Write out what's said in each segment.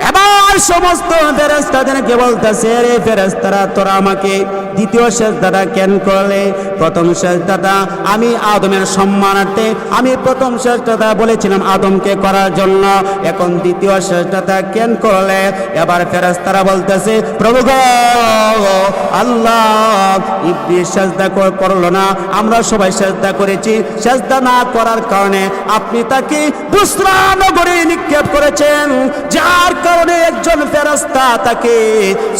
এবার সমস্ত ফেরেশতাদেরকে বলতেছে, রে ফেরেশতারা, তোরা আমাকে দ্বিতীয় সেজদাটা কেন করলে? প্রথম সেজদাটা আমি আদমের সম্মানার্থে আমি প্রথম সেজদাটা বলেছিলাম আদমকে করার জন্য, এখন দ্বিতীয় সেজদাটা কেন করলে? এবার ফেরেশতারা বলতেছে, প্রভু গো আল্লাহ, ইবলিস সেজদা করলো না, আমরা সবাই সেজদা করেছি। সেজদা না করার কারণে আপনি তাকে বুসরা নগরে নিক্ষেপ করেছেন, যার কারণে একজন ফেরেশতা তাকে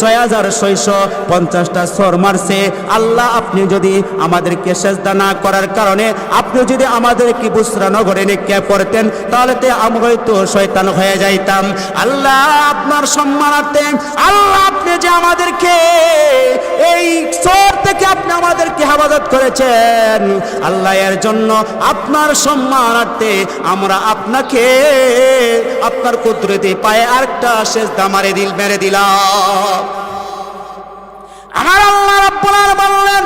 6650টা সর মারছে। আল্লাহ, আপনি যদি আমাদেরকে সেজদা না করার কারণে আপনি যদি আমাদেরকে বুসরা নগরে নিক্ষেপ করতেন, তাহলে তো আমরা হয়তো শয়তান হয়ে যাইতাম। আল্লাহ, আপনার সম্মানার্থে আল্লাহ, আপনি যে আমাদেরকে এই সর থেকে আপনি আমাদেরকে হেফাজত করেছেন, আল্লাহ এর জন্য আপনার সম্মানার্থে আমরা আপনাকে আপনার কুদরতি পায়ে আরেকটা সেজদা মেরে দিলাম। আমার আল্লাহ রাব্বুল আলামিন বললেন,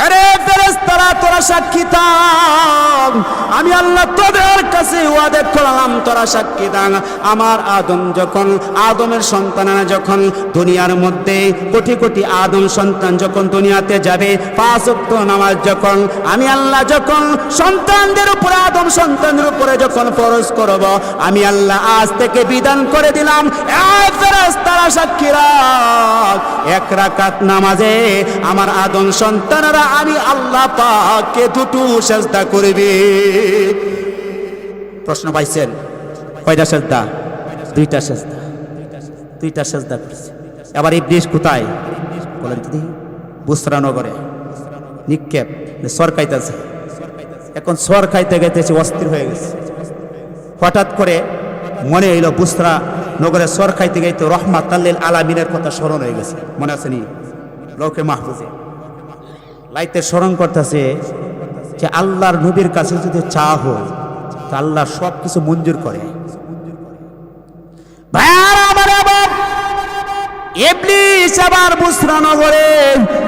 আরে ফেরেশতারা, তোরা সাক্ষী থাক, আমি আল্লাহ তোদের কাছে ওয়াদা করলাম, তোরা সাক্ষী থাক। আমার আদমের সন্তানেরা যখন দুনিয়ার মধ্যে কোটি কোটি আদম সন্তান যখন দুনিয়াতে যাবে, 5 ওয়াক্ত নামাজ যখন আমি আল্লাহ যখন সন্তানদের উপরে আদম সন্তানদের উপরে যখন ফরজ করব, আমি আল্লাহ আজ থেকে বিধান করে দিলাম, এই ফেরেশতারা সাক্ষী রাখ, 1 রাকাত নামাজে আমার আদম সন্তানেরা আমি আল্লাহ পাককে দুটো সেজদা করবে। প্রশ্ন পাইছেন? কয়টা সেজদা? 2টা সেজদা। 2টা সেজদা করছে। এবার ইবলিস কোথায় বলেন তো দেখি? বুসরা নগরে নিক্ষেপ, সর খাইতেছে। এখন সর খাইতে খাইতেছে অস্থির হয়ে গেছে। হঠাৎ করে মনে হইল বুসরা নগরে সর খাইতে খাইতে রহমাতাল লিল আলামিনের কথা স্মরণ হয়ে গেছে। মনে আছে নি? লৌহে মাহফুজে লাইতে স্মরণ করতেছে যে আল্লাহর নবীর কাছে যদি চা হয়, তা আল্লাহ সব কিছু মঞ্জুর করে। ইবলিস আবার বুসরা নগরে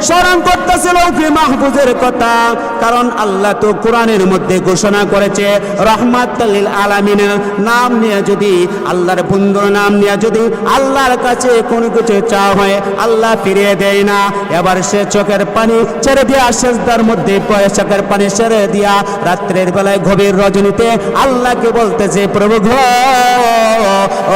স্মরণ করতেছে লৌহে মাহফুজের কথা, কারণ আল্লাহ তো কোরআনের মধ্যে ঘোষণা করেছে, রহমাতাল লিল আলামিনের নাম নিয়ে যদি, আল্লাহর বন্ধুর নাম নিয়ে যদি আল্লাহর কাছে কোনো কিছু চা হয়, আল্লাহ ফিরিয়ে দেয় না। এবার সে চোখের পানি ছেড়ে দিয়া, সেজদার মধ্যে চোখের পানি ছেড়ে দিয়া রাত্রের বেলায় গভীর রজনীতে আল্লাহকে বলতেছে, প্রভু গো,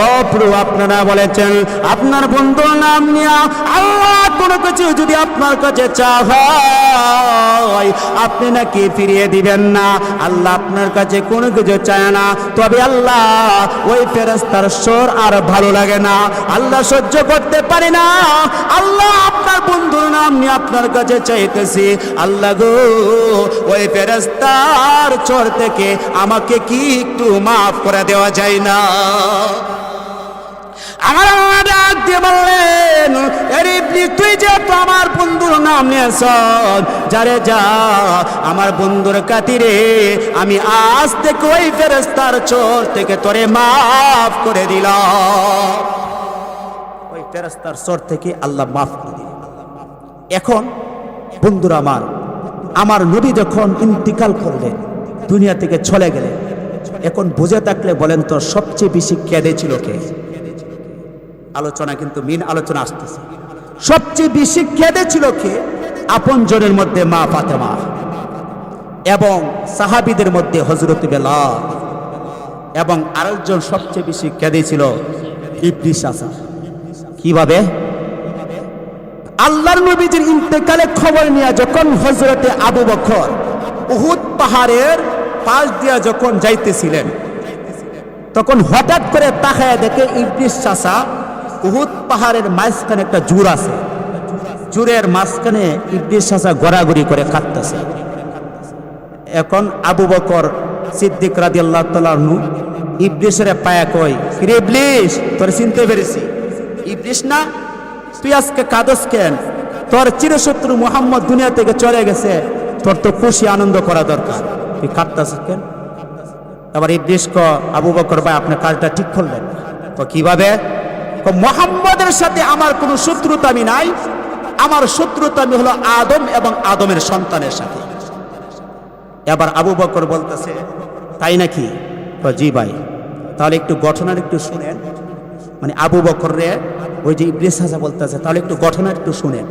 ও প্রভু, আপনারা বলেছেন আপনার বন্ধুর নাম নিয়া আল্লাহ কোনো কিছু যদি আপনার কাছে চা হয়, আপনি নাকি ফিরিয়ে দিবেন না। আল্লাহ আপনার কাছে কোনো কিছু চায় না, তবে আল্লাহ ওই ফেরেশতার স্বর আর ভালো লাগে না, আল্লাহ সহ্য করতে পারে না। আল্লাহ আপনার বন্ধুর নাম নিয়ে আপনার কাছে চাইতেছি, আল্লাহ গো, ওই ফেরেশতার চর থেকে আমাকে কি একটু মাফ করে দেওয়া যায় না? আমার আল্লাহ ডাক দিয়ে বললেন, আরে ইবলিস, তুই যে আমার বন্ধুর নাম নিয়েছ, যারে যা আমার বন্ধুর খাতিরে আমি আজ থেকে ওই ফেরেশতার চর থেকে তোরে মাফ করে দিলাম। ওই ফেরেশতার চর থেকে আল্লাহ মাফ করে দিল। এখন বন্ধুরা আমার নবী যখন ইন্তিকাল করলেন, দুনিয়া থেকে চলে গেলেন, এখন বুঝে থাকলে বলেন তো সবচেয়ে বেশি কেঁদেছিল কে? আলোচনা কিন্তু মেন আলোচনা আসতেছে। সবচেয়ে বেশি কেঁদেছিল কে? আপনজনের মধ্যে মা ফাতেমা, এবং সাহাবীদের মধ্যে হযরত বেলাল, এবং আরেকজন সবচেয়ে বেশি কেঁদেছিল ইবলিস চাচা। কিভাবে? আল্লাহর নবীজির ইন্তেকালের খবর নিয়ে যখন হযরতে আবু বকর উহুদ পাহাড়ের পাশ দিয়া যখন যাইতেছিলেন, তখন হঠাৎ করে তাকায় দেখে ইবলিস চাচা উহুদ পাহাড়ের মাঝখানে একটা জুর আছে, জুরের মাঝখানে ইবলিস চাচা গড়াগড়ি করে কাঁদতেছে। এখন আবু বকর সিদ্দিক রাদিয়াল্লাহু তাআলা আনহু ইবলিসের পায়া কই, রে ইবলিস, তোর চিনতে পেরেছি। ইবলিস না, তুই আজকে কাঁদস কেন? তোর চিরশত্রু মুহাম্মদ দুনিয়া থেকে চলে গেছে, তোর তো খুশি আনন্দ করা দরকার, তুই কাঁদতাস কেন? এবার ইবলিস ক, আবু বকর ভাই, আপনার কাজটা ঠিক করলেন। তো কিভাবে? মুহাম্মদের সাথে আমার কোনো শত্রুতা আমি নাই, আমার শত্রুতা আমি হলো আদম এবং আদমের সন্তানের সাথে। এবার আবু বকর বলতেছে, তাই নাকি? জি ভাই। তাহলে একটু ঘটনার একটু শুনেন, মানে আবু বকর রে ওই যে ইবলিস হাজা বলতেছে, তাহলে একটু ঘটনা একটু শুনেন।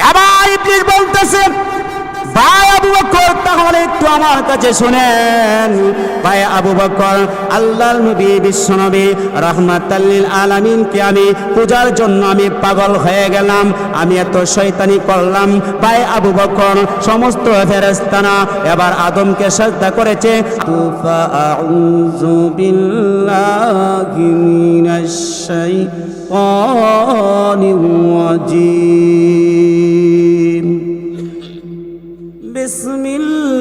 এবার ইবলিস বলতেছে, ভাই আবু বকর তাহলে একটু আমার কাছে শুনেন। ভাই আবু বকর, আল্লাহর নবী বিশ্ব নবী রাহমাতাল লিল আলামিনকে আমি পূজার জন্য আমি পাগল হয়ে গেলাম, আমি এত শয়তানি করলাম। ভাই আবু বকর, সমস্ত ফেরেশতারা এবার আদমকে সিজদা করেছে। ফাআউযু বিল্লাহি মিনাশ শাইতানির রাজীম। বিসমিল্লাহির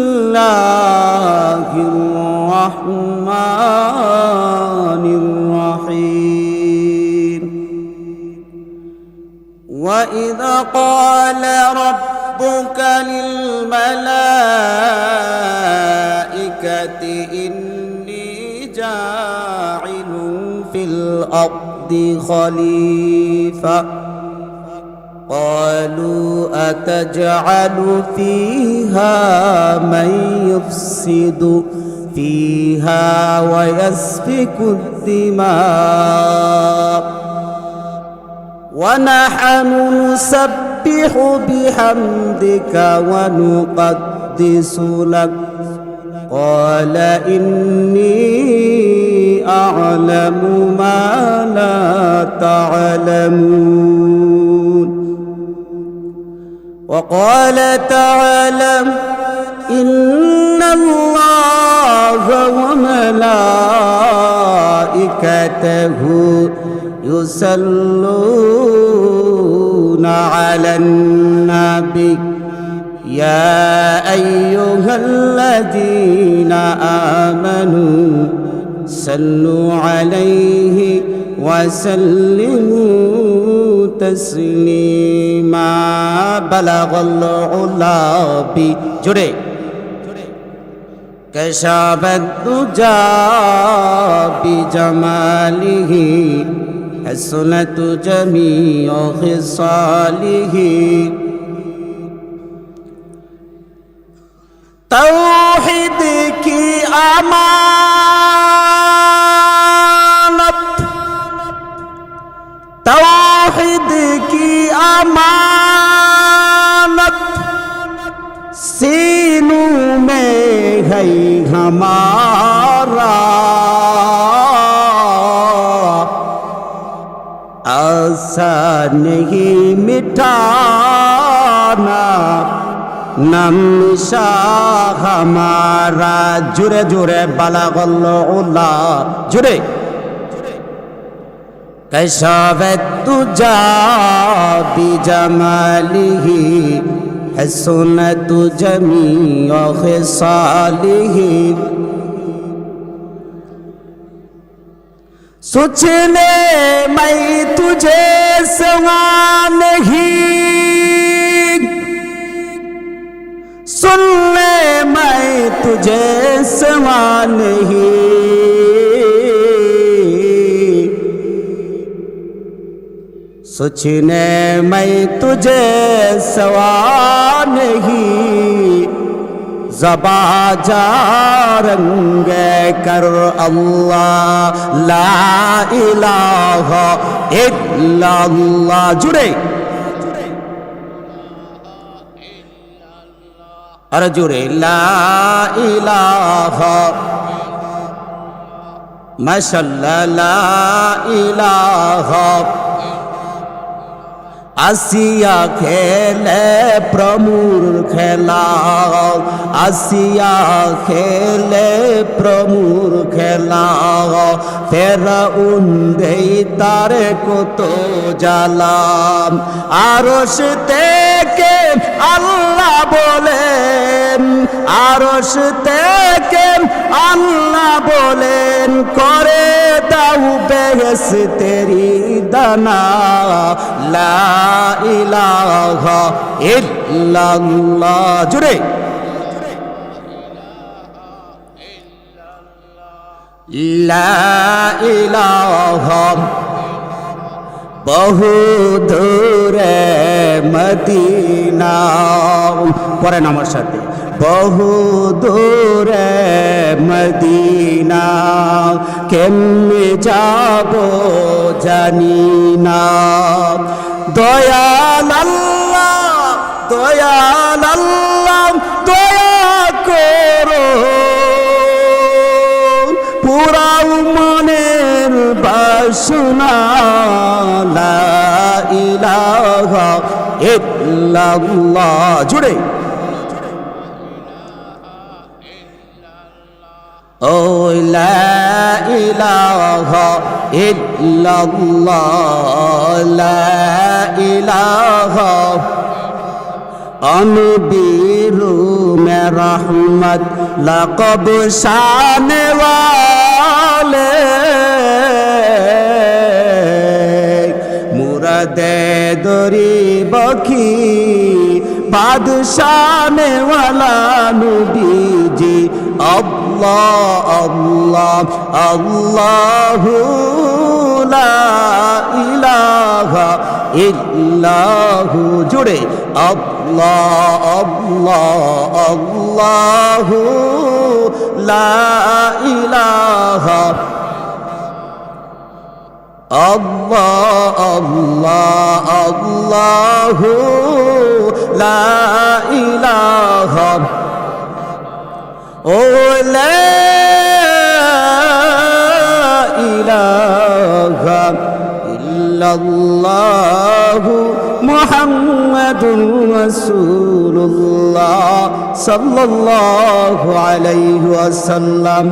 রহমানির রহিম। ওয়াইযা ক্বালা রাব্বুকা লিল মালাইকাতি ইন্নী জাইলুন ফিল আরদি খলিফা قالوا أتجعل فيها من يفسد فيها ويسفك الدماء ونحن نسبح بحمدك ونقدس لك قال إني أعلم ما لا تعلمون وقال تعالى إن الله وملائكته يصلون على النبي يا أيها الذين آمنوا صلوا عليه وسلموا تسليما بلغ العلا بجري كشف الدجى بجماله حسنت جميع خصاله توحيد की अमानत, तौहीद की अमानत सीनों में है हमारा, आसा नहीं मिटाना नमशा हमारा। जुरे जुरे बलगल उला जुरे कशफ तुजा बिजमालिही हसनत जमीअ खिसालिही। सोचने मैं तुझे सवा नहीं, सुनने मैं तुझे सवा नहीं, सोचने मैं तुझे सवा नहीं, ज़बा जा रंग कर अल्लाह ला इलाहा इल्लल्लाह। जुड़े अरे जुड़े ला इलाहा माशाअल्लाह ला इलाहा। আসিয়া খেলে প্রমুর খেলা, আসিয়া খেলে প্রমুর খেলা, ফেরাউন দেই তারে কত জ্বালা। আরশ থেকে আল্লাহ বলেন, আরশ থেকে আল্লাহ বলেন, করে দাও বেহেশতেরি দানা, লা ইলাহা ইল্লাল্লাহ। জুড়ে লা ইলাহা বহু দূরে মদিনা। পড়েন আমার সাথে, বহু দূরে মদিনা, কেমনে যাব জানি না। দয়াল আল্লাহ, দয়াল আল্লাহ, দয়া করো, পুরাও মনের বাসনা, লা ইলাহা ইল্লাল্লাহ। জুড়ে ও লা ইলাহা ইল্লাল্লাহ, লা ইলাহা अनबीरू में रहमत लक़ब शाने वाले, मुरादे दरी बखी बादशाने वाला नबी जी। अल्लाह अल्लाह अल्लाहु ला इलाहा इल्लाहु। जुड़े अल्लाह अल्लाह अल्लाहु ला इलाहा, अल्लाह अल्लाह अल्लाहु ला इलाहा, ओ ला इलाहा इल्लल्लाहु मुहम्मदुर रासूलुल्लाह सल्लल्लाहु अलैहि वसल्लम।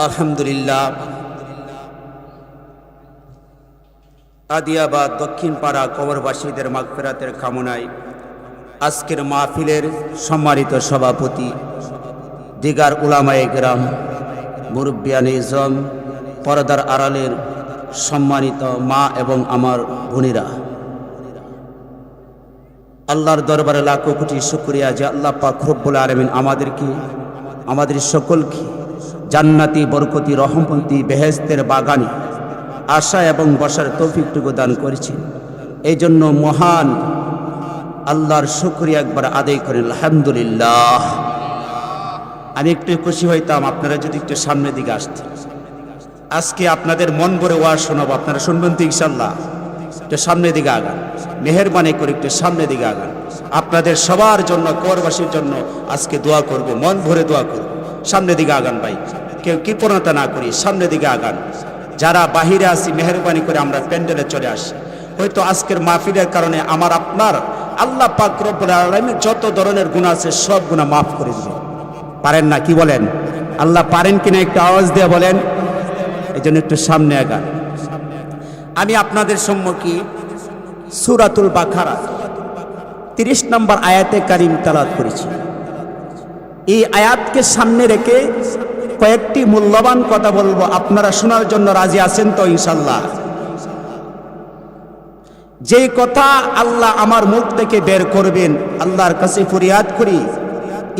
আলহামদুলিল্লাহ। আদিয়াবাদ দক্ষিণ পাড়া কবরবাসীদের মাগফিরাতের কামনায় আজকের মাহফিলের সম্মানিত সভাপতি, দিগার উলামায়ে কেরাম, মুরব্বিয়ানে ইজম, পর্দার আড়ালের সম্মানিত মা এবং আমার বোনেরা, আল্লাহর দরবারে লাখো কোটি শুকরিয়া যে আল্লাহ পাক রব্বুল আলামিন আমাদেরকে, আমাদের সকলকে জান্নাতি বরকতি রহমতি বেহেশতের বাগানে আশা এবং বসার তৌফিকটুকু দান করেছেন। এই জন্য মহান আল্লাহর শুকরিয়া একবার আদায় করেন আলহামদুলিল্লাহ। আমি একটু খুশি হইতাম আপনারা যদি একটু সামনের দিকে আসতেন। আজকে আপনাদের মন ভরে ওয়াজ শোনাবো, আপনারা শুনবেন তো ইনশাআল্লাহ। একটু সামনের দিকে আগান, মেহেরবানি করে একটু সামনের দিকে আগান। আপনাদের সবার জন্য, কবরবাসীর জন্য আজকে দোয়া করব, মন ভরে দোয়া করব। সামনের দিকে আগান ভাই, কেউ কৃপণতা না করি, সামনের দিকে আগান। যারা বাহিরে আসি মেহেরবানি করে আমরা প্যান্ডেলে চলে আসি। হয়তো আজকের মাহফিলের কারণে আমার আপনার আল্লাহ পাক রব্বুল আলামিন যত ধরনের গুনাহ আছে সব গুনাহ মাফ করে দিবেন। পারেন না? কি বলেন? আল্লাহ পারেন কিনা একটু আওয়াজ দিয়ে বলেন। এই জন্য একটু সামনে আগান। আমি আপনাদের সম্মুখে সূরাতুল বাকারা 30 নম্বর আয়াতে কারিম তেলাওয়াত করেছি। এই আয়াতকে সামনে রেখে কয়েকটি মূল্যবান কথা বলবো, আপনারা শোনার জন্য রাজি আছেন তো ইনশাআল্লাহ? যেই কথা আল্লাহ আমার মুখ থেকে বের করবেন, আল্লাহর কাছে ফরিয়াদ করি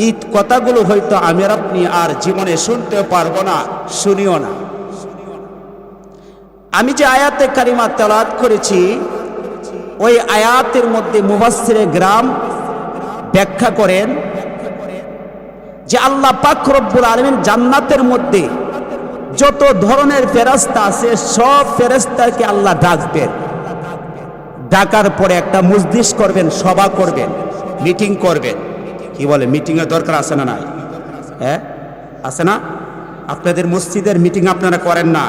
এই কথাগুলো হয়তো আমি আর আপনি আর জীবনে শুনতেও পারবো না, শুনিও না। আমি যে আয়াতে কারিমা তেলাওয়াত করেছি ওই আয়াতের মধ্যে মুফাসসিরে গ্রাম ব্যাখ্যা করেন যে আল্লাহ পাক রব্বুল আলামিন জান্নাতের মধ্যে যত ধরনের ফেরেশতা আছে সব ফেরেশতাকে আল্লাহ ডাকবেন। ডাকার পরে একটা মজলিস করবেন, সভা করবেন, মিটিং করবেন। কি বলে, মিটিং এর দরকার আছে না নাই? হ্যাঁ আছে না? আপনাদের মসজিদের মিটিং আপনারা করেন না,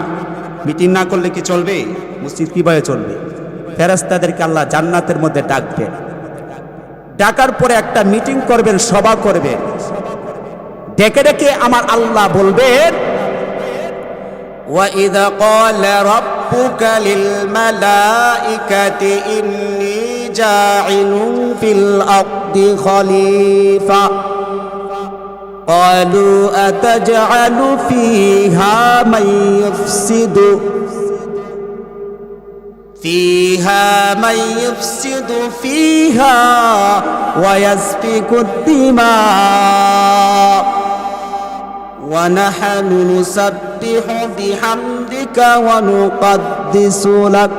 মিটিং না করলে কি চলবে? মসজিদ কিভাবে চলবে? ফেরেশতাদেরকে আল্লাহ জান্নাতের মধ্যে ডাকবেন। ডাকার পরে একটা মিটিং করবেন, সভা করবেন। ডেকে ডেকে আমার আল্লাহ বলবেন, وَإِذَ قَالَ رَبُّكَ لِلْمَلَائِكَةِ إِنِّي جَاعِلٌ فِي الْأَرْضِ خَلِيفَةً قَالُوا أَتَجْعَلُ فِيهَا مَن يُفْسِدُ فِيهَا وَيَسْفِكُ الدِّمَاءَ وَنَحْنُ نُسَبِّحُ بِحَمْدِكَ وَنُقَدِّسُ لَكَ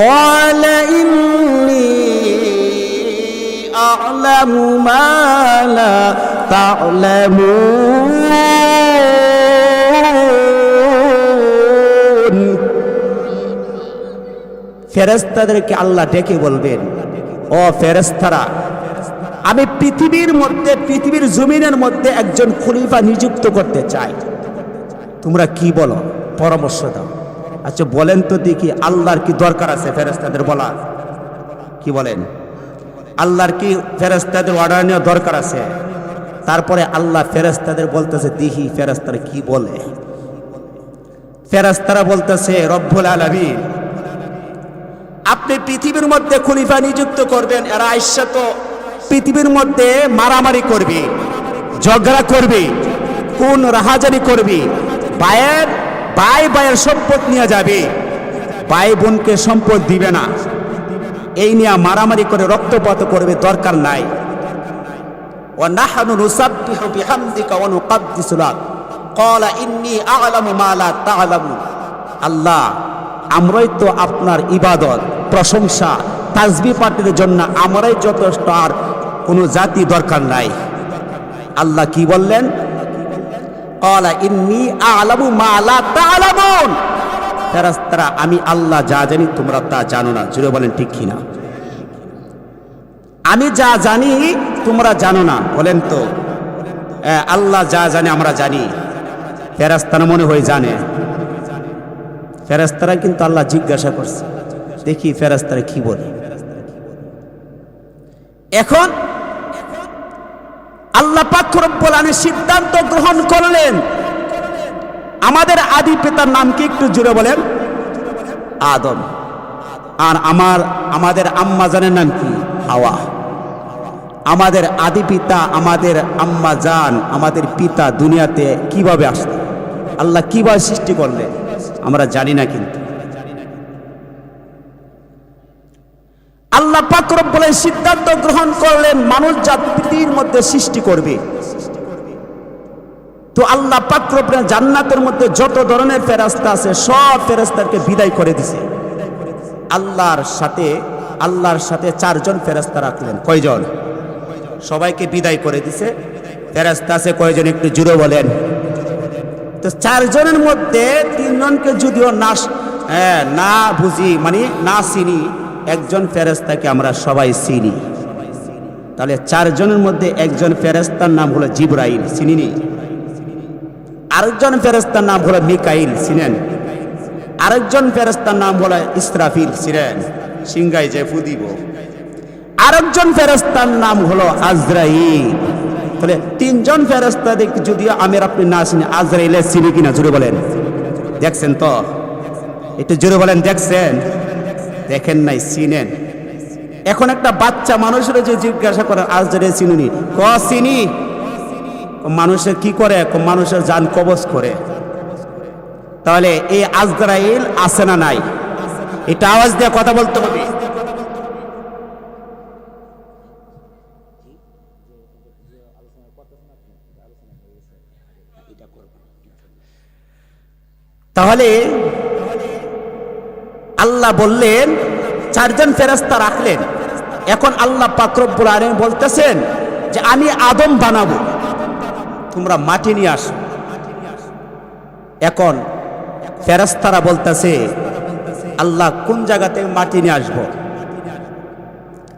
قَالَ إِنِّي আ'লামু মা লা তা'লামুন। ফেরেশতাদেরকে আল্লাহ ডেকে বলবেন, ও ফেরেশতারা, আমি পৃথিবীর জমিনের মধ্যে একজন খলিফা নিযুক্ত করতে চাই, তোমরা কি বলো, পরামর্শ দাও। আচ্ছা বলেন তো দেখি, আল্লাহর কি দরকার আছে ফেরেশতাদের বলার? কি বলেন? আল্লাহর কি ফেরেশতাদের অর্ডার নেওয়া দরকার আছে? তারপরে আল্লাহ ফেরেশতাদের বলতেছে, দেখি ফেরেশতারা কি বলে। ফেরেশতারা বলতেছে, রব্বুল আলামিন, আপনি পৃথিবীর মধ্যে খলিফা নিযুক্ত করবেন, এরা আইসা তো পৃথিবীর মধ্যে মারামারি করবে, ঝগড়া করবে, কোন রাহাজানি করবে, ভাইয়ের সম্পদ নিয়ে যাবে, ভাই বোনকে সম্পদ দিবে না, এই নিয়ে মারামারি করে রক্তপাত করবে, দরকার নাই। ওয়া নাহনু নুসাব্বিহু বিহামদিকা ওয়া নুকাদ্দিসু লাক ক্বালা ইন্নী আ'লামু মা লা তা'লামুন। আল্লাহ, আমরাই তো আপনার ইবাদত, প্রশংসা, তাসবিহ পাঠের জন্য আমরাই যথেষ্ট, আর কোনো জাতি দরকার নাই। আল্লাহ কি বললেন? ক্বালা ইন্নী আ'লামু মা লা তা'লামুন। ফেরেশতারা, আমি আল্লাহ যা জানি তোমরা তা জানো না। জুড়ে বলেন ঠিক কিনা? আমি যা জানি তোমরা জানো না। বলেন তো, আল্লাহ যা জানে আমরা জানি, ফেরেশতারা মনে হয় জানে। ফেরেশতারা কিন্তু আল্লাহ জিজ্ঞাসা করছে, দেখি ফেরেশতারা কি বলে। এখন আল্লাহ পাক রব্বুল আলামিন সিদ্ধান্ত গ্রহণ করলেন। আমাদের আদি পিতার নাম কি একটু জুড়ে বলেন? আদম। আর আমাদের আম্মা জানের নাম কি? হাওয়া। আমাদের আদি পিতা, আমাদের আম্মা জান, আমাদের পিতা দুনিয়াতে কিভাবে আসলো, আল্লাহ কিভাবে সৃষ্টি করলেন আমরা জানি না। কিন্তু আল্লাহ পাক রব্বুল আলামিন সিদ্ধান্ত গ্রহণ করলেন মানুষ জাত পৃথিবীর মধ্যে সৃষ্টি করবে। তো আল্লাহ পাক রব্বুল আলামিন জান্নাতের মধ্যে যত ধরনের ফেরেশতা আছে সব ফেরেশতাকে বিদায় করে দিয়েছে। আল্লাহর সাথে 4 জন ফেরেশতা রাখলেন। কয়জন? সবাইকে বিদায় করে দিয়েছে। ফেরেশতা আছে কয়জন একটু জুড়ে বলেন? তো 4 জনের মধ্যে 3 জনকে যদিও না বুঝি, মানে না চিনি, একজন ফেরেশতাকে আমরা সবাই চিনি। তাহলে 4 জনের মধ্যে একজন ফেরেশতার নাম হলো জিবরাইল, চিনিনি? আরেকজন ফেরেশতার নাম হলো মিকাইল, চিনেন? আরেকজন ফেরেশতার নাম হলো ইসরাফিল, চিনেন? সিংহায় যে ফু দিব। আরেকজন ফেরেশতার নাম হলো আজরাইল। তাহলে 3 জন ফেরেশতা দেখি, যদিও আমির আপনি না চিনি, আজরাইলের চিনি কিনা জুড়ে বলেন? দেখছেন তো? একটু জুড়ে বলেন, দেখছেন? দেখেন নাই, চিনেন? এখন একটা বাচ্চা মানুষের যে জিজ্ঞাসা করেন আজরাইল চিনুনি, চিনি। মানুষের কি করে? মানুষের জান কবজ করে। তাহলে এই আজরাইল আছে না নাই? এটা আওয়াজ দিয়ে কথা বলতে হবে। তাহলে আল্লাহ বললেন 4 জন ফেরেশতা রাখলেন। এখন আল্লাহ পাক রব্বুল আলামিন বলতেছেন যে আমি আদম বানাবো, তোমরা মাটি নিয়ে আসো। এখন ফেরেশতারা বলতেছে, আল্লাহ কোন জায়গা থেকে মাটি নিয়ে আসবো?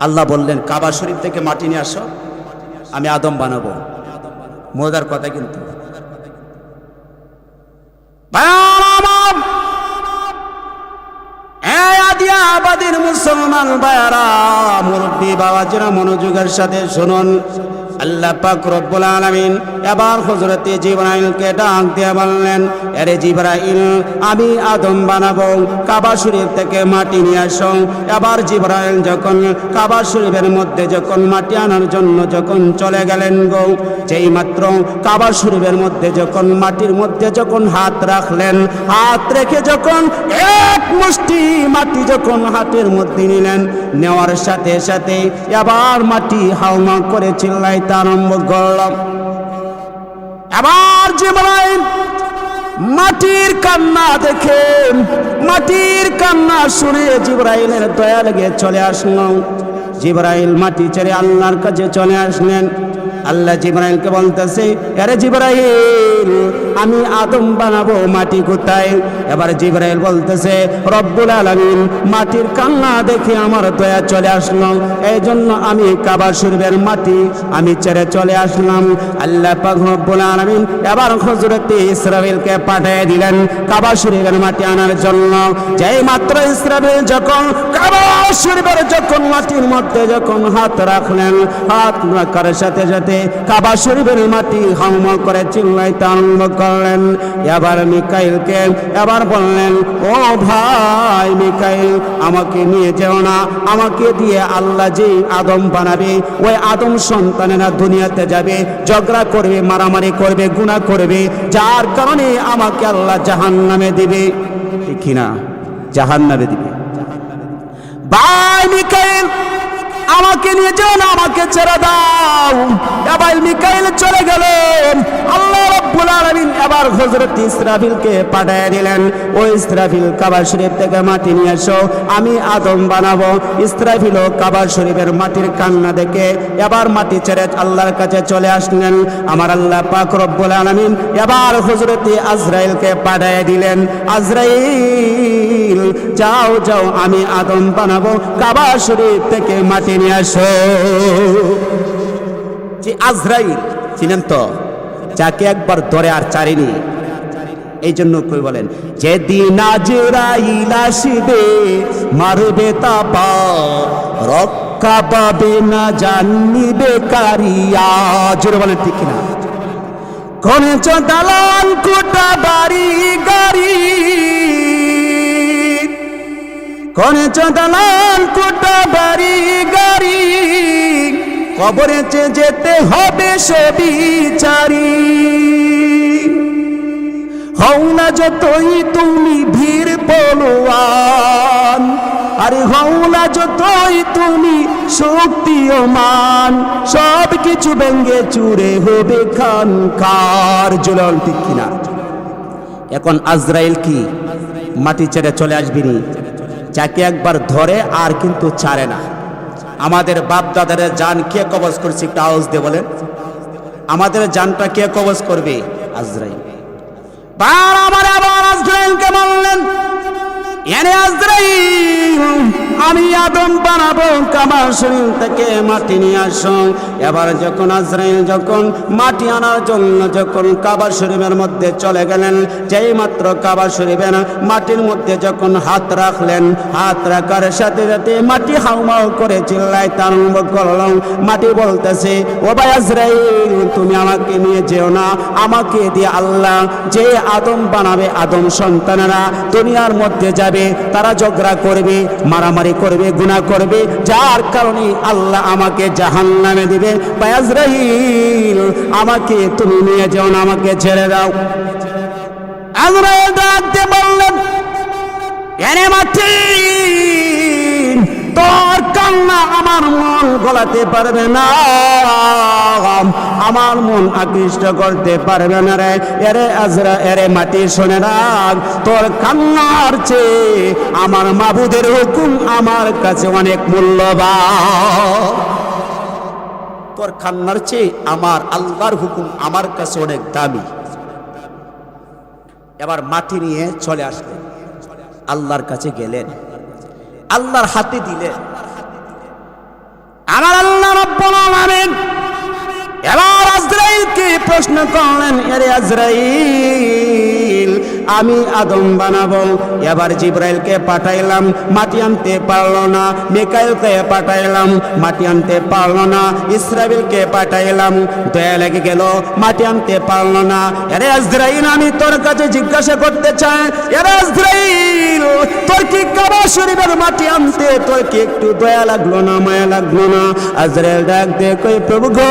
আল্লাহ বললেন কাবা শরীফ থেকে মাটি নিয়ে আসো, আমি আদম বানাবো। মজার কথা কিন্তু। আবাদের মুসলমান ভাইরা, মুরব্বী বাবাজিরা, মনোযোগের সাথে শুনুন। আল্লাহ পাক রব্বুল আলামিন এবার হযরতে জিবরাইলকে ডাক দিয়ে বললেন, আরে জিবরাইল, আমি আদম বানাবো, কাবা শরীফ থেকে মাটি নিয়ে আসো। এবার জিবরাইল যখন কাবা শরীফের মধ্যে যখন মাটি আনার জন্য যখন চলে গেলেন গো, যেই মাত্র কাবা শরীফের মধ্যে যখন মাটির মধ্যে যখন হাত রাখলেন, হাত রেখে যখন এক মুষ্টি মাটি যখন হাতের মধ্যে নিলেন, নেওয়ার সাথে সাথে এবার মাটি হাওমা করে চিল্লাইতে আরম্ভ করল। এবার জিবরাইল মাটির কান্না দেখে, মাটির কান্না শুনে জিবরাইলের দয়া লেগে চলে আসলো। জিবরাইল মাটি ছেড়ে আল্লাহর কাছে চলে আসলেন। আল্লাহ জিবরাইলকে বলতেছে, আরে জিবরাইল, আমি আদম বানাবো, মাটি কোথায়? এবার জিবরাইল বলতেছে, রব্বুল আলামিন মাটির কান্না দেখে আমার দয়া চলে আসলো, এই জন্য আমি কাবা শরীফের মাটি আমি ছেড়ে চলে আসলাম। আল্লাহ পাক রব্বুল আলামিন এবার হযরত ইসরাফিলকে পাঠিয়ে দিলেন কাবা শরীফের মাটি আনার জন্য। যেই মাত্র ইসরাফিল যখন কাবা শরীফের যখন মাটির মধ্যে যখন হাত রাখলেন, হাত রাখার সাথে সাথে কাবা শরীফের মাটি হাউমাউ করে চিল্লাইতে আরম্ভ করলেন। এবার মিকাইলকে এবার বললেন, ও ভাই মিকাইল, আমাকে নিয়ে যেও না, আমাকে দিয়ে আল্লাহ যে আদম বানাবে ওই আদম সন্তানেরা দুনিয়াতে যাবে, ঝগড়া করবে, মারামারি করবে, গুনাহ করবে, যার কারণে আমাকে আল্লাহ জাহান্নামে দিবে। ঠিক কিনা? জাহান্নামে দিবে। ভাই মিকাইল, আমাকে নিয়ে যেও না, আমাকে ছেড়ে দাও। এবার মিকাইল চলে গেলেন। আল্লাহ রাব্বুল আলামিন এবার হযরত ইসরাফিলকে পাঠিয়ে দিলেন, ও ইসরাফিল, কাবা শরীফ থেকে মাটি নিয়ে এসো, আমি আদম বানাবো। ইসরাফিল কাবা শরীফের মাটির কান্না দেখে এবার মাটি ছেড়ে আল্লাহর কাছে চলে আসলেন। আমার আল্লাহ পাক রব্বুল আলামিন এবার হযরত আজরাইলকে পাঠিয়ে দিলেন, আজরাইল, যাও যাও, আমি আদম বানাবো, কাবা শরীফ থেকে মাটি নিয়ে আসো। যে আজরাইল চিনেন তো, যাকে একবার ধরে আর চারিনি। এই জন্য কই বলেন, যেদিন আজরাইল আসবে মারবে তাপা, রক্ষা পাবে না জানিবে কারিয়া। জোরে বলেন ঠিক কিনা? কোন দালান কোটা বাড়ি গাড়ি, কোন দালান কোটা বাড়ি গাড়ি, কবরে যেতে হবে সবিচারি। হও না যতই তুমি ভীর পলোয়ান, আরে হও না যতই তুমি শক্তিমান, সব কিছু ভেঙে চুরে হবে খানকার। জোলাল ঠিক কিনা? এখন আজরাইল কি মাটি ছেড়ে চলে আসবিনি? যাকে একবার ধরে আর কিন্তু ছাড়ে না। আমাদের বাপ দাদাদের জান কে কবজ করছে? একটু আওয়াজ দিয়ে বলেন, আমাদের জানটা কে কবজ করবে? আজরাইল। বার আমার আবার আজরাইলকে বললেন, এনে আজরাইল, আমি আদম বানাবো, কাবা শরীফ থেকে মাটি নিয়ে আসো। এবার যখন আজরাইল যখন মাটি আনার জন্য যখন কাবা শরীফের মধ্যে চলে গেলেন, যেই মাত্র কাবা শরীফের মাটির মধ্যে যখন হাত রাখলেন, হাত রাখার সাথে সাথে মাটি হাউমাউ করে চিল্লাইতে আরম্ভ করলাম। মাটি বলতেছে, ও ভাই আজরাইল, তুমি আমাকে নিয়ে যেও না, আমাকে দিয়ে আল্লাহ যে আদম বানাবে, আদম সন্তানেরা দুনিয়ার মধ্যে যাবে, তারা ঝগড়া করবে, মারামারি করবে, গুনাহ করবে, যার কারণে আল্লাহ আমাকে জাহান্নামে দিবে। ভাই আজরাইল, আমাকে তুমি নিয়ে যাও না, আমাকে ছেড়ে দাও। আজরাইল ডাক দিয়ে বললেন, এনে মাটি, তোর কান্না আমার মন গলাতে পারবে না, আমার মন আকৃষ্ট করতে পারবে না রে। এরে আজরা, এরে মাটি, শুনে রাখ, তোর কান্নার চেয়ে আমার মাবুদের হুকুম আমার কাছে অনেক মূল্যবান। তোর কান্নার চেয়ে আমার আল্লাহর হুকুম আমার কাছে অনেক দামি। এবার মাটি নিয়ে চলে আসলেন, আল্লাহর কাছে গেলেন, আল্লাহর হাতে দিলেন। আমার আল্লাহ রাব্বুল আলামিন এবার আজরাইলকে প্রশ্ন করলেন, এরে আজরাইল, আমি আদম বানাবো। এবার জিবরাইলকে পাঠাইলাম, মাটি আনতে পারলো না। মিকাইলকে পাঠাইলাম, মাটি আনতে পারলো না। ইসরাফিলকে পাঠাইলাম, দয়া লেগে গেল, মাটি আনতে পারলো না। এরে আজরাইল, আমি তোর কাছে জিজ্ঞাসা করতে চাই, এরে আজরাইল, তোর কি কাবা শরীফের মাটি আনতে তোর কি একটু দয়া লাগলো না, মায়া লাগলো না? আজরাইল ডাক দিয়ে কই, প্রভু গো,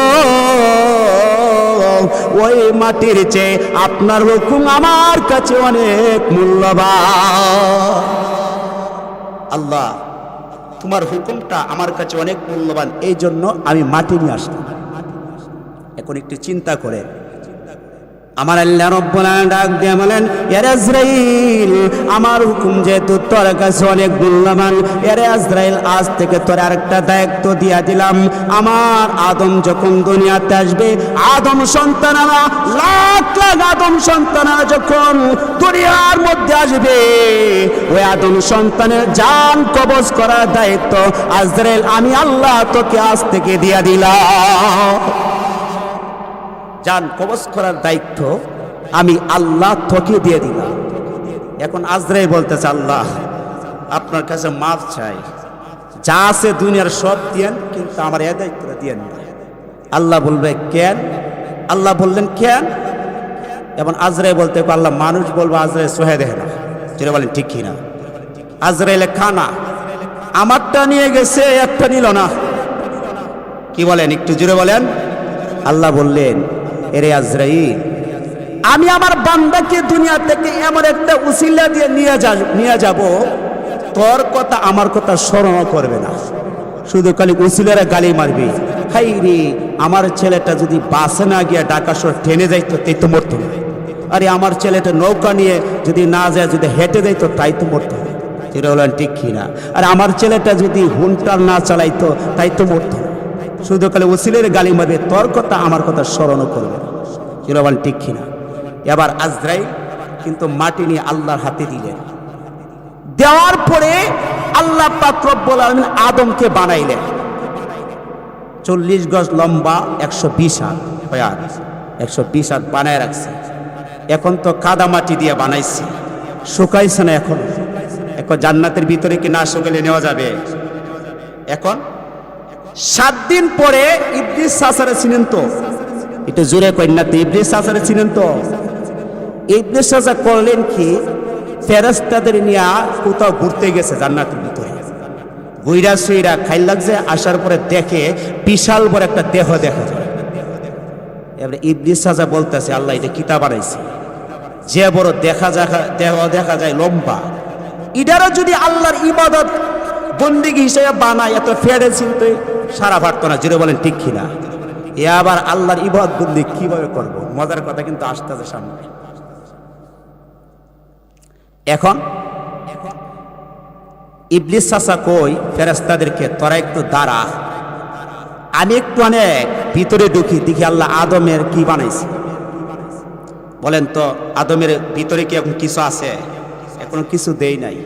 ওই মাটির চেয়ে আপনার হুকুম আমার কাছে অনেক মূল্যবান। আল্লাহ, তোমার হুকুমটা আমার কাছে অনেক মূল্যবান, এই জন্য আমি মাটি নিয়ে আসলাম। এখন একটু চিন্তা করে, আমার আল্লাহ রব্বুল আলামিন ডাক দিয়ে বলেন, ইয়া আজরাইল, আমার হুকুম যেহেতু তোর কাছে অনেক মূল্যবান, ইয়া আজরাইল, আজ থেকে তোর আরেকটা দায়িত্ব দিয়া দিলাম। আমার আদম যখন দুনিয়াতে আসবে, আদম সন্তানেরা, লাখ লাখ আদম সন্তানেরা যখন দুনিয়ার মধ্যে আসবে, ওই আদম সন্তানের জান কবজ করার দায়িত্ব আজরাইল আমি আল্লাহ তোকে আজ থেকে দিয়া দিলাম। জান কবজ করার দায়িত্ব আমি আল্লাহ তোকে দিয়ে দিলাম। এখন আজরাইল বলতেছে, আল্লাহ আপনার কাছে মাফ চাই, যা আছে দুনিয়ার সব দিয়েন, কিন্তু আমার এই দায়িত্বটা দিয়েন না। আল্লাহ বলবে কেন? আল্লাহ বললেন কেন? এবং আজরাইল বলতে, আল্লাহ মানুষ বলবো আজরাইল সোহে দেখে না, যেটা বলেন ঠিক কিনা? আজরাইলে খানা আমারটা নিয়ে গেছে, একটা নিল না, কি বলেন একটু জুড়ে বলেন। আল্লাহ বললেন, এরে আজরাইল, আমি আমার বান্দাকে দুনিয়া থেকে এমন একটা উসিলা দিয়ে নিয়ে যাব, তোর কথা আমার কথা স্মরণ করবে না, শুধু খালি উসিলারা গালি মারবি। হাই রে, আমার ছেলেটা যদি বাসে না গিয়ে ঢাকা শহর ট্রেনে যাইতো, তাই তো মরতো না। আরে আমার ছেলেটা নৌকা নিয়ে যদি না যায়, যদি হেঁটে যাইতো, তাই তো মরতো না, যেটা বলেন ঠিক কিনা? আর আমার ছেলেটা যদি হুন্টার না চালাইতো, তাই তো মরতো না, শুধু খালি উসিলের গালি মারবে, তোর কথা আমার কথা স্মরণও করবে না, যেটা বলেন ঠিক কিনা? এবার আজরাইল কিন্তু মাটি নিয়ে আল্লাহর হাতে দিলেন। দেওয়ার পরে আল্লাহ পাক রব্বুল আলামিন আদমকে বানাইলেন 40 গজ লম্বা, 120 হাত, 120 হাত বানায় রাখছে। এখন তো কাদা মাটি দিয়ে বানাইছে, শুকাইছে না এখন। এখন জান্নাতের ভিতরে কি না শুকালে নেওয়া যাবে? এখন 7 দিন পরে ইবলিস চাচারে চিনেন তো? একটু জোরে কন্যা, তো ইবলিস চাচারে চিনেন তো? ইবলিস চাচা করলেন কি, ফেরেশতাদের নিয়ে কোথাও ঘুরতে গেছে জান্নাতের ভিতরে, গুইরা সুইরা খাই লাগছে, আসার পরে দেখে বিশাল বড় একটা দেহ দেখা যায়। এবারে ইবলিস চাচা বলতেছে, আল্লাহ এটা কিতা বানাইছে, যে বড় দেহ দেখা যায় লম্বা, ইডারও যদি আল্লাহর ইবাদত বন্দিগি হিসেবে বানায়, এত ফেরে চিনতে সারা পারতো না, জুড়ে বলেন ঠিক কিনা? এ আবার আল্লাহর ইবাদত বন্দি কিভাবে করবো? মজার কথা কিন্তু আসতেছে সামনে। এখন ইবলিস চাচা কই ফেরেশতাদেরকে, তোরা একটু দাঁড়া, আমি একটু অনেক ভিতরে ঢুকি, দেখি আল্লাহ আদমের কি বানাইছে। বলেন তো, আদমের ভিতরে কি এখন কিছু আছে? এখনো কিছু দেই নাই।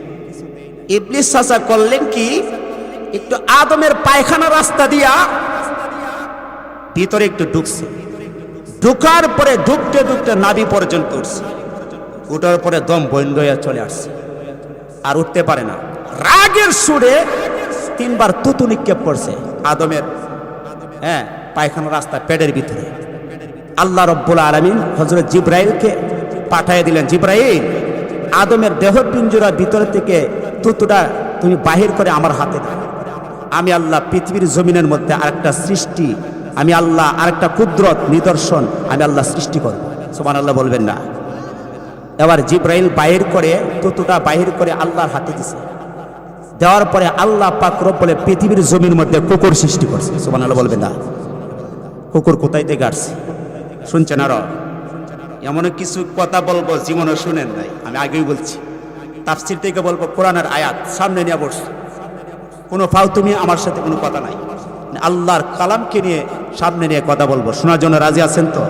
ইবলিস চাচা করলেন কি, একটু আদমের পায়খানা রাস্তা দিয়া ভিতরে একটু ঢুকছে। ঢুকার পরে ঢুকতে ঢুকতে নাভি পর্যন্ত উঠছে, উঠার পরে দম বন্ধ হয়ে চলে আসছে, আর উঠতে পারে না। রাগের সুরে 3 বার থুতু নিক্ষেপ করছে আদমের পায়খানা রাস্তা পেটের ভিতরে। আল্লাহ রব্বুল আলামিন হযরত জিবরাইলকে পাঠিয়ে দিলেন, জিবরাইল, আদমের দেহ পিঞ্জরার ভিতর থেকে থুতুটা তুমি বাহির করে আমার হাতে দাও। আমি আল্লাহ পৃথিবীর জমিনের মধ্যে আরেকটা সৃষ্টি, আমি আল্লাহ আরেকটা কুদরত নিদর্শন আমি আল্লাহ সৃষ্টি করব। সুবহানাল্লাহ বলবেন না? এবার জিবরাইল বাহির করে থুতুটা বাহির করে আল্লাহর হাতে দিছে। দেওয়ার পরে আল্লাহ পাক রব্বুল পৃথিবীর জমির মধ্যে কুকুর সৃষ্টি করছে। সুবহানাল্লাহ বলবেন না? কুকুর কোথায় থেকে আসছে শুনছেন? আরো এমন কিছু কথা বলবো জীবনে শুনেন নাই, আমি আগেই বলছি। তাফসীর থেকে বলবো, কোরআনের আয়াত সামনে নিয়ে বসছি, কোনো ফালতুমি আমার সাথে কোনো কথা নাই, আল্লাহর কালামকে নিয়ে সামনে নিয়ে কথা বলবো, শোনার জন্য রাজি আছেন তো?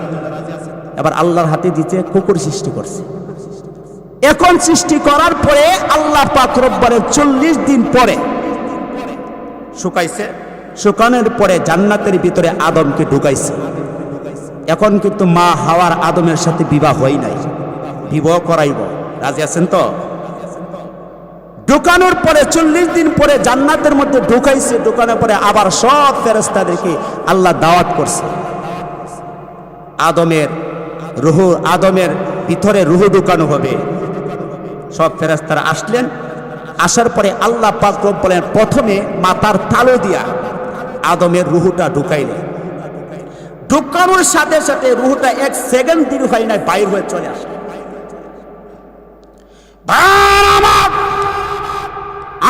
এবার আল্লাহর হাতে দিতে কুকুর সৃষ্টি করছে। এখন সৃষ্টি করার পরে আল্লাহ পাক রব্বুল 40 দিন পরে শুকাইছে। শুকানোর পরে জান্নাতের ভিতরে আদমকে ঢুকাইছে। এখন কিন্তু মা হাওয়ার আদমের সাথে বিবাহ হয় নাই, বিবাহ করাইব। রাজি আছেন তো? ঢুকানোর পরে 40 দিন পরে জান্নাতের মধ্যে ঢুকাইছে। ঢুকানোর পরে আবার সব ফেরেশতাদেরকে আল্লাহ দাওয়াত করছে। আদমের ভিতরে রূহ ঢুকানো হবে। সব ফেরেশতারা আসলেন। আসার পরে আল্লাহ পাক রব্বুল আলামিন প্রথমে মাথার তালু দিয়া আদমের রূহটা ঢুকাইলেন। ঢুকানোর সাথে সাথে রূহটা 1 সেকেন্ড দেরি হয় না, বাইর হয়ে চলে আসে।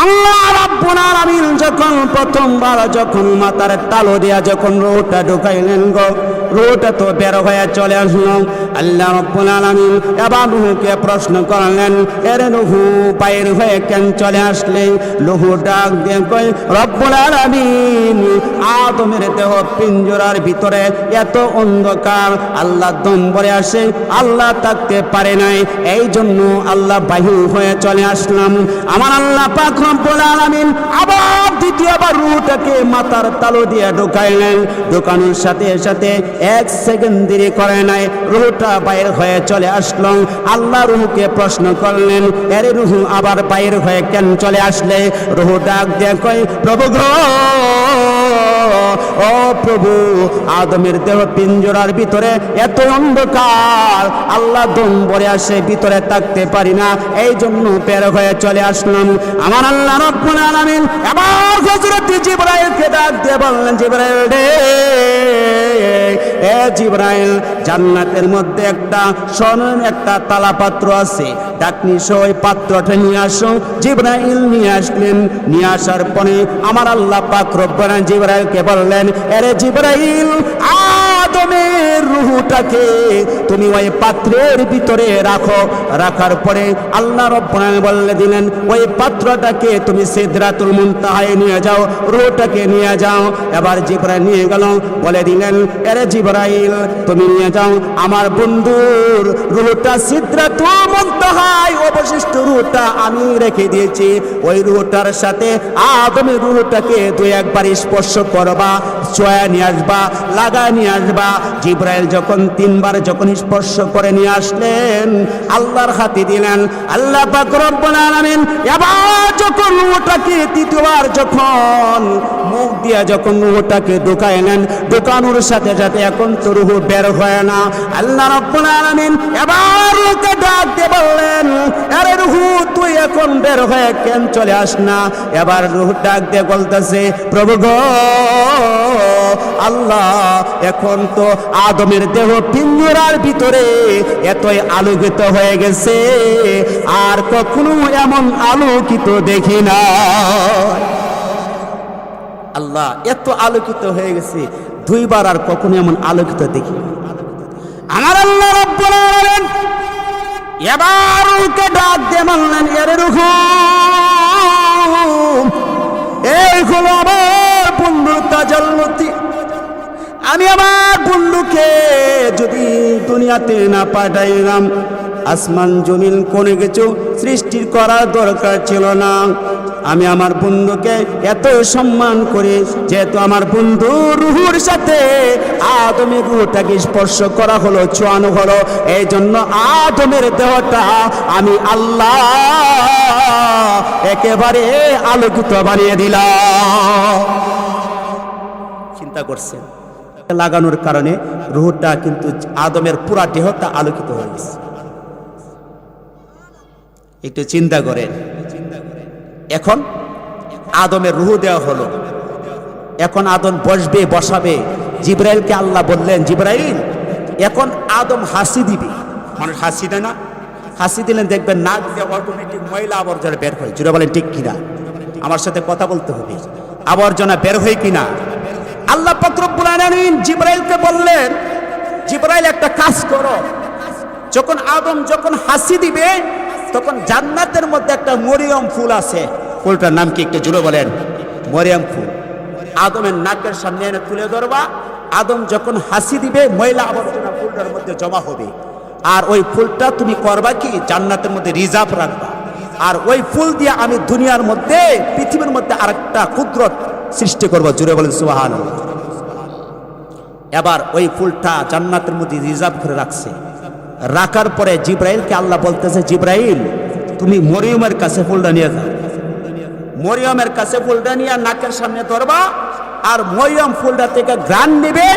আল্লাহ রব্বুল আলামিন যখন প্রথমবার যখন মাথার তালু দিয়া যখন রুহটা ঢুকাইলেন গো, রুহটা তো বের হয়ে চলে আসলো। আল্লাহ রব্বুল আলামিন এবার রুহকে প্রশ্ন করলেন, এর রুহ বাইর হয়ে কেন চলে আসলে? রুহ ডাক দিয়ে কই, রব্বুল আলামিন আদমের দেহ পিঞ্জরার ভিতরে এত অন্ধকার, আল্লাহ দম ভরে আসে, আল্লাহ থাকতে পারে নাই, এই জন্য আল্লাহ বাহির হয়ে চলে আসলাম। আমার আল্লাহ পাক রব্বুল আলামিন আবার দ্বিতীয়বার রুহটাকে মাথার তালু দিয়ে ঢুকাইলেন। ঢুকানোর সাথে সাথে এক সেকেন্ড দেরি করে নাই, রুহটা বাইর হয়ে চলে আসলো। আল্লাহ রুহকে প্রশ্ন করলেন, এর রুহ আবার বাইর হয়ে কেন চলে আসলে? রুহ ডাক দিয়ে কই, প্রভু গো, ও প্রভু, আদমের দেহ পিঞ্জরার ভিতরে এত অন্ধকার, আল্লাহ দম ভরে আসে, ভিতরে থাকতে পারি না, এই জন্য বের হয়ে চলে আসলাম। আমার আল্লাহ রব্বুল আলামিন এবার হযরত জিবরাইলকে ডাক দিয়ে বললেন, জিবরাইল রে, এ জিবরাইল, জান্নাতের মধ্যে একটা সোনার একটা তালা পাত্র আছে, ডাকনি ওই পাত্রটা নিয়ে আসো। জিবরাইল নিয়ে আসলেন। নিয়ে আসার পরে আমার আল্লাহ পাক রব্বুল আলামিন জিবরাইলকে বললেন, আরে জিবরাইল, আদমের রূহটাকে তুমি ওই পাত্রের ভিতরে রাখো। রাখার পরে আল্লাহ রব্বুল আলামিন বলে দিলেন, ওই পাত্রটাকে তুমি সিদরাতুল মুনতাহায় নিয়ে যাও, রূহটাকে নিয়ে যাও। এবার জিবরাইল নিয়ে গেল, বলে দিলেন, আরে জিবরাইল, তুমি নিয়ে যাও আমার বন্ধুর রূহটা সিদরাতুল মুনতাহায়, অবশিষ্ট রূহটা আমি রেখে দিয়েছি। ওই রূহটার সাথে আদমের রূহটাকে দুই একবার স্পর্শ করবা, ছোঁয়া নিয়ে আসবা, লাগা নিয়ে আসবা। জিবরাইল যখন তিনবার যখন স্পর্শ করে নিয়ে আসলেন, আল্লাহর হাতে দিলেন। আল্লাহ পাক রব্বুল আলামিন এবার যখন রূহটাকে তৃতীয়বার যখন মুখ দিয়ে যখন রূহটাকে ঢুকাইলেন, ঢুকানোর সাথে সাথে এখন তো রূহ বের হয় না। আল্লাহ রব্বুল আলামিন এবার রূহকে ডাক দিয়ে বললেন, আরে রূহ, তুই এখন বের হয়ে কেন চলে আস না? এবার রূহ ডাক দিয়ে বলতেছে, প্রভু গো, আল্লাহ, এখন তো আদমের দেহ পিঞ্জরার ভিতরে এতই আলোকিত হয়ে গেছে, আর কখনো এমন আলোকিত দেখি না। আল্লাহ, এত আলোকিত হয়ে গেছে, দুইবার আর কখনো এমন আলোকিত দেখি না। আমার আল্লাহ রব্বুল আলামিন এবার রূহকে ডাক দিয়ে বললেন, এর রূহ, এই হলো আমার বন্ধুর তাজাল্লুতি। আমি আমার বন্ধুকে যদি দুনিয়াতে না পাঠাইলাম, আসমান জমিন কোনো কিছু সৃষ্টির করার দরকার ছিল না। আমি আমার বন্ধুকে এত সম্মান করি, যেহেতু আমার বন্ধু রুহুর সাথে আদমের রুহটাকে স্পর্শ করা হলো, ছোঁয়ানো হলো, এই জন্য আদমের দেহটা আমি আল্লাহ একেবারে আলোকিত বানিয়ে দিলাম। চিন্তা করছেন, লাগানোর কারণে রুহটা কিন্তু আদমের পুরা দেহটা আলোকিত হয়ে গেছে। একটু চিন্তা করেন, এখন আদমের রুহ দেওয়া হলো, এখন আদম বসবে, বসাবে। জিবরাইলকে আল্লাহ বললেন, জিবরাইল, এখন আদম হাসি দিবে। মানুষ হাসি দেয় না? হাসি দিলেন দেখবেন নাক দিয়ে অটোমেটিক ময়লা আবর্জনা বের হয়। জুড়ে বলেন ঠিক কিনা? আমার সাথে কথা বলতে হবে, আবর্জনা বের হয় কিনা। আল্লাহ পাক রব্বুল আলামিন জিবরাইলকে বললেন, জিবরাইল, একটা কাজ করো, যখন আদম যখন হাসি দিবে, তখন জান্নাতের মধ্যে একটা মরিয়ম ফুল আছে, ফুলটার নাম কি একটু জুড়ে বলেন? মরিয়ম ফুল। আদমের নাকের সামনে এনে তুলে ধরবা, আদম যখন হাসি দিবে ময়লা আবর্জনা ফুলটার মধ্যে জমা হবে। আর ওই ফুলটা তুমি করবা কি, জান্নাতের মধ্যে রিজার্ভ রাখবা। আর ওই ফুল দিয়ে আমি দুনিয়ার মধ্যে, পৃথিবীর মধ্যে আরেকটা কুদরত সৃষ্টি করবো। জুড়ে বলেন সুবহানাল্লাহ। এবার ওই ফুলটা জান্নাতের মধ্যে রিজার্ভ করে রাখছে। রাখার পরে জিবরাইলকে আল্লাহ বলতেছে, জিবরাইল, তুমি মরিয়মের কাছে ফুলটা নিয়ে যাও। মরিয়মের কাছে ফুলটা নিয়ে নাকের সামনে ধরবা, আর মরিয়ম ফুলটা থেকে ঘ্রাণ নেবে।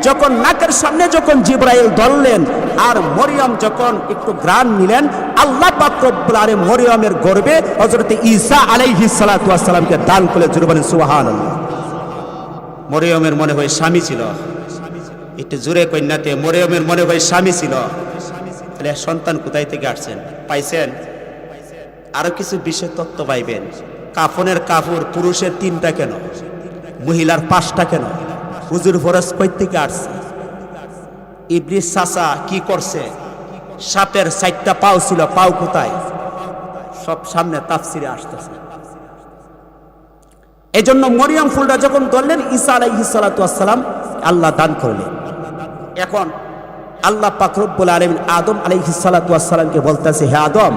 যখন নাকের সামনে যখন জিবরাইল ধরলেন, আর মরিয়ম যখন একটু ঘ্রাণ নিলেন, আল্লাহ পাক রব্বুল আলামিন মরিয়মের গর্ভে হযরত ঈসা আলাইহিস সালাতু ওয়াস সালামকে দান করে। জোরে বলেন সুবহানাল্লাহ। মরিয়মের মনে হয় স্বামী ছিল, একটু জোরে কন্যাতে, মরিয়মের মনে হয় স্বামী ছিল। তাহলে সন্তান কোথায় থেকে আসছেন, পাইছেন? আরো কিছু বিশেষ তত্ত্ব পাইবেন। কাফনের কাপড় পুরুষের 3টা কেন, মহিলার 5টা কেন? হুজুর ফরজ কই থেকে আসছে? ইবলিস চাচা কি করছে? সাপের 4টা পাও ছিল, পাও কোথায়? সব সামনে তাফসিরে আসতেছে। এই জন্য মরিয়ম ফুলটা যখন ধরলেন, ঈসা আলাইহিস সালাতু ওয়াস সালাম আল্লাহ দান করলেন। এখন আল্লাহ পাক রব্বুল আলামিন আদম আলাইহিস সালাতু ওয়াস সালামকে বলতেছে, হে আদম,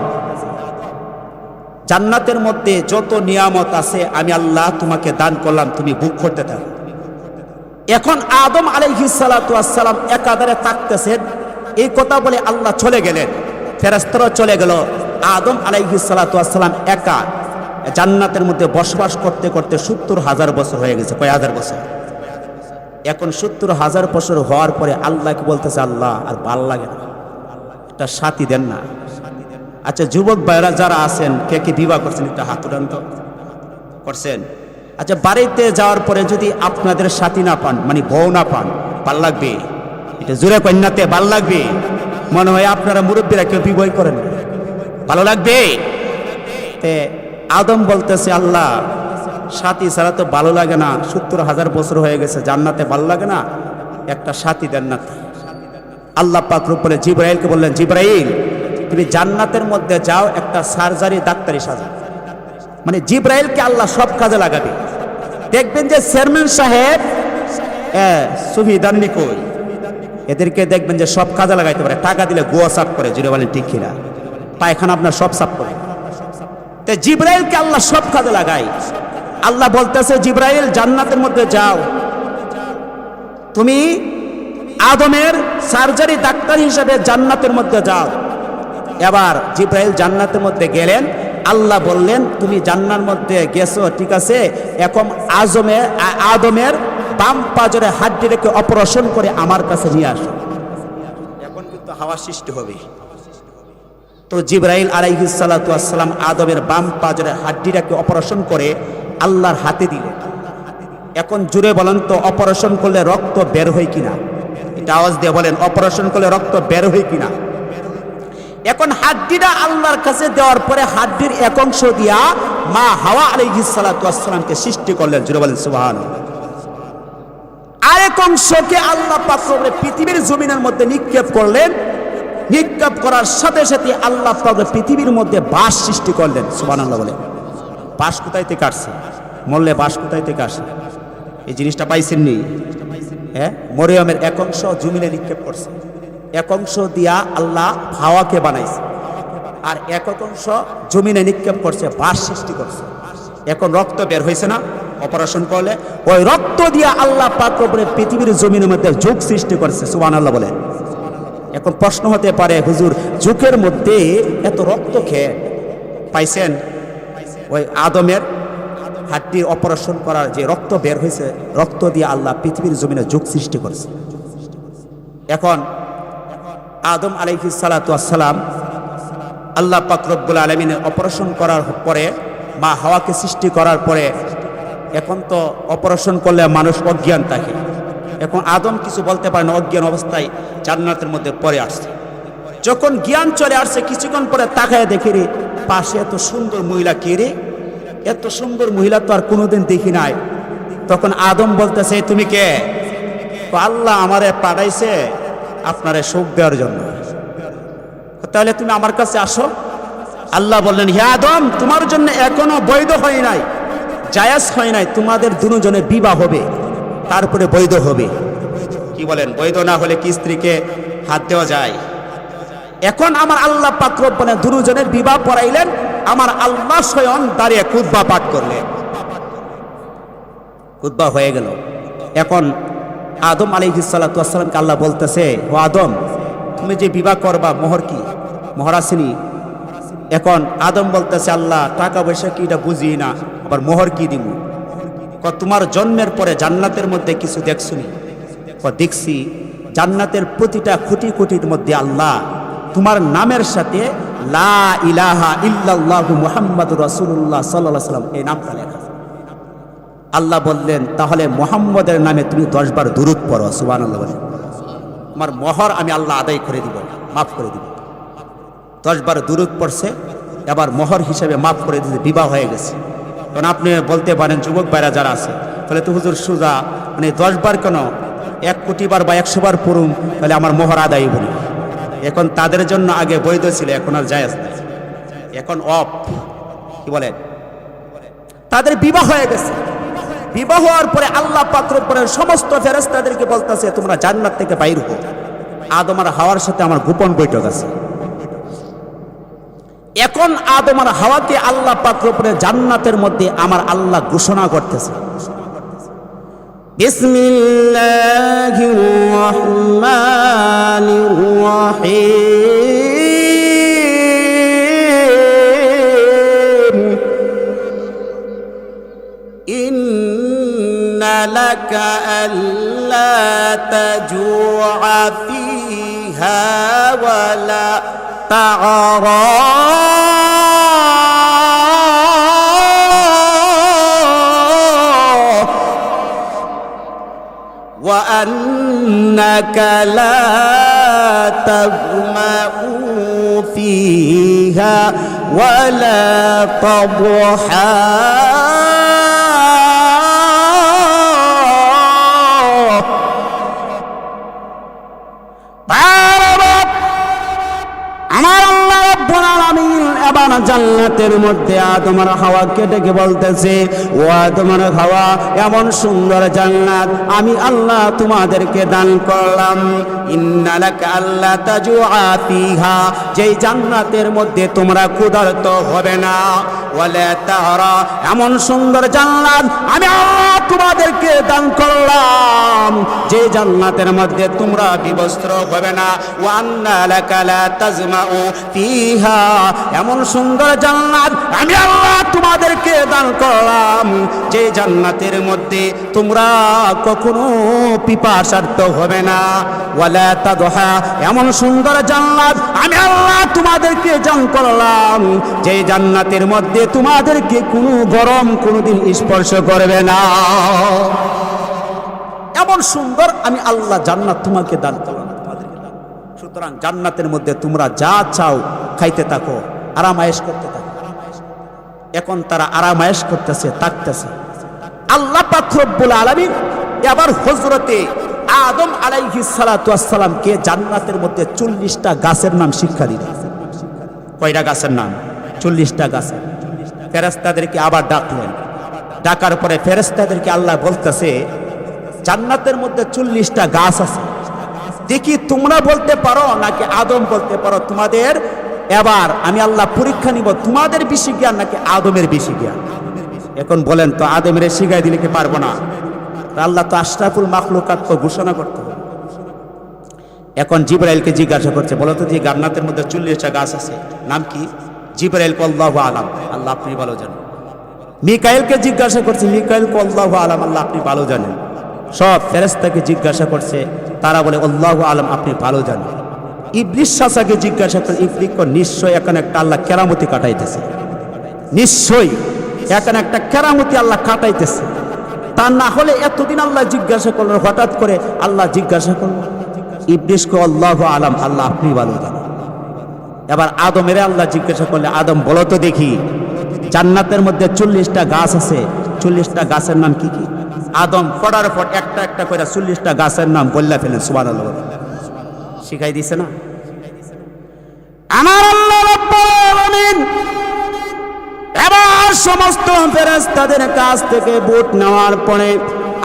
জান্নাতের মধ্যে যত নিয়ামত আছে আমি আল্লাহ তোমাকে দান করলাম, তুমি ভোগ করতে থাকো। এখন আদম আলাইহিস সালাতু ওয়াস সালাম একাধারে তাকতেছেন, এই কথা বলে আল্লাহ চলে গেলেন, ফেরেশতারা চলে গেল। আদম আলাইহিস সালাতু ওয়াস সালাম একা জান্নাতের মধ্যে বসবাস করতে করতে 70,000 বছর হয়ে গেছে। কয় হাজার বছর? এখন 70,000 বছর হওয়ার পরে আল্লাহকে বলতেছে, আল্লাহ আর ভাল লাগে না, একটা সাথী দেন না। আচ্ছা যুবক ভাইরা যারা আছেন, কে কে বিবাহ করছেন? একটা হাত উঠান তো। করছেন? আচ্ছা বাড়িতে যাওয়ার পরে যদি আপনাদের সাথী না পান, মানে বউ না পান, ভাল লাগবে? এটা জোরে কন্যাতে ভাল লাগবে? মনে হয় আপনারা মুরব্বীরা কেউ বিবাহ করেন, ভালো লাগবে? আদম বলতেছে, আল্লাহ সাথী ছাড়া তো ভালো লাগে না, 70,000 বছর হয়ে গেছে, জান্নাতে ভালো লাগে না, একটা সাথী দেন না। আল্লাহ পাক রব্বুল জিবরাইলকে বললেন, জিবরাইল তুমি জান্নাতের মধ্যে যাও, একটা সার্জারি ডাক্তারি সাজাও। মানে জিবরাইলকে আল্লাহ সব কাজে লাগাবে। দেখবেন যে চেয়ারম্যান সাহেব, সুফিদান্নি কই, এদেরকে দেখবেন যে সব কাজে লাগাইতে পারে, টাকা দিলে গোয়া সাফ করে, জুড়ে বলেন ঠিক কিনা? পায়খানা আপনার সব সাফ করে। জিবরাইলকে আল্লাহ সব কাজে লাগায়। আল্লাহ বলতেছে, জিবরাইল জান্নাতের মধ্যে যাও, তুমি আদমের সার্জারি ডাক্তার হিসেবে জান্নাতের মধ্যে যাও। এবার জিবরাইল জান্নাতের মধ্যে গেলেন। আল্লাহ বললেন, তুমি জান্নাতের মধ্যে গেছো ঠিক আছে, এখন আদমের বাম পাজরে হাড্ডি রেখে অপারেশন করে আমার কাছে নিয়ে আসো। এখন কিন্তু হাওয়া সৃষ্টি হবে। তো জিবরাইল আলাইহিস সালাতু ওয়াস সালাম আদমের বাম পাজরে হাড্ডিটাকে অপারেশন করে আল্লাহর হাতে দিলেন। এখন জুড়ে বলেন তো, অপারেশন করলে রক্ত বের হয় কিনা? এটা আওয়াজ দিয়ে বলেন, অপারেশন করলে রক্ত বের হয় কিনা? এখন হাড্ডিটা আল্লাহর কাছে দেওয়ার পরে হাড্ডির এক অংশ দিয়া মা হাওয়া আলাইহিস সালাতু ওয়াস সালামকে সৃষ্টি করলেন। জুড়ে বলেন সুবহানাল্লাহ। আরেক অংশকে আল্লাহ পাক পৃথিবীর জমিনের মধ্যে নিক্ষেপ করলেন। নিক্ষেপ করার সাথে সাথে আল্লাহ পাক পৃথিবীর মধ্যে বাস সৃষ্টি করলেন। সুবহানাল্লাহ বলে। বাস কোথায় থেকে আসছে? মরলে বাস কোথায় থেকে আসে? এই জিনিসটা পাইছেন নি? হ্যাঁ, মরিয়মের এক অংশ জমিনে নিক্ষেপ করছে, এক অংশ দিয়া আল্লাহ হাওয়াকে বানাইছে, আর এক অংশ জমিনে নিক্ষেপ করছে, বাস সৃষ্টি করছে। এখন রক্ত বের হয়েছে না অপারেশন করলে? ওই রক্ত দিয়া আল্লাহ পাক পৃথিবীর জমিনের মধ্যে যুগ সৃষ্টি করছে। সুবহানাল্লাহ বলে। এখন প্রশ্ন হতে পারে, হুজুর যুগের মধ্যে এত রক্ত খেয়ে পাইছেন? ওই আদমের হাড্ডির অপারেশন করার যে রক্ত বের হয়েছে, রক্ত দিয়ে আল্লাহ পৃথিবীর জমিনে যুগ সৃষ্টি করেছে। এখন আদম আলাইহিস সালাতু ওয়াস সালাম আল্লাহ পাক রব্বুল আলামিনের অপারেশন করার পরে, মা হাওয়াকে সৃষ্টি করার পরে, এখন তো অপারেশন করলে মানুষ অজ্ঞান থাকে। এখন আদম কিছু বলতে পারে না, অজ্ঞান অবস্থায় জান্নাতের মধ্যে পড়ে আসছে। যখন জ্ঞান চলে আসছে, কিছুক্ষণ পরে তাকায় দেখি রে পাশে এত সুন্দর মহিলা, কে রে? এত সুন্দর মহিলা তো আর কোনোদিন দেখি নাই। তখন আদম বলতেছে, তুমি কে? আল্লাহ আমারে পাঠাইছে আপনারে সুখ দেওয়ার জন্য, তাহলে তুমি আমার কাছে আসো। আল্লাহ বললেন, হে আদম, তোমার জন্য এখনো বৈধ হয় নাই, জায়েজ হয় নাই, তোমাদের দুজনের বিবাহ হবে, তারপরে বৈধ হবে। কি বলেন? বৈধ না হলে কি স্ত্রীকে হাত দেওয়া যায়? এখন আমার আল্লাহ পাক রব্বুল দুজনের বিবাহ পড়াইলেন, আমার আল্লাহ স্বয়ং দাঁড়িয়ে খুতবা পাঠ করলেন। খুতবা হয়ে গেল। এখন আদম আলাইহিস সালাতু ওয়াস সালামকে আল্লাহ বলতেছে, ও আদম, তুমি যে বিবাহ করবা, মোহর কি? মোহর আসেনি? এখন আদম বলতেছে, আল্লাহ টাকা পয়সা কি এটা বুঝি না, আবার মোহর কি দিব? তোমার জন্মের পরে জান্নাতের মধ্যে কিছু দেখছুনি? দেখছি, জান্নাতের প্রতিটা খুঁটি খুঁটির মধ্যে আল্লাহ তোমার নামের সাথে লা ইলাহা ইল্লাল্লাহু মুহাম্মাদুর রাসূলুল্লাহ সাল্লাল্লাহু আলাইহি ওয়াসাল্লাম এই নামটা লেখা। আল্লাহ বললেন, তাহলে মুহাম্মদের নামে তুমি 10 বার দুরূদ পড়ো। সুবহানাল্লাহ বলে। তোমার মোহর আমি আল্লাহ আদায় করে দিব, মাফ করে দিব। 10 বার দুরূদ পড়ছে, এবার মোহর হিসেবে মাফ করে দিতে বিবাহ হয়ে গেছে। কারণ আপনি বলতে পারেন যুবক ভাইরা যারা আছে, তাহলে তো হুজুর সুজা মানে 10 বার কেন 1 কোটি বার বা 100 বার পড়ুন, তাহলে আমার মোহর আদায় বলি। এখন তাদের জন্য আগে বৈধ ছিল, এখন আর জায়েজ নাই, এখন অফ। কি বলেন? তাদের বিবাহ হয়ে গেছে। বিবাহ হওয়ার পরে আল্লাহ পাক রব্বুল সমস্ত ফেরেশতাদেরকে বলতেছে তোমরা জান্নাত থেকে বাইর হও, আদম আর হাওয়ার সাথে আমার গোপন বৈঠক আছে। এখন আদম আর হাওয়াকে আল্লাহ পাক রব্বুল জান্নাতের মধ্যে আমার আল্লাহ ঘোষণা করতেছে, বিসমিল্লাহির রহমানির রহিম, ইন্না লাকা আল্লা তাজুআ ফিহা ওয়ালা তা'রা وأنك لا تظمأ فيها ولا تضحى জান্নাতের মধ্যে আদম আর হাওয়াকে ডেকে বলতেছে, ও আদম আর হাওয়া, এমন সুন্দর জান্নাত আমি আল্লাহ তোমাদেরকে দান করলাম। ইন্না লাকা আল্লা তাজুআ ফিহা, যেই জান্নাতের মধ্যে তোমরা ক্ষুধার্ত হবে না, ওয়ালা তা'রা, এমন সুন্দর জান্নাত আমি আল্লাহ তোমাদেরকে দান করলাম, যে জান্নাতের মধ্যে তোমরা বিবস্ত্র হবে না। ওয়া আন্না লাকা লা তাজমাউ ফিহা, এমন সুন্দর জান্নাত আমি আল্লাহ তোমাদেরকে দান করলাম, যে জান্নাতের মধ্যে তোমরা কখনো পিপাসার্ত হবে না। ওয়ালা তাদহা, এমন সুন্দর জান্নাত আমি আল্লাহ তোমাদেরকে দান করলাম, যে জান্নাতের মধ্যে তোমাদেরকে কোনো গরম কোনোদিন স্পর্শ করবে না। এমন সুন্দর আমি আল্লাহ জান্নাত তোমাকে দান করলাম। সুতরাং জান্নাতের মধ্যে তোমরা যা চাও খাইতে থাকো, আরামায়েশ করতে থাকো। এখন তারা আরামায়েশ করতেছে, থাকতেছে। আল্লাহ পাক রব্বুল আলামিন এবার হযরতে আদম আলাইহিস সালাতু ওয়াস সালামকে জান্নাতের মধ্যে 40টা গাছের নাম শিক্ষা দিলেন। কয়টা গাছের নাম? 40টা গাছের। ফেরেশতাদেরকে আবার ডাকলেন। ডাকার পরে ফেরেশতাদেরকে আল্লাহ বলতেছে, জান্নাতের মধ্যে 40টা গাছ আছে, দেখি তোমরা বলতে পারো নাকি আদম বলতে পারো। তোমাদের এবার আমি আল্লাহ পরীক্ষা নিব, তোমাদের বেশি জ্ঞান নাকি আদমের বেশি জ্ঞান। এখন বলেন তো, আদমের শিখাই দিলে কি পারবো না? আল্লাহ তো আশরাফুল মাখলুকাত তো ঘোষণা করতে হবে। এখন জিবরাইলকে জিজ্ঞাসা করছে, বলো তো যে জান্নাতের মধ্যে 40টা গাছ আছে, নাম কি? জিবরাইল আল্লাহু আলাম, আল্লাহ আপনি ভালো জানেন। মিকাইলকে জিজ্ঞাসা করছে, মিকাইল আল্লাহু আলাম, আল্লাহ আপনি ভালো জানেন। সব ফেরেশতাকে জিজ্ঞাসা করছে, তারা বলে আল্লাহু আলাম, আপনি ভালো জানেন। ইবলিস চাচাকে জিজ্ঞাসা করে, ইবলিস নিশ্চয় এখন একটা আল্লাহ কেরামতি কাটাইতেছে, নিশ্চয়ই এখন একটা কেরামতি আল্লাহ কাটাইতেছে। তা না হলে এতদিন আল্লাহ জিজ্ঞাসা করলেন, হঠাৎ করে আল্লাহ জিজ্ঞাসা করলেন ইবলিসকে আল্লাহু আলাম, আল্লাহ আপনি ভালো জানেন। এবার আদমের আল্লাহ জিজ্ঞাসা করলে, আদম বলো তো দেখি জান্নাতের মধ্যে 40টা গাছ আছে, 40টা গাছের নাম কি কি? আদম পড়ার পর একটা একটা করে 40টা গাছের নাম বললা ফেলেন। সুবহানাল্লাহ, শিখাই দিছে না আমার আল্লাহ রাব্বুল আলামিন। এবার সমস্ত ফেরেশতাদের কাছ থেকে বুট নেওয়ার পরে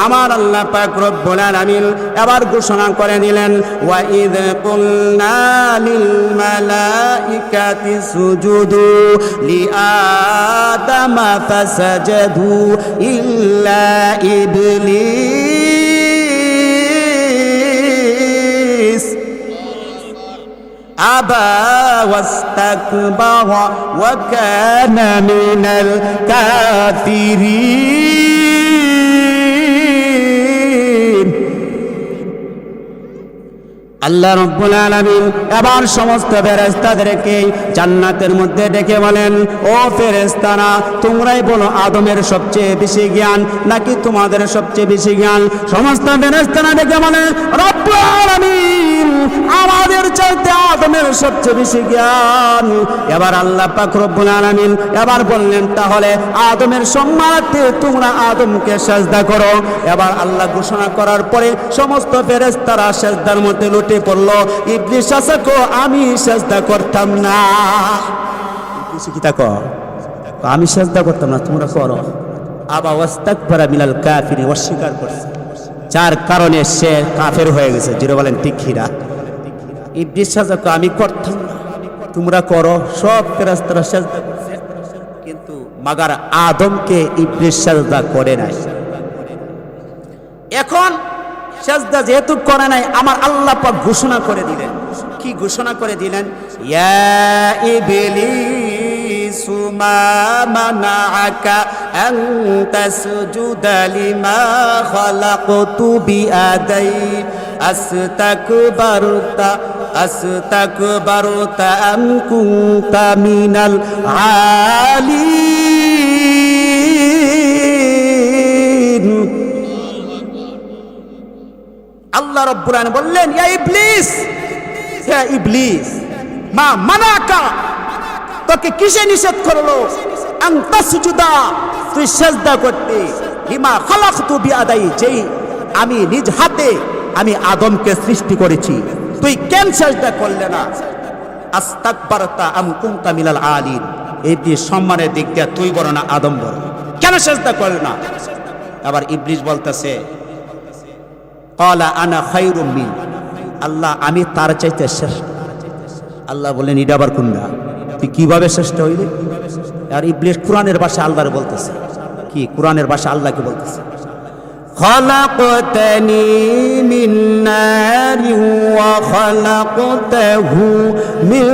আমার আল্লাহ পাক রব্বুল আলামিন এবার ঘোষণা করে দিলেন, ওয়া ইয কুলনা লিল মালাইকাতি সুজুদু লিআদামা ফাসাজাদু ইল্লা ইবলিস আবা ওয়াস্তাকবারা ওয়া কানা মিনাল কাফিরিন। আল্লাহ রাব্বুল আলামিন এবার সমস্ত ফেরেশতাদেরকে জান্নাতের মধ্যে ডেকে বলেন, ও ফেরেশতারা, তোমরাই বলো আদমের সবচেয়ে বেশি জ্ঞান নাকি তোমাদের সবচেয়ে বেশি জ্ঞান? সমস্ত ফেরেশতারা ডেকে বলে, রব্বুল আলামিন আমাদের চাইতে আদমের সবচেয়ে বেশি জ্ঞান। এবার আল্লাহ পাক রব্বুল আলামিন এবার বললেন, তাহলে আদমের সম্মানার্থে তোমরা আদমকে সিজদা করো। এবার আল্লাহ ঘোষণা করার পরে সমস্ত ফেরেশতারা সিজদার মধ্যে লুটে পড়লো। ইবলিস আসাকো আমি সিজদা করতাম না। ইবলিস কি তাকো আমি সিজদা করতাম না, তোমরা করো। আবা ওয়াস্তাকবারা মিনাল কাফিরিন, অস্বীকার করছে, যার কারণে সে কাফের হয়ে গেছে। জোরে বলেন ঠিক কিনা? ইবলিস সাজদা আমি করতাম না, তোমরা করো। সব ফেরেশতারা সিজদা করছে, কিন্তু মাগার আদমকে ইবলিস সাজদা করে নাই। এখন সিজদা যেহেতু করে নাই, আমার আল্লাহ পাক ঘোষণা করে দিলেন। কি ঘোষণা করে দিলেন? ইয়া ইবলিস মা মানাআকা আন তাসজুদা লিমা খালাকতু বিয়াদাই আস্তাকবারতা আম কুনতা মিনাল আলিন। আল্লাহ রাব্বুল আলামিন বললেন, ইয়া ইবলিস, হে ইবলিস, মা মানাকা, তোকে কিসে নিষেধ করলো? আন তাসজুদা, তুই সিজদা করতে, লিমা খালাকতু বিয়াদাই, যেই আমি নিজ হাতে আমি আদমকে সৃষ্টি করেছি, তুই কেন সিজদা করলে না? আস্তাকবারতা আম কুনতা মিনাল আলিন, এই সম্মানের দিক দিয়ে তুই বড় না আদম বড়, কেন সিজদা করলে না? আবার ইবলিস বলতেছে, ক্বালা আনা খায়রুম মিন, আল্লাহ আমি তার চাইতে শ্রেষ্ঠ। আল্লাহ বললেন, এটা আবার কোনটা? তুই কিভাবে শ্রেষ্ঠ হইলি? আর ইবলিস কোরআনের ভাষা আল্লাহর বলতেছে। কি কোরআনের ভাষা আল্লাহকে বলতেছে? খলাকতানি মিন নারিন ওয়া খলাকতাহু মিন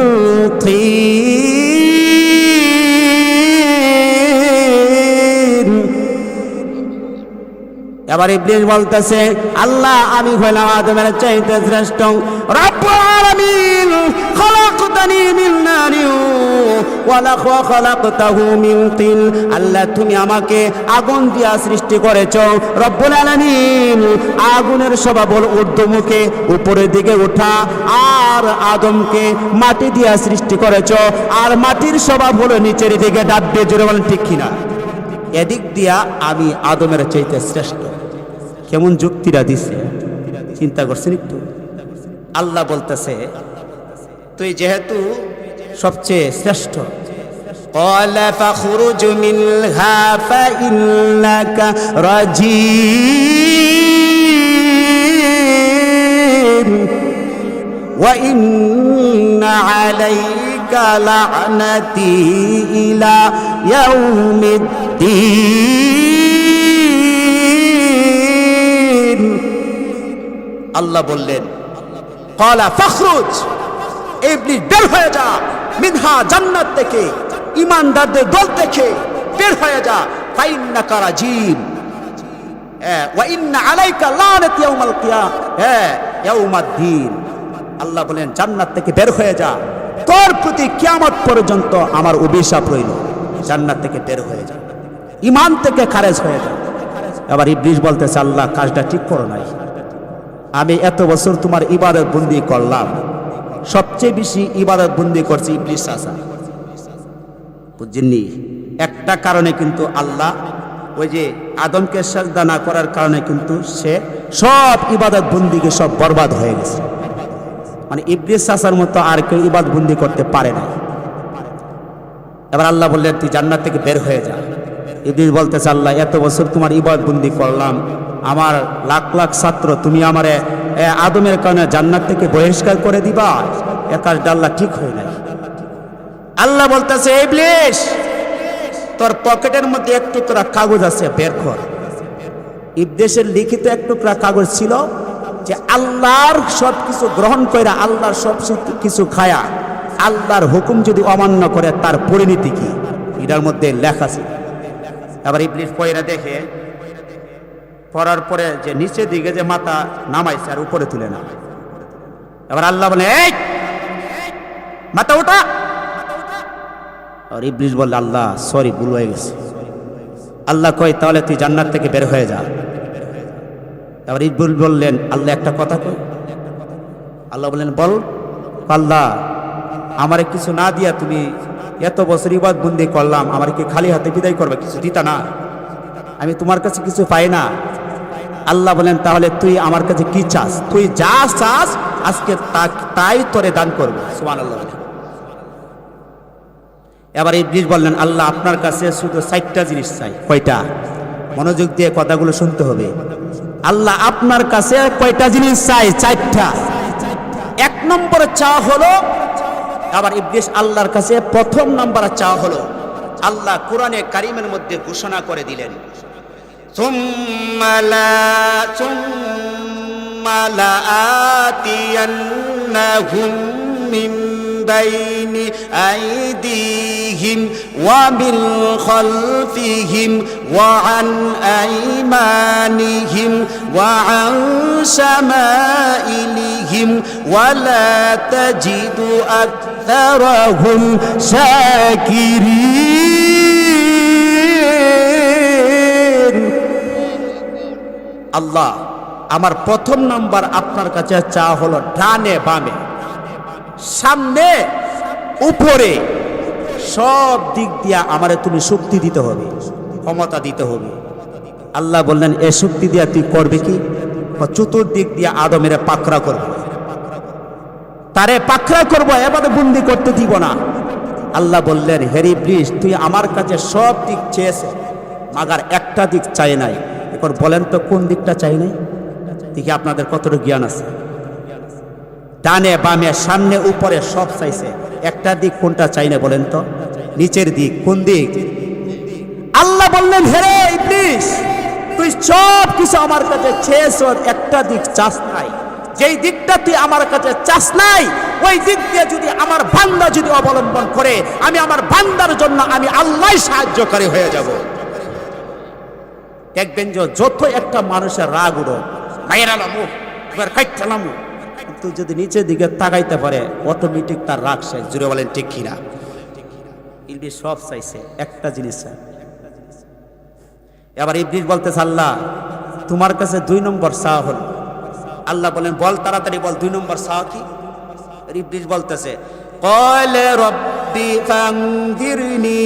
তিন। এবার ইবলিস বলতেছে, আল্লাহ আমি হইলাম আদমের চাইতে শ্রেষ্ঠ। রব্বুল আলামিন খলাকতানি মিন নারিন ওয়া খলাকতাহু মিন তিন, আল্লাহ তুমি আমাকে আগুন দিয়া সৃষ্টি করেছো। রব্বুল আলামিন আগুনের স্বভাব হল ঊর্ধ্বমুখে উপরের দিকে ওঠা, আর আদমকে মাটি দিয়া সৃষ্টি করেছো, আর মাটির স্বভাব হলো নিচের দিকে ডাববে। জোরে বলেন ঠিক কিনা? এদিক দিয়া আমি আদমের চাইতে শ্রেষ্ঠ। কেমন যুক্তিরা দিছে, চিন্তা করছেন একটু? আল্লাহ বলতেছে, তুই যেহেতু সবচেয়ে শ্রেষ্ঠ, ক্বালা ফাখরুজ মিনহা ফাইন্নাকা রাজীম ওয়া ইন্না আলাইকা লা'নাতি ইলা ইয়াউমিদ্দিন। আল্লাহ বললেন, ক্বালা ফাখরুজ, ইবলিস বের হয়ে যা, মিনহা জান্নাত থেকে, ঈমানদারদের দল থেকে বের হয়ে যা, ফাইন্নাকা রাজীম ওয়া ইন্না আলাইকা লা'নাতি ইয়াউমাল ইয়াউমাদ্দিন। আল্লাহ বলেন, জান্নাত থেকে বের হয়ে যা, তোর প্রতি কিয়ামত পর্যন্ত আমার অভিশাপ রইল। জান্নাত থেকে বের হয়ে যা, ঈমান থেকে খারেজ হয়ে যা। এবার ইবলিস বলতেছে, আল্লাহ কাজটা ঠিক করো নাই, আমি এত বছর তোমার ইবাদত বন্দি করলাম, সবচেয়ে বেশি ইবাদত বন্দি করছে ইবলিস চাচা। বুঝছেননি? একটা কারণে কিন্তু আল্লাহ ওই যে আদমকে সিজদা না করার কারণে কিন্তু সে সব ইবাদত বন্দিকে সব বরবাদ হয়ে গেছে। মানে ইবলিস চাচার মতো আর কেউ ইবাদত বন্দি করতে পারে না। এবার আল্লাহ বললেন, তুই জান্নাত থেকে বের হয়ে যা। ইবলিস বলতেছে, আল্লাহ এত বছর তোমার ইবাদত বন্দি করলাম, আমার লাখ লাখ ছাত্র, তুমি আমারে আদমের কারণে জান্নাত থেকে বহিষ্কার করে দিবা? এ কাজটা আল্লাহ ঠিক হয় নাই। আল্লাহ বলতেছে, ইবলিস তোর পকেটের মধ্যে এক টুকরা কাগজ আছে, বের কর। ইবলিসের লিখিত এক টুকরা কাগজ ছিল যে আল্লাহর সব কিছু গ্রহণ কইরা, আল্লাহর সব কিছু খায়া, আল্লাহর হুকুম যদি অমান্য করে তার পরিণতি কি, এটার মধ্যে লেখা ছিল। আবার ইবলিস পয়রা দেখে, পড়ার পরে যে নিচে দিকে যে মাথা নামাইছে আর উপরে তুলে না। এবার আল্লাহ বলে, এই মাথা ওঠা। আর ইবলিস বলল, আল্লাহ সরি, ভুল হয়ে গেছে। আল্লাহ কয়, তাহলে তুই জান্নাত থেকে বের হয়ে যা। এবার ইবলিস বললেন, আল্লাহ একটা কথা কই, আল্লাহ বললেন বল, আল্লাহ আমারে কিছু না দিয়া তুমি এত বছর ইবাদত বন্দি করলাম, আমার কি খালি হাতে বিদায় করবে? কিছু দিতা না, আমি তোমার কাছে কিছু পাই না। আল্লাহ বলেন তাহলে তুই আমার কাছে কি চাস? তুই যা চাস আজকে তাই তোরে দান করবো। সুবহানাল্লাহ। এবার ইবলিস বললেন আল্লাহ আপনার কাছে শুধু 4টা জিনিস চাই। কয়টা? মনোযোগ দিয়ে কথাগুলো শুনতে হবে। আল্লাহ আপনার কাছে কয়টা জিনিস চাই? 4টা। 1 নম্বর চাওয়া হলো, আবার ইবলিস আল্লাহর কাছে প্রথম নম্বর চাওয়া হলো, আল্লাহ কোরআনে কারিমের মধ্যে ঘোষণা করে দিলেন সুম্মা লাআতিয়ান্নাহুম মিন বাইনি আইদিহিম ওয়া মিন খালফিহিম ওয়া আন আইমানিহিম ওয়া আন শামাইলিহিম ওয়া লা তাজিদু আকতারাহুম শাকিরিন। আল্লাহ আমার প্রথম নাম্বার আপনার কাছে চা হলো ডানে বামে সামনে উপরে সব দিক দিয়া আমারে তুমি শক্তি দিতে হবে, ক্ষমতা দিতে হবে। আল্লাহ বললেন এ শক্তি দিয়া তুই করবে কি? চতুর্দিক দিয়া আদমের পাকড়া করবো, তারে পাকড়া করবো, এবারে বন্দি করতে দিব না। আল্লাহ বললেন হে ইবলিস তুই আমার কাছে সব দিক চেয়েছে, মাগার একটা দিক চাই নাই। এখন বলেন তো কোন দিকটা চাই নাই? দেখি আপনাদের কতটুকু জ্ঞান আছে। ডানে বামে সামনে উপরে সব চাইছে, একটা দিক কোনটা চাই না বলেন তো? নিচের দিক। কোন দিক? আল্লাহ বললেন হে ইবলিস তুই সব কিছু আমার কাছে চেয়েছ, একটা দিক চাস নাই। যেই দিকটা তুই আমার কাছে চাস নাই ওই দিক দিয়ে যদি আমার বান্দা যদি অবলম্বন করে, আমি আমার বান্দার জন্য আমি আল্লাহ সাহায্যকারী হয়ে যাব। দেখবেন যে যত একটা মানুষের রাগ উঠো মায়েরালামু এবার কাইটালামু, কিন্তু যদি নিচের দিকে তাকাইতে পারে অটোমেটিক তার রাগ শেষ। জুড়ে বলেন ঠিক কিনা? ইবলিস সব চাইছে, একটা জিনিস চাই। এবার ইবলিস বলতেছে আল্লাহ তোমার কাছে 2 নম্বর চাওয়া হল। আল্লাহ বলেন বল তাড়াতাড়ি বল 2 নম্বর চাওয়া কি? ইবলিস বলতেছে ক্বালা রাব্বি ফানজিরনি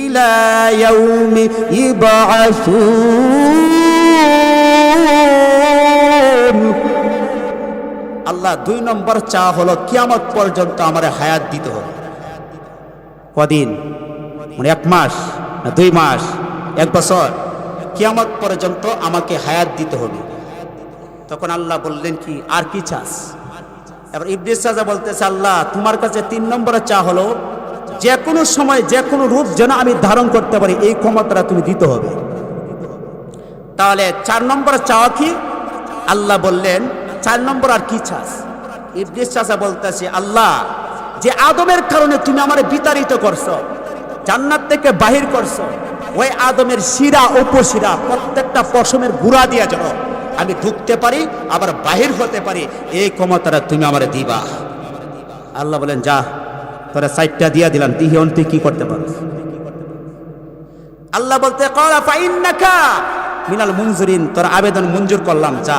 ইলা ইয়াউমি ইবআসুন। আল্লাহ 2 নম্বর চাওয়া হলো কিয়ামত পর্যন্ত আমারে হায়াত দিতে হবে। কদিন? মানে 1 মাস না 2 মাস, 1 বছর? কিয়ামত পর্যন্ত আমাকে হায়াত দিতে হবে। তখন আল্লাহ বললেন কি আর কি চাস? এবার ইবলিস রাজা বলতেছে আল্লাহ তোমার কাছে 3 নম্বরে চা হলো যে কোনো সময় যে কোনো রূপ যেন আমি ধারণ করতে পারি, এই ক্ষমতাটা তুমি দিতে হবে। তাহলে 4 নম্বরে চাওয়া কি? আল্লাহ বললেন 4 নম্বর আর কি চাস? ইবলিস রাজা বলতেছে আল্লাহ যে আদমের কারণে তুমি আমারে বিতাড়িত করছো, জান্নাত থেকে বাহির করছো, ওই আদমের শিরা উপশিরা প্রত্যেকটা পশমের গুড়া দিয়া যেন আমি ঢুকতে পারি আবার বাহির হতে পারি, এই ক্ষমতাটা তুমি আমারে দিবা। আল্লাহ বলেন যা তোরা 4টা দিয়া দিলাম, দিহি তুই কি করতে পারো? আল্লাহ বলতে ক্বালা ফাইন্নাকা মিনাল মুনজিরিন, তোর আবেদন মঞ্জুর করলাম যা।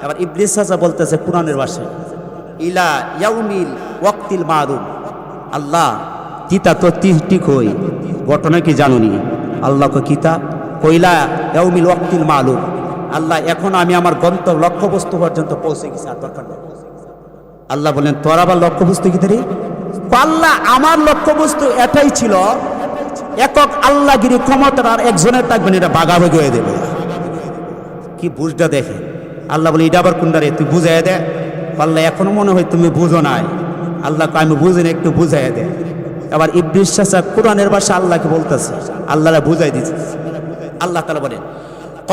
এবার ইবলিস রাজা বলতেছে কুরআনের ভাষায় ইলা ইয়াউমিল ওয়াক্তিল মারুম। আল্লাহ কিতা তো ঠিক হই ঘটনা কি জানুনি? আল্লাহকে কিতা কইলা ইয়াউমিল ওয়াক্তিল মালুম। আল্লাহ এখন আমি আমার গন্তব্য লক্ষ্যবস্তু পর্যন্ত পৌঁছে গেছি, আর দরকার নেই। আল্লাহ বলেন তোর আবার লক্ষ্যবস্তু কি ধরি? আল্লাহ আমার লক্ষ্যবস্তু এটাই ছিল একক আল্লাহগিরি ক্ষমতার আর একজনের থাকবেন, এটা ভাগাভাগি হয়ে দেবে। কি বুঝটা দেখে আল্লাহ বলে এটা আবার কোনটা রে তুই বুঝাই দে। আল্লাহ এখনো মনে হয় তুমি বুঝো নাই। আল্লাহকে আমি বুঝি না, একটু বুঝাই দে। আবার ইবলিস চাচা কোরআনের ভাষা আল্লাহকে বলতেছে, আল্লাহরা বুঝাই দিচ্ছে। আল্লাহ তাআলা বলেন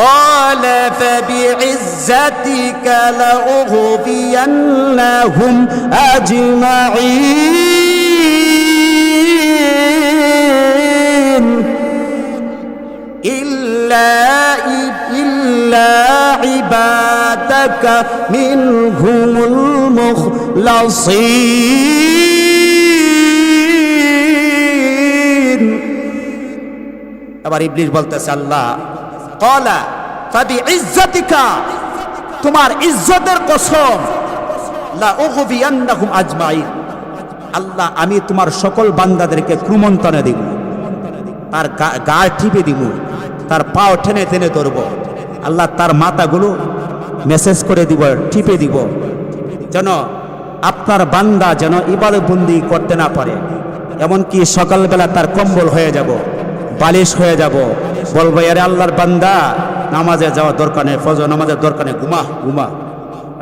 قال فبعزتك لأغوينهم أجمعين إلا عبادك منهم المخلصين। আবার ইবলিস বলতেছে আল্লাহ ক্বালা ফাবিইজ্জাতিকা, তোমার ইজ্জতের কসম, লা উগবিয়ান্নাহুম আজমাইন, আল্লাহ আমি তোমার সকল বান্দাদেরকে ক্রুমন্তনে দিব, তার গা টিপে দিব, তার পাও টেনে টেনে ধরব, আল্লাহ তার মাথাগুলো মেসেজ করে দিব, টিপে দিব, যেন আপনার বান্দা যেন ইবাদত বন্দি করতে না পারে। এমনকি সকালবেলা তার কম্বল হয়ে যাব, বালিশ হয়ে যাব, বলবো আরে আল্লাহর বান্দা নামাজে যাওয়া দরকার নেই, ফজর নামাজের দরকার নেই, ঘুমা ঘুমা।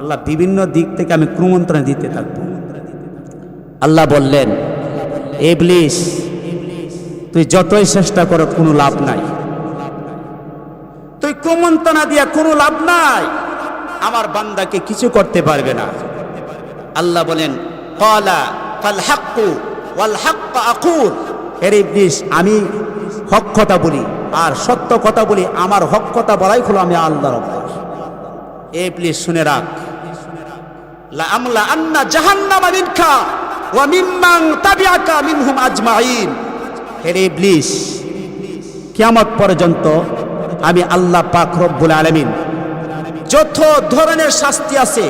আল্লাহ বিভিন্ন দিক থেকে আমি ক্রুমন্ত্রণা দিতে থাকবো। আল্লাহ বললেন, ইবলিস তুই যতই চেষ্টা করো কোনো লাভ নাই, তুই ক্রুমন্ত্রণা দিয়া কোনো লাভ নাই, আমার বান্দাকে কিছু করতে পারবে না। আল্লাহ বলেন, ক্বালা ফাল হাক্কু ওয়াল হাক্কা আকুল, হে ইবলিস আমি হক কথা বলি আর সত্য কথা বলি, আমার হক কথা বলাই হলো আমি আল্লাহর অভ্যাস। ইবলিস শুনে রাখ, লা আমলা আন্না জাহান্নামা মিনকা ওয়া মিম্মান তাবিআকা মিনহুম আজমাইন, হে ইবলিস কিয়ামত পর্যন্ত আমি আল্লাহ পাক রব্বুল আলামিন যত ধরনের শাস্তি আছে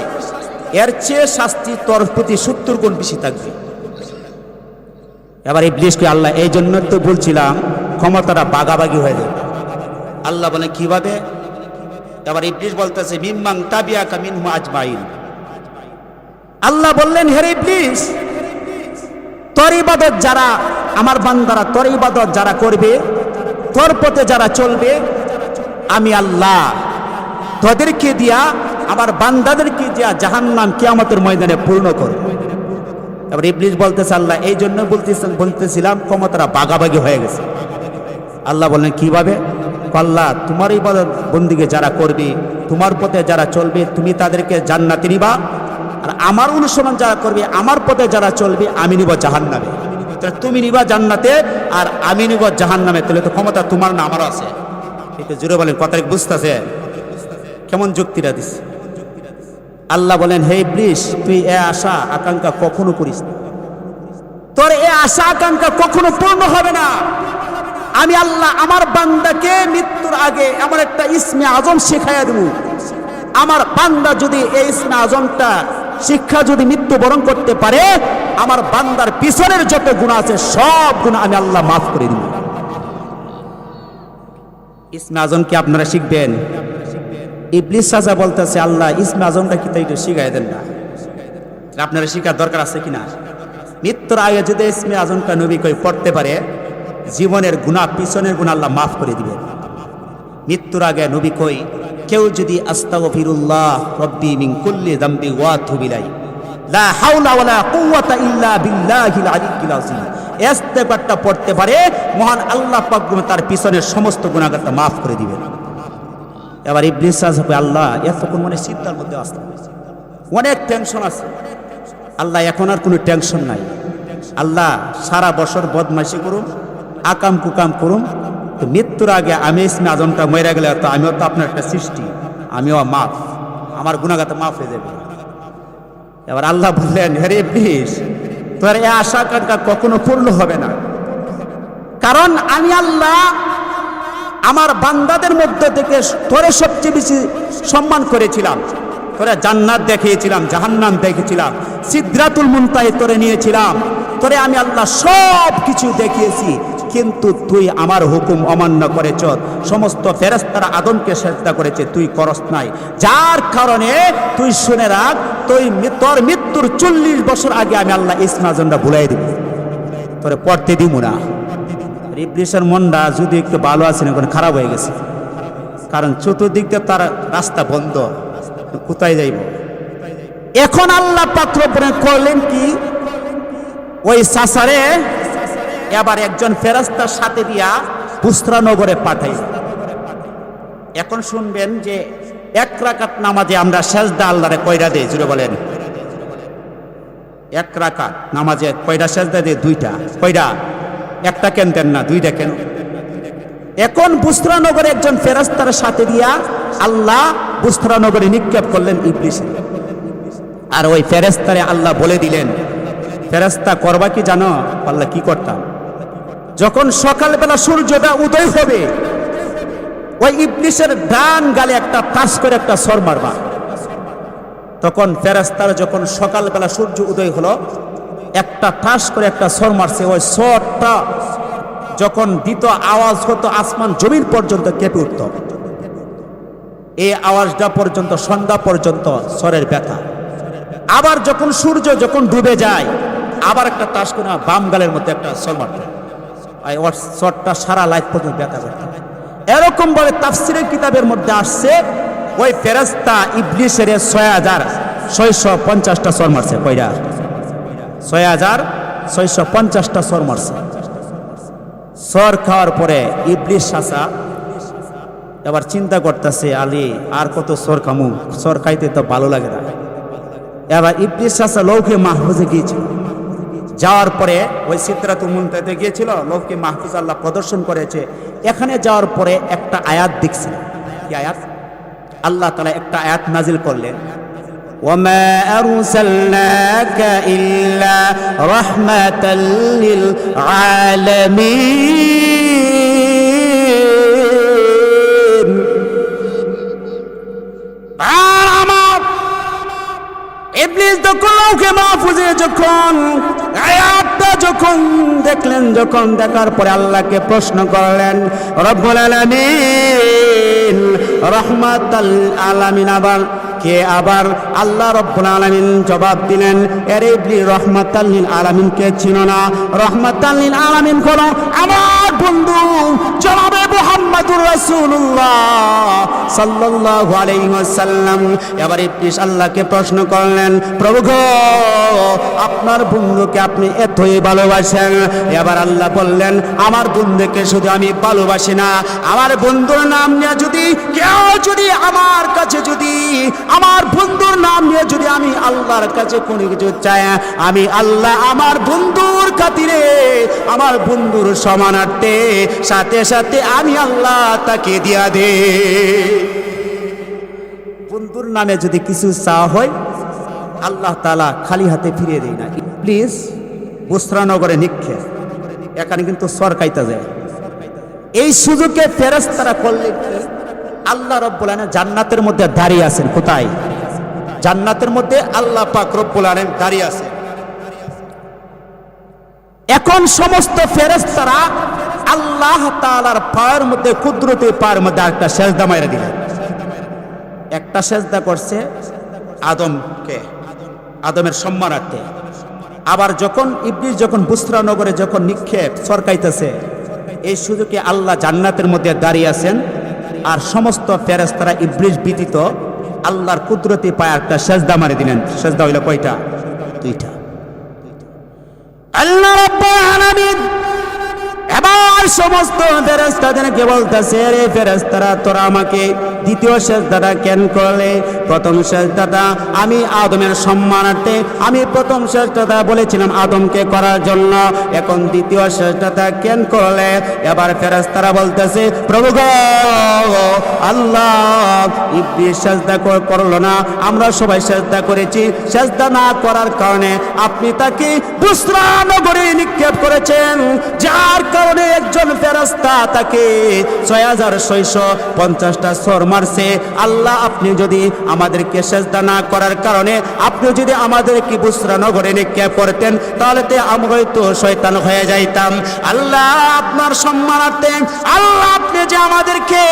এর চেয়ে শাস্তি তোর প্রতি 70 গুণ বেশি থাকবে। এবার ইবলিসকে আল্লাহ এই জন্য তো বলছিলাম ক্ষমতাটা বাগাবাগি হয়ে যাবে। আল্লাহ বলে কিভাবে? এবার ইবলিস বলতেছে মিম্মান তাবিআকা মিনহুম আজমাইন, আল্লাহ বললেন হে ইবলিস তোর ইবাদত যারা আমার বান্দারা তোর ইবাদত যারা করবে, তোর পথে যারা চলবে, আমি আল্লাহ তোদেরকে দিয়া আমার বান্দাদেরকে দিয়া জাহান্নাম কিয়ামতের ময়দানে পূর্ণ করব। এবার ইবলিস বলতেছে আল্লাহ এই জন্য বলতেছিলাম ক্ষমতাটা বাগাবাগি হয়ে গেছে। আল্লাহ বললেন কিভাবে? আল্লাহ তোমার ইবাদত বন্দিকে যারা করবে, তোমার পথে যারা চলবে, তুমি তাদেরকে জান্নাতে নিবা, আর আমার অনুসরণ যারা করবে, আমার পথে যারা চলবে, আমি নিব জাহান্নামে। তাহলে তুমি নিবা জান্নাতে আর আমি নিব জাহান্নামে, তাহলে তো ক্ষমতা তোমার না আমারও আছে। একটু জুড়ে বলেন, কথা বুঝতেছে কেমন যুক্তিটা দিচ্ছে? আল্লাহ বলেন হে ইবলিস তুই এ আশা আকাঙ্ক্ষা কখনো করিস না, তোর এ আশা আকাঙ্ক্ষা কখনো পূর্ণ হবে না। আমি আল্লাহ আমার বান্দাকে মৃত্যুর আগে এমন একটা ইসমে আজম শিখাইয়া দেব, আমার বান্দা যদি এই ইসমে আজমটা শিক্ষা যদি মৃত্যুবরণ করতে পারে, আমার বান্দার পিছনের যত গুনাহ আছে সব গুনাহ আমি আল্লাহ মাফ করে দিব। ইসমে আজম কি আপনারা শিখবেন? ইবলিস চাচা বলতেছে আল্লাহ ইসমে আজমটা কি তাই একটু শিখাই দেন না, আপনারা শিখার দরকার আছে কিনা? মৃত্যুর আগে যদি ইসমে আজমটা নবী কই পড়তে পারে, জীবনের গুনাহ পিছনের গুনাহ আল্লাহ মাফ করে দিবেন। মৃত্যুর আগে নবী কই কেউ যদি আস্তাগফিরুল্লাহ রব্বি মিন কুল্লি যামবি ওয়া আতুবু ইলাইহি লা হাওলা ওয়ালা কুওয়াতা ইল্লা বিল্লাহিল আলিয়্যিল আযীম, ইস্তেগফারটা পড়তে পারে, মহান আল্লাহ পাক তার পিছনের সমস্ত গুনাহগারটা মাফ করে দিবেন। এবার ইবলিস সাহেব আল্লাহ এতক্ষণ মনে চিন্তার মধ্যে আসতে অনেক টেনশন আছে। আল্লাহ এখন আর কোনো টেনশন নাই। আল্লাহ সারা বছর বদমাইশি করুন, আকাম কুকাম করুন, তো মৃত্যুর আগে আমি ইসমে আজমটা মরে গেলে তো আমিও তো আপনার একটা সৃষ্টি, আমিও মাফ, আমার গুনাহগার মাফ হয়ে যাবে। এবার আল্লাহ বললেন হে ইবলিস তোর এই আশা আকাঙ্ক্ষা কখনো পূর্ণ হবে না, কারণ আমি আল্লাহ আমার বান্দাদের মধ্যে থেকে তোরে সবচেয়ে বেশি সম্মান করেছিলাম, তোরে জান্নাত দেখিয়েছিলাম, জাহান্নাম দেখেছিলাম, সিদরাতুল মুনতাহে তোরে নিয়েছিলাম, তোরে আমি আল্লাহ সব কিছু দেখিয়েছি, কিন্তু তুই আমার হুকুম অমান্য করেছ, সমস্ত ফেরেশতারা আদমকে সেজদা করেছে, তুই করস নাই, যার কারণে তুই শুনে রাখ তোর মৃত্যুর 40 বছর আগে আমি আল্লাহ ইসমে আজমটা ভুলাই দিব, তোরে পড়তে দিব না। ইবলিসের মনটা যদি একটু ভালো আছে না, এখন খারাপ হয়ে গেছে, কারণ চতুর্দিক দিয়ে তার রাস্তা বন্ধ, কোথায় যাইব? এখন আল্লাহ পাক রব্বুল করলেন কি, ওই সাসারে এবার একজন ফেরেশতার সাথে দিয়া বুসরা নগরে পাঠাই। এখন শুনবেন যে 1 রাকাত নামাজে আমরা সেজদা আল্লাহরে কয়টা দেই? জুড়ে বলেন। 1 রাকাত নামাজে কয়টা সেজদা দেই? 2টা। কয়টা? 1টা কেন দেন না? 2টা কেন? এখন বুসরা নগরে একজন ফেরেশতার সাথে দিয়া আল্লাহ বুসরা নগরে নিক্ষেপ করলেন ইবলিস, আর ওই ফেরেশতারে আল্লাহ বলে দিলেন, ফেরেশতা করবা কি জানো? আল্লাহ কি করতাম? যখন সকালবেলা সূর্যটা উদয় হবে, ওই ইবলিসের ডান গালে একটা তাস করে একটা সর মারবা, তখন ফেরেশতারা যখন সকালবেলা সূর্য উদয় হলো, একটা ঠাস করে একটা সর মারছে। ওই সরটা যখন দিত আওয়াজ হতো আসমান জমিন পর্যন্ত কেঁপে উঠত। এই আওয়াজটা পর্যন্ত সন্ধ্যা পর্যন্ত সরের ব্যথা। আবার যখন সূর্য যখন ডুবে যায়, আবার একটা টাস করে বাম গালের মধ্যে একটা সর মারত। ওর সরটা সারা লাইফ পর্যন্ত ব্যথা করত। এরকম ভাবে তাফসীরের কিতাবের মধ্যে আসছে ওই ফেরেশতা ইবলিসের 6650টা সর মারছে। কয়টা? 6650টা সর মারছে। সর খাওয়ার পরে ইবলিস শাসা এবার চিন্তা করতেছে, আলী আর কত সর খামু, সর খাইতে তো ভালো লাগে না। এবার ইবলিস শাসা লৌহে মাহফুজে গিয়েছিল। যাওয়ার পরে ওই সিদরাতুল মুনতাহাতে গিয়েছিল, লৌহে মাহফুজ আল্লাহ প্রদর্শন করেছে। এখানে যাওয়ার পরে একটা আয়াত দেখছিল। কি আয়াত? আল্লাহ তাআলা একটা আয়াত নাজিল করলেন, ওয়ামা আরসালনাকা ইল্লা রাহমাতাল লিল আলামিন। আমার ইবলিস যখন লৌহে মাহফুজে যখন আয়াতটা যখন দেখলেন, যখন দেখার পরে আল্লাহকে প্রশ্ন করলেন, রব্বুল আলামিন রহমাতাল আলামিন আবার কে? আবার আল্লাহ রব্বুল আলামিন জবাব দিলেন, এরে ইবলিস রহমাতাল লিল আলামিনকে চিনো না? রহমাতাল লিল আলামিন হলো আমার বন্ধু জনাবে মুহাম্মদুর রাসূলুল্লাহ সাল্লাল্লাহু আলাইহি ওয়াসাল্লাম। এবার ইবলিস আল্লাহকে প্রশ্ন করলেন, প্রভু গো, আপনার বন্ধুকে আপনি এতই ভালোবাসেন। এবার আল্লাহ বললেন, আমার বন্ধুকে শুধু আমি ভালোবাসি না, আমার বন্ধুর নাম নিয়ে যদি কেউ যদি আমার কাছে যদি আমার বন্ধুর নাম নিয়ে যদি আমি আল্লাহর কাছে কোনো কিছু চাই, আমি আল্লাহ আমার বন্ধুর খাতিরে আমার বন্ধুর সমানার্থে সাথে সাথে আমি আল্লাহ তাকে দিয়া দে। বন্ধুর নামে যদি কিছু চাওয়া হয়, আল্লাহ তাআলা খালি হাতে ফিরিয়ে দেয় না। প্লিজ বুসরানগরে নিক্ষেপ, এখানে কিন্তু সরকাইতে যায়। এই সুযোগে ফেরেশতারা করলেন, আল্লাহ রব্বুল আলামিন জান্নাতের মধ্যে দাঁড়িয়ে আছেন। কোথায়? জান্নাতের মধ্যে আল্লাহ পাক রব্বুল আলামিন দাঁড়িয়ে আছেন। এখন সমস্ত ফেরেশতারা আল্লাহ তাআলার পায়ের মধ্যে, কুদরতি পায়ের মধ্যে একটা সেজদা মাইরা দিলেন। একটা সেজদা করছে আদমকে, আদমের সম্মানার্থে। আবার যখন ইবলিস যখন বুসরা নগরে যখন নিক্ষেপ সরকাইতেছে, এই সুযোগে আল্লাহ জান্নাতের মধ্যে দাঁড়িয়ে আছেন। আর সমস্ত ফেরেশতারা ইবলিস ব্যতীত আল্লাহর কুদরতি পায়ে একটা সেজদা মারি দিলেন। সেজদা হইল কয়টা? দুইটা। আল্লাহ রাব্বুল আলামিন এবার সমস্ত ফেরেশতাদেরকে বলতেছে, রে ফেরেশতারা, তোরা আমাকে দ্বিতীয় সেজদাটা কেন করলে? প্রথম সেজদাটা আমি আদমের সম্মানার্থে আমি প্রথম সেজদাটা বলেছিলাম আদমকে করার জন্য, এখন দ্বিতীয় সেজদাটা কেন করলে? এবার ফেরেশতারা বলতেছে, প্রভু গো, আল্লাহ ইবলিস সেজদা করলো না, আমরা সবাই সেজদা করেছি। সেজদা না করার কারণে আপনি তাকে বুসরা নগরে নিক্ষেপ করেছেন, যার কারণে একজন ফেরেশতা তাকে 6650টা সর মারছে। আল্লাহ, আপনি যদি আমাদেরকে সেজদা না করার কারণে আপনি যদি আমাদেরকে বুসরা নগরে নিক্ষেপ করতেন, তাহলে আমরা হয়তো শয়তান হয়ে যাইতাম। আল্লাহ, আপনার সম্মানার্থে আল্লাহ আপনি যে আমাদেরকে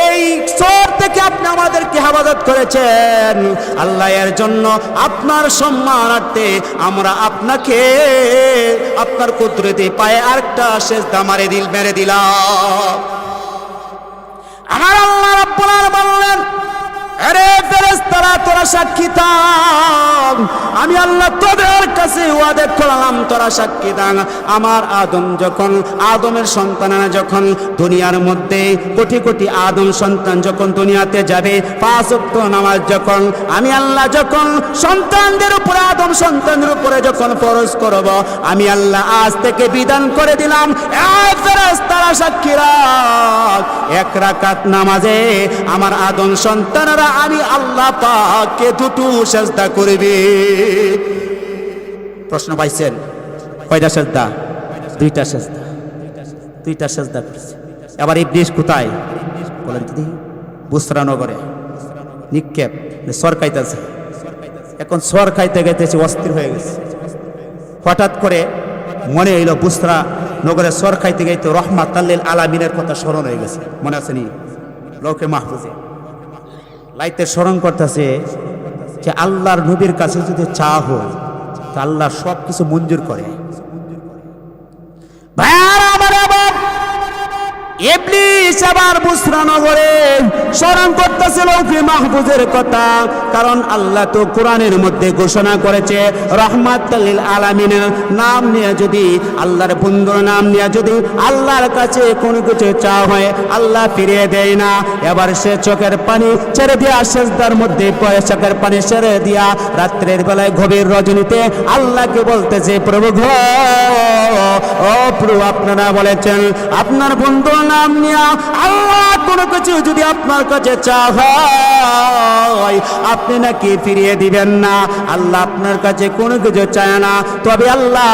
এই সর থেকে আপনি আমাদেরকে হেফাজত করেছেন, আল্লাহ এর জন্য আপনার সম্মানার্থে আমরা আপনাকে আপনার কুদরতি পায়ে আরেকটা সেজদা মেরে দিলাম। আমার আল্লাহ রাব্বুল আলামিন বললেন, আরে ফেরেশতারা, তোরা সাক্ষী থাক, আমি আল্লাহ তোদের কাছে ওয়াদা করলাম, তোরা সাক্ষী থাক। আমার আদম যখন, আদমের সন্তানেরা যখন দুনিয়ার মধ্যে কোটি কোটি আদম সন্তান যখন দুনিয়াতে যাবে, 5 ওয়াক্ত নামাজ যখন আমি আল্লাহ যখন সন্তানদের উপরে, আদম সন্তানদের উপরে যখন ফরজ করব, আমি আল্লাহ আজ থেকে বিধান করে দিলাম, এই ফেরেশতারা সাক্ষী রাখ, 1 রাকাত নামাজে আমার আদম সন্তানরা আমি আল্লাহ পাককে 2টো সেজদা করবে। প্রশ্ন পাইছেন? কয়টা সেজদা? 2টা সেজদা। 2টা সেজদা করছে। এবার ইবলিস কোথায় বলেন তো? বুসরা নগরে নিক্ষেপ সরকাইতেছে। এখন সর খাইতে খাইতেছে অস্থির হয়ে গেছে। হঠাৎ করে মনে হইল বুসরা নগরে সর খাইতে গাইতে রহমাতাল্লিল আলামিনের কথা স্মরণ হয়ে গেছে। মনে আছে নি? লৌকে মাহফুজে লাইতে স্মরণ করতেছে যে আল্লাহর নবীর কাছে যদি চা হয় তা আল্লাহ সব কিছু মঞ্জুর করে। ইবলিস আবার বুসরা নগরে স্মরণ করতেছে লৌকে মাহফুজের কথা, কারণ আল্লাহ তো কোরআনের মধ্যে ঘোষণা করেছে রহমাতুল লিল আলামিনের নাম নিয়ে যদি, আল্লাহর বন্ধুর নাম নিয়ে যদি আল্লাহর কাছে কোনো কিছু চাওয়া হয় আল্লাহ ফিরিয়ে দেয় না। এবার সে চোখের পানি ছেড়ে দিয়া সেজদার মধ্যে চোখের পানি ছেড়ে দিয়া রাত্রের বেলায় গভীর রজনীতে আল্লাহকে বলতেছে, প্রভু গো, ও প্রভু, আপনারা বলেছেন আপনার বন্ধুর নাম নিয়া আল্লাহ কোনো কিছু যদি আপনার কাছে চাওয়া হয় আপনি নাকি ফিরিয়ে দিবেন না। আল্লাহ আপনার কাছে কোনো কিছু চায় না, তবে আল্লাহ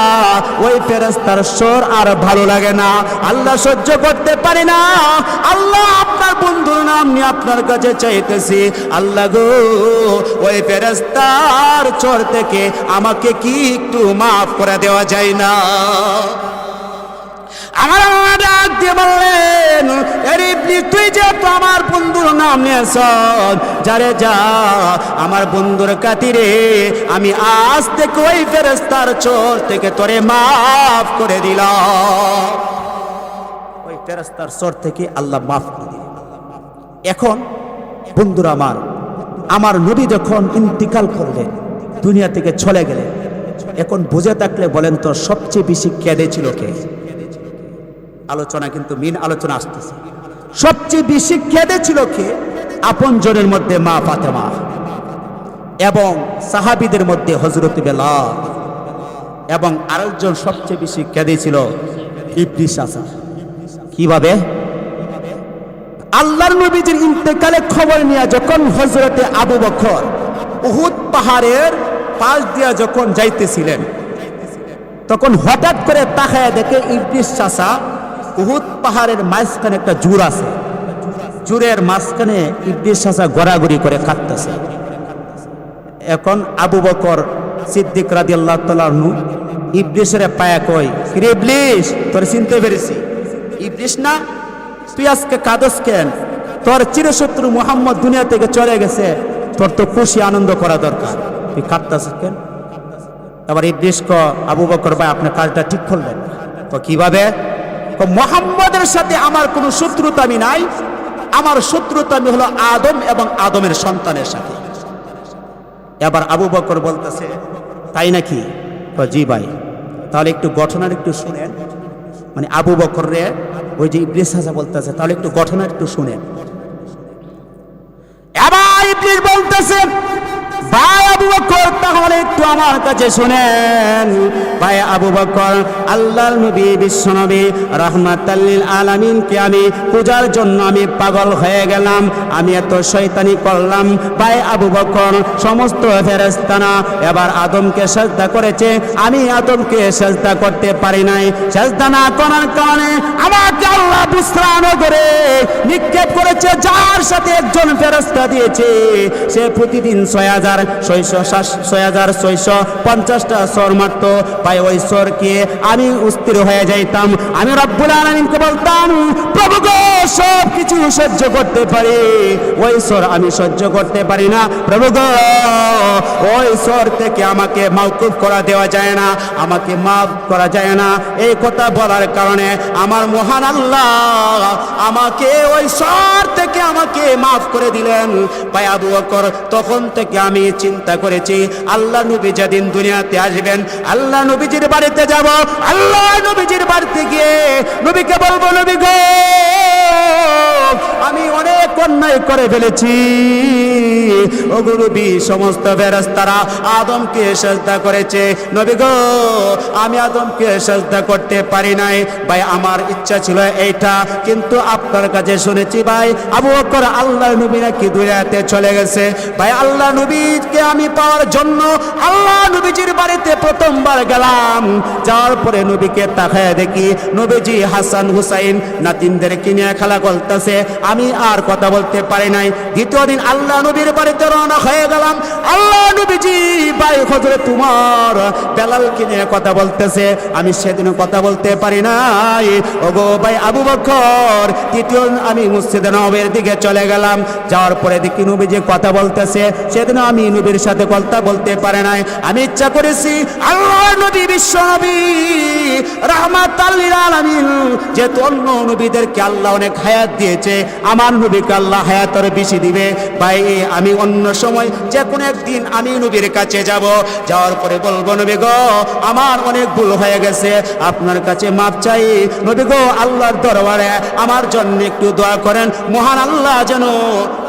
ওই ফেরেশতার স্বর আর ভালো লাগে না, আল্লাহ সহ্য করতে পারে না। আল্লাহ আপনার বন্ধুর নাম নিয়ে আপনার কাছে চাইতেছি, আল্লাহ গো ওই ফেরেশতার চর থেকে আমাকে কি একটু মাফ করে দেওয়া যায় না? আমার আল্লাহ ডাক দিয়ে বললেন, আরে ইবলিস, তুই যে তো আমার বন্ধুর নাম নিয়েছ, যারে যা আমার বন্ধুর খাতিরে আমি আজ থেকে ওই ফেরেশতার চোর থেকে তোরে মাফ করে দিলাম। ওই ফেরেশতার চোর থেকে আল্লাহ মাফ করে দিলেন। এখন বন্ধুরা আমার নবী যখন ইন্তিকাল করলেন, দুনিয়া থেকে চলে গেলেন, এখন বুঝে থাকলে বলেন তো সবচেয়ে বেশি কেঁদেছিল কে? আলোচনা কিন্তু মেন আলোচনা আসতেছে। সবচেয়ে বেশি কেঁদেছিল কে? আপনজনের মধ্যে মা ফাতেমা এবং সাহাবীদের মধ্যে হযরত বেলাল, এবং আরেকজন সবচেয়ে বেশি কেঁদেছিল ইবলিস চাচা। কিভাবে? আল্লাহর নবীজির ইন্তেকালের খবর নিয়ে যখন হযরতে আবু বকর উহুদ পাহাড়ের পাশ দিয়া যখন যাইতেছিলেন, তখন হঠাৎ করে তাকায় দেখে ইবলিস চাচা উহুদ পাহাড়ের মাঝখানে একটা জুর আছে, জুরের মাঝখানে ইবলিস চাচা গড়াগড়ি করে কাঁদতেছে। এখন আবু বকর সিদ্দিক রাদিয়াল্লাহু তাআলা আনহু ইবলিসের পায়া কই, রে ইবলিস, তোর চিনতে পেরেছি। ইবলিস না, তুই আজকে কাঁদস কেন? তোর চিরশত্রু মুহাম্মদ দুনিয়া থেকে চলে গেছে, তোর তো খুশি আনন্দ করা দরকার, তুই কাঁদতেছিস কেন? আবার ইবলিস ক, আবু বকর ভাই আপনি কাজটা ঠিক করলেন। তো কিভাবে? মুহাম্মদের সাথে আমার কোনো শত্রুতা আমি নাই, আমার শত্রুতা আমি হলো আদম এবং আদমের সন্তানের সাথে। এবার আবু বকর বলতেছে, তাই নাকি? জি ভাই, তাহলে একটু ঘটনার একটু শুনেন। মানে আবু বকর রে ওই যে ইবলিস চাচা বলতেছে, তাহলে একটু ঘটনা একটু শুনেন। এবার ইবলিস বলতেছে, ভাই আবু বকর তাহলে একটু আমার কাছে শুনেন। ভাই আবু বকর, আল্লাহর নবী বিশ্বনবী রাহমাতাল লিল আলামিনকে আমি পূজার জন্য আমি পাগল হয়ে গেলাম, আমি এত শয়তানি করলাম। ভাই আবু বকর, সমস্ত ফেরেশতারা এবার আদমকে সেজদা করেছে, আমি আদমকে সেজদা করতে পারি নাই। সেজদা না করার কারণে আমাকে আল্লাহ বিশ্রাম করে নিক্ষেপ করেছে, যার সাথে একজন ফেরেশতা দিয়েছে সে প্রতিদিন 6650টা সর মারত। ভাই ওই সরকে আমি অস্থির হয়ে যাইতাম, আমি রব্বুল আলামিনকে বলতাম, প্রভু গো সব কিছু সহ্য করতে পারি, ওই সর আমি সহ্য করতে পারি না, প্রভু গো ওই সর থেকে আমাকে মাওকুফ করা দেওয়া যায় না, আমাকে মাফ করা যায় না। এই কথা বলার কারণে আমার মহান আল্লাহ আমাকে ওই সর থেকে আমাকে মাফ করে দিলেন। ভাই আবু বকর, তখন থেকে আমি চিন্তা করেছি আল্লাহ নবী যেদিন দুনিয়াতে আসবেন, আল্লাহ নবীজির বাড়িতে যাব, আল্লাহ নবীজির বাড়িতে গিয়ে নবীকে বলবো, নবী গো আমি অনেক অন্যায় করে ফেলেছি, ও নবী সমস্ত ফেরেশতারা আদমকে সেজদা করেছে, নবী গো আমি আদমকে সেজদা করতে পারি নাই। ভাই আমার ইচ্ছা ছিল এইটা, কিন্তু আপনার কাছে শুনেছি ভাই আবু বকর আল্লাহ নবী নাকি দুনিয়াতে চলে গেছে। ভাই আল্লাহ নবীকে আমি পাওয়ার জন্য আল্লাহ নবীজির বাড়িতে প্রথমবার গেলাম, যাওয়ার পরে নবীকে তাকায় দেখি নবীজি হাসান হুসাইন নাতিনদেরকে নিয়ে খেলা করতেছে। আমি আর কথা বলতে পারি নাই। দ্বিতীয় দিন আল্লাহ নবীর বাড়িতে রওনা হয়ে গেলাম। আল্লাহ নবীজি ভাই হযরত উমর বেলালকে নিয়ে কথা বলতেছে, আমি সেদিনও কথা বলতে পারি নাই। ওগো ভাই আবু বকর, তৃতীয় আমি মসজিদে নববীর দিকে চলে গেলাম। যাওয়ার পরে দেখি নবীজি কথা বলতেছে, সেদিন আমি নবীর সাথে কথা বলতে পারে নাই। আমি ইচ্ছা করেছি আল্লাহ নবী বিশ্ব নবী রাহমাতাল লিল আলামিন, যেহেতু অন্য নবীদেরকে আল্লাহ অনেক হায়াত দিয়েছে, আমার নবীকে আল্লাহ হায়াত আরো বেশি দিবে। ভাই আমি অন্য সময় যে কোনো একদিন আমি নবীর কাছে যাব, যাওয়ার পরে বলবো নবী গো আমার অনেক ভুল হয়ে গেছে, আপনার কাছে মাপ চাই। নবী গো আল্লাহর দরবারে আমার জন্য একটু দোয়া করেন, মহান আল্লাহ যেন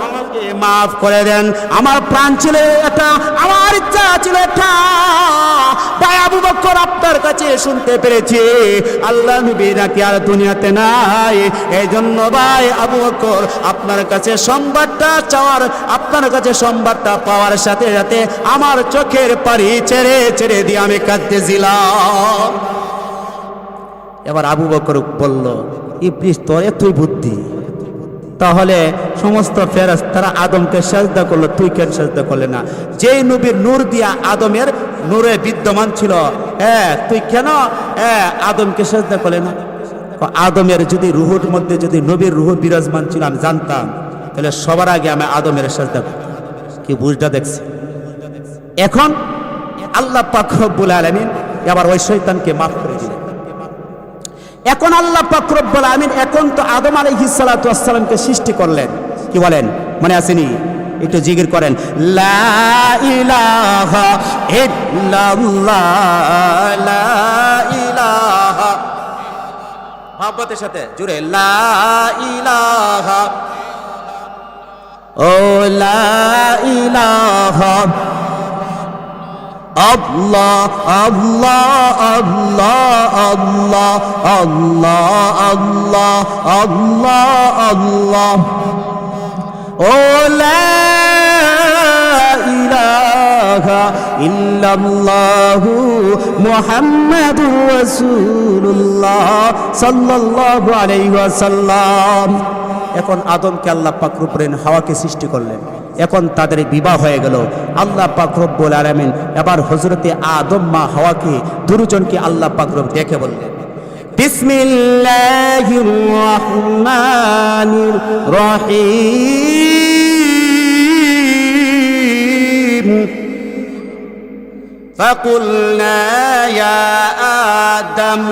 আমাকে মাফ করে দেন। আমার প্রাণ ছিল এটা, আমার ইচ্ছা ছিল এটা। ভাই আবু বকর আপনার কাছে শুনতে পেরেছি আল্লাহ নবী নাকি আর দুনিয়াতে নাই, এই জন্য ভাই আবু বকর আপনার কাছে সংবাদটা চাওয়ার, আপনার কাছে সংবাদটা পাওয়ার সাথে সাথে আমার চোখের পানি ছেড়ে ছেড়ে দিয়ে আমি কাঁদতেছিলাম। এবার আবু বকর বলল, ইবলিস তোর এতই বুদ্ধি, তাহলে সমস্ত ফেরেশতারা আদমকে সাজদা করলো, তুই কেন সাজদা করলে না? যেই নবীর নূর দিয়া আদমের নূরে বিদ্যমান ছিল, তুই কেন আদমকে সাজদা করলে না? আদমের যদি রুহুর মধ্যে যদি নবীর রুহ বিরাজমান ছিল আমি জানতাম, তাহলে সবার আগে আমি আদমের সাজদা করতাম। কি বুঝটা দেখছি? এখন আল্লাহ পাক রব্বুল আলামিন এবার ওই শয়তানকে মাফ করে দিলেন। এখন আল্লাহ পাক রব্বুল আলামিন এখন তো আদম আলাইহিস সালাতু ওয়াস সালামকে সৃষ্টি করলেন। কি বলেন, মনে আসেনি? একটু জিকির করেন, লা ইলাহা ইল্লাল্লাহ, লা ইলাহা, মহব্বতের সাথে জুড়ে, লা ইলাহা, ও লা ইলাহা আল্লাহ আল্লাহ আল্লাহ আল্লাহ আল্লাহ আল্লাহ আল্লাহ আল্লাহ, ও লা ইলাহা ইল্লাল্লাহু মুহাম্মাদুর রাসূলুল্লাহ সাল্লাল্লাহু আলাইহি ওয়াসাল্লাম। এখন আদমকে আল্লাহ পাক রব্বুল হাওয়াকে সৃষ্টি করলেন। এখন তাদের বিবাহ হয়ে গেল। আল্লাহ পাক রব্বুল আলামিন এবার হযরতে আদম মা হাওয়াকে দুজনকে আল্লাহ পাক রব ডেকে বললেন, বিসমিল্লাহির রহমানির রহিম, فقلنا يا آدم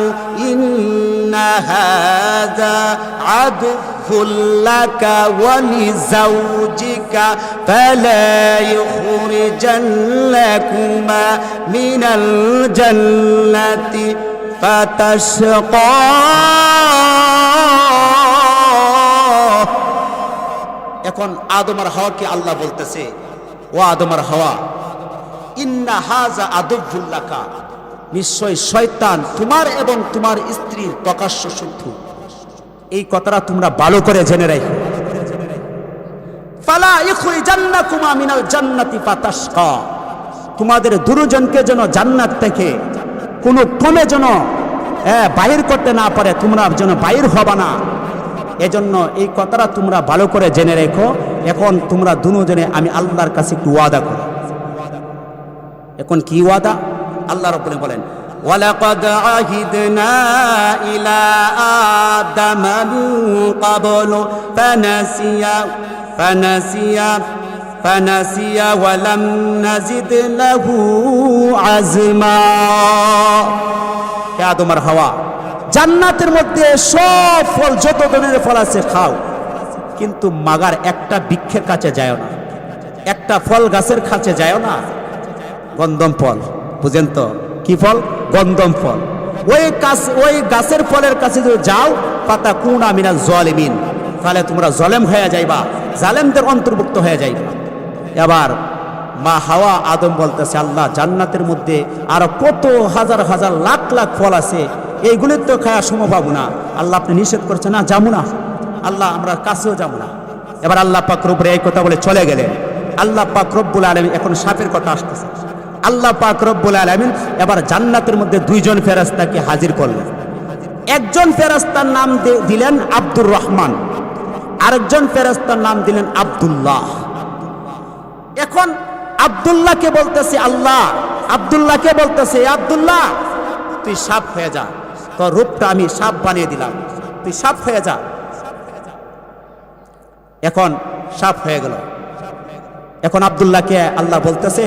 إن هذا عدو لك ولزوجك فلا يخرجنكما من الجنة فتشقى। এখন আদম আর হাওয়াকে আল্লাহ বলতেছে, ও আদম আর হাওয়া, ইন্না হাযা আদুউল লাকা, নিশ্চয় শয়তান তোমার এবং তোমার স্ত্রীর প্রকাশ্য শত্রু। এই কথাটা তোমরা ভালো করে জেনে রাখো। ফালা ইখরিজান্নাকুমা মিনাল জান্নাতি ফাতাশকা, তোমাদের দুজনকে যেন জান্নাত থেকে কোনো ক্রমে যেন বাহির করতে না পারে, তোমরা যেন বাহির হবা না। এজন্য এই কথাটা তোমরা ভালো করে জেনে রেখো। এখন তোমরা দুজনে আমি আল্লাহর কাছে একটু ওয়াদা করো। এখন কি ওয়াদা? আল্লাহ রাব্বুল বলেন, ওয়ালাকাদ আহিদনা ইলা আদামা মিন ক্বাবলু ফানাসিয়া ওয়া লাম নাজিদ লাহু আজমা। হে আদম আর হাওয়া, জান্নাতের মধ্যে সব ফল, যত ধরনের ফল আছে খাও, কিন্তু মাগার একটা বৃক্ষের কাছে যায় না, একটা ফল গাছের কাছে যায় না। গন্ধম ফল, বুঝেন তো কি ফল? গন্ধম ফল। ওই গাছের ফলের কাছে যদি যাও, পাতা কুনা মিনাল জালিমিন, তাহলে তোমরা জালেম হয়ে যাইবা, জালেমদের অন্তর্ভুক্ত হয়ে যাইবা। এবার মা হাওয়া আদম বলতেছে, আল্লাহ জান্নাতের মধ্যে আরো কত হাজার হাজার লাখ লাখ ফল আছে, এইগুলির তো খাওয়া সম্ভব না। আল্লাহ আপনি নিষেধ করছেন না, যাবো না আল্লাহ, আমরা কাছেও যাবো না। এবার আল্লাহ পাক রব্বুল এই কথা বলে চলে গেলেন। আল্লাহ পাক রব্বুল আলামিন, এখন সাপের কথা আসতেছে। আল্লাহ পাক রব্বুল আলামিন এবার জান্নাতের মধ্যে দুইজন ফেরেশতাকে হাজির করলেন। একজন ফেরেশতার নাম দিলেন আব্দুর রহমান, আরেকজন ফেরেশতার নাম দিলেন আব্দুল্লাহ। এখন আব্দুল্লাহকে বলতেছে আল্লাহ, আব্দুল্লাহকে বলতেছে আব্দুল্লাহ তুই সাপ হয়ে যা, তোর রূপটা আমি সাপ বানিয়ে দিলাম, তুই সাপ হয়ে যা। এখন সাপ হয়ে গেল। এখন আব্দুল্লাহকে আল্লাহ বলতেছে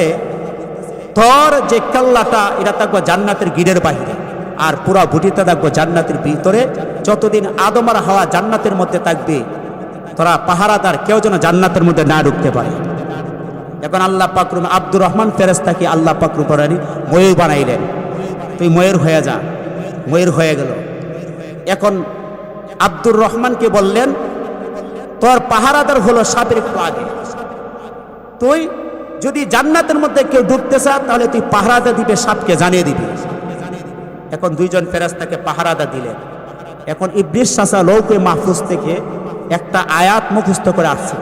তোর যে কাল্লাটা এটা থাকবো জান্নাতের গিরের বাহিরে, আর পুরা বুটিটা থাকবো জান্নাতের ভিতরে। যতদিন আদম আর হাওয়া জান্নাতের মধ্যে থাকবে তোরা পাহারাদার কেউ যেন জান্নাতের মধ্যে না ঢুকতে পারে। এখন আল্লাহ পাক আব্দুর রহমান ফেরেশতাকে আল্লাহ পাক রব্বুল ময়ূর বানাইলেন, তুই ময়ূর হয়ে যা। ময়ূর হয়ে গেল। এখন আব্দুর রহমানকে বললেন তোর পাহারাদার হলো সাপের একটু আগে, তুই যদি জান্নাতের মধ্যে কেউ ঢুকতে চা তাহলে তুই পাহারাদা দিবে, সাপকে জানিয়ে দিবি। এখন দুইজন ফেরেশতাকে পাহারাদা দিলেন। এখন ইবলিস চাচা লৌকে মাহফুজ থেকে একটা আয়াত মুখস্থ করে আসছে।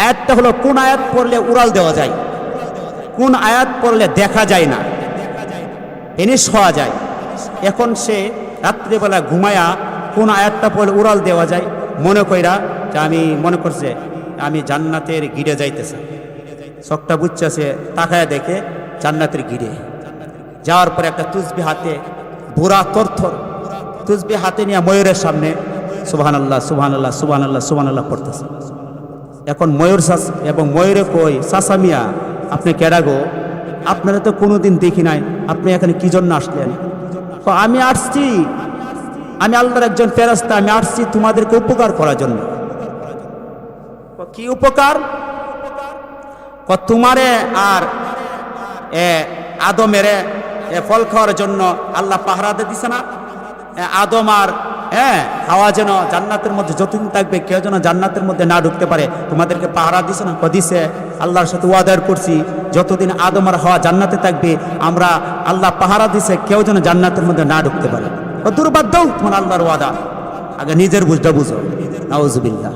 আয়াতটা হলো কোন আয়াত পড়লে উড়াল দেওয়া যায়, কোন আয়াত পড়লে দেখা যায় না, এনিশ হওয়া যায়। এখন সে রাত্রিবেলা ঘুমায়া কোন আয়াতটা পড়লে উড়াল দেওয়া যায় মনে কইরা যে আমি মনে করছে আমি জান্নাতের গিরে যাইতেছে, চোখটা বুঝছে, তাকায় দেখে জান্নাতের গিরে যাওয়ার পরে একটা তুসবি হাতে, বুড়া তরথর তুসবি হাতে নিয়ে ময়ূরের সামনে সুবহানাল্লাহ সুবহানাল্লাহ সুবহানাল্লাহ সুবহানাল্লাহ পড়তেছে। এখন ময়ূর এবং ময়ূরে কই চাচা মিয়া আপনি কেডা গো, আপনারা তো কোনোদিন দেখি নাই, আপনি এখানে কি জন্য আসলেন? আমি আসছি, আমি আল্লাহর একজন ফেরেশতা, আমি আসছি তোমাদেরকে উপকার করার জন্য। কি উপকার? তোমারে আর আদমের ফল খাওয়ার জন্য আল্লাহ পাহারাতে দিছে না? আদম আর হাওয়া যেন জান্নাতের মধ্যে যতদিন থাকবে কেউ যেন জান্নাতের মধ্যে না ঢুকতে পারে, তোমাদেরকে পাহারা দিছে না? দিছে। আল্লাহর সাথে ওয়াদা করছি যতদিন আদম আর হাওয়া জান্নাতে থাকবে আমরা আল্লাহ পাহারা দিছে কেউ যেন জান্নাতের মধ্যে না ঢুকতে পারে। দুর্বাদ তোমার আল্লাহর ওয়াদা, আগে নিজের বুঝটা বুঝো। নাউজুবিল্লাহ।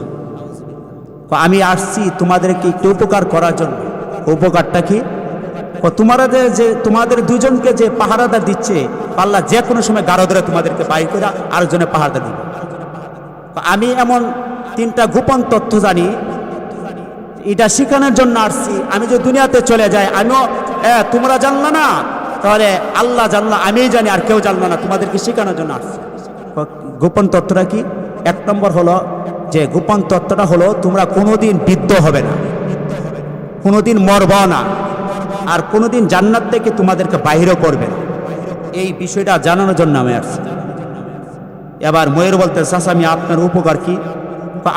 আমি আসছি তোমাদেরকে একটু উপকার করার জন্য। উপকারটা কি? তোমাদের দুজনকে যে পাহারাদার দিচ্ছে আল্লাহ যে কোনো সময় গাঢ় ধরে তোমাদেরকে বাইর করে আরেকজনে পাহারাদার দিবে। আমি এমন তিনটা গোপন তথ্য জানি, এটা শিখানোর জন্য আসছি। আমি যদি দুনিয়াতে চলে যাই আমিও তোমরা জানলা না, তাহলে আল্লাহ জানলা আমি জানি আর কেউ জানলো না, তোমাদেরকে শেখানোর জন্য আসছি। গোপন তথ্যটা কি? এক নম্বর হলো যে গোপন তত্ত্বটা হলো তোমরা কোনোদিন বৃদ্ধ হবে না, কোনোদিন মরবা না, আর কোনোদিন জান্নাত থেকে তোমাদেরকে বাহিরও করবে না। এই বিষয়টা জানানোর জন্য আমি আসছি। এবার ময়ূর বলতে চাচা আমি আপনার উপকার কি?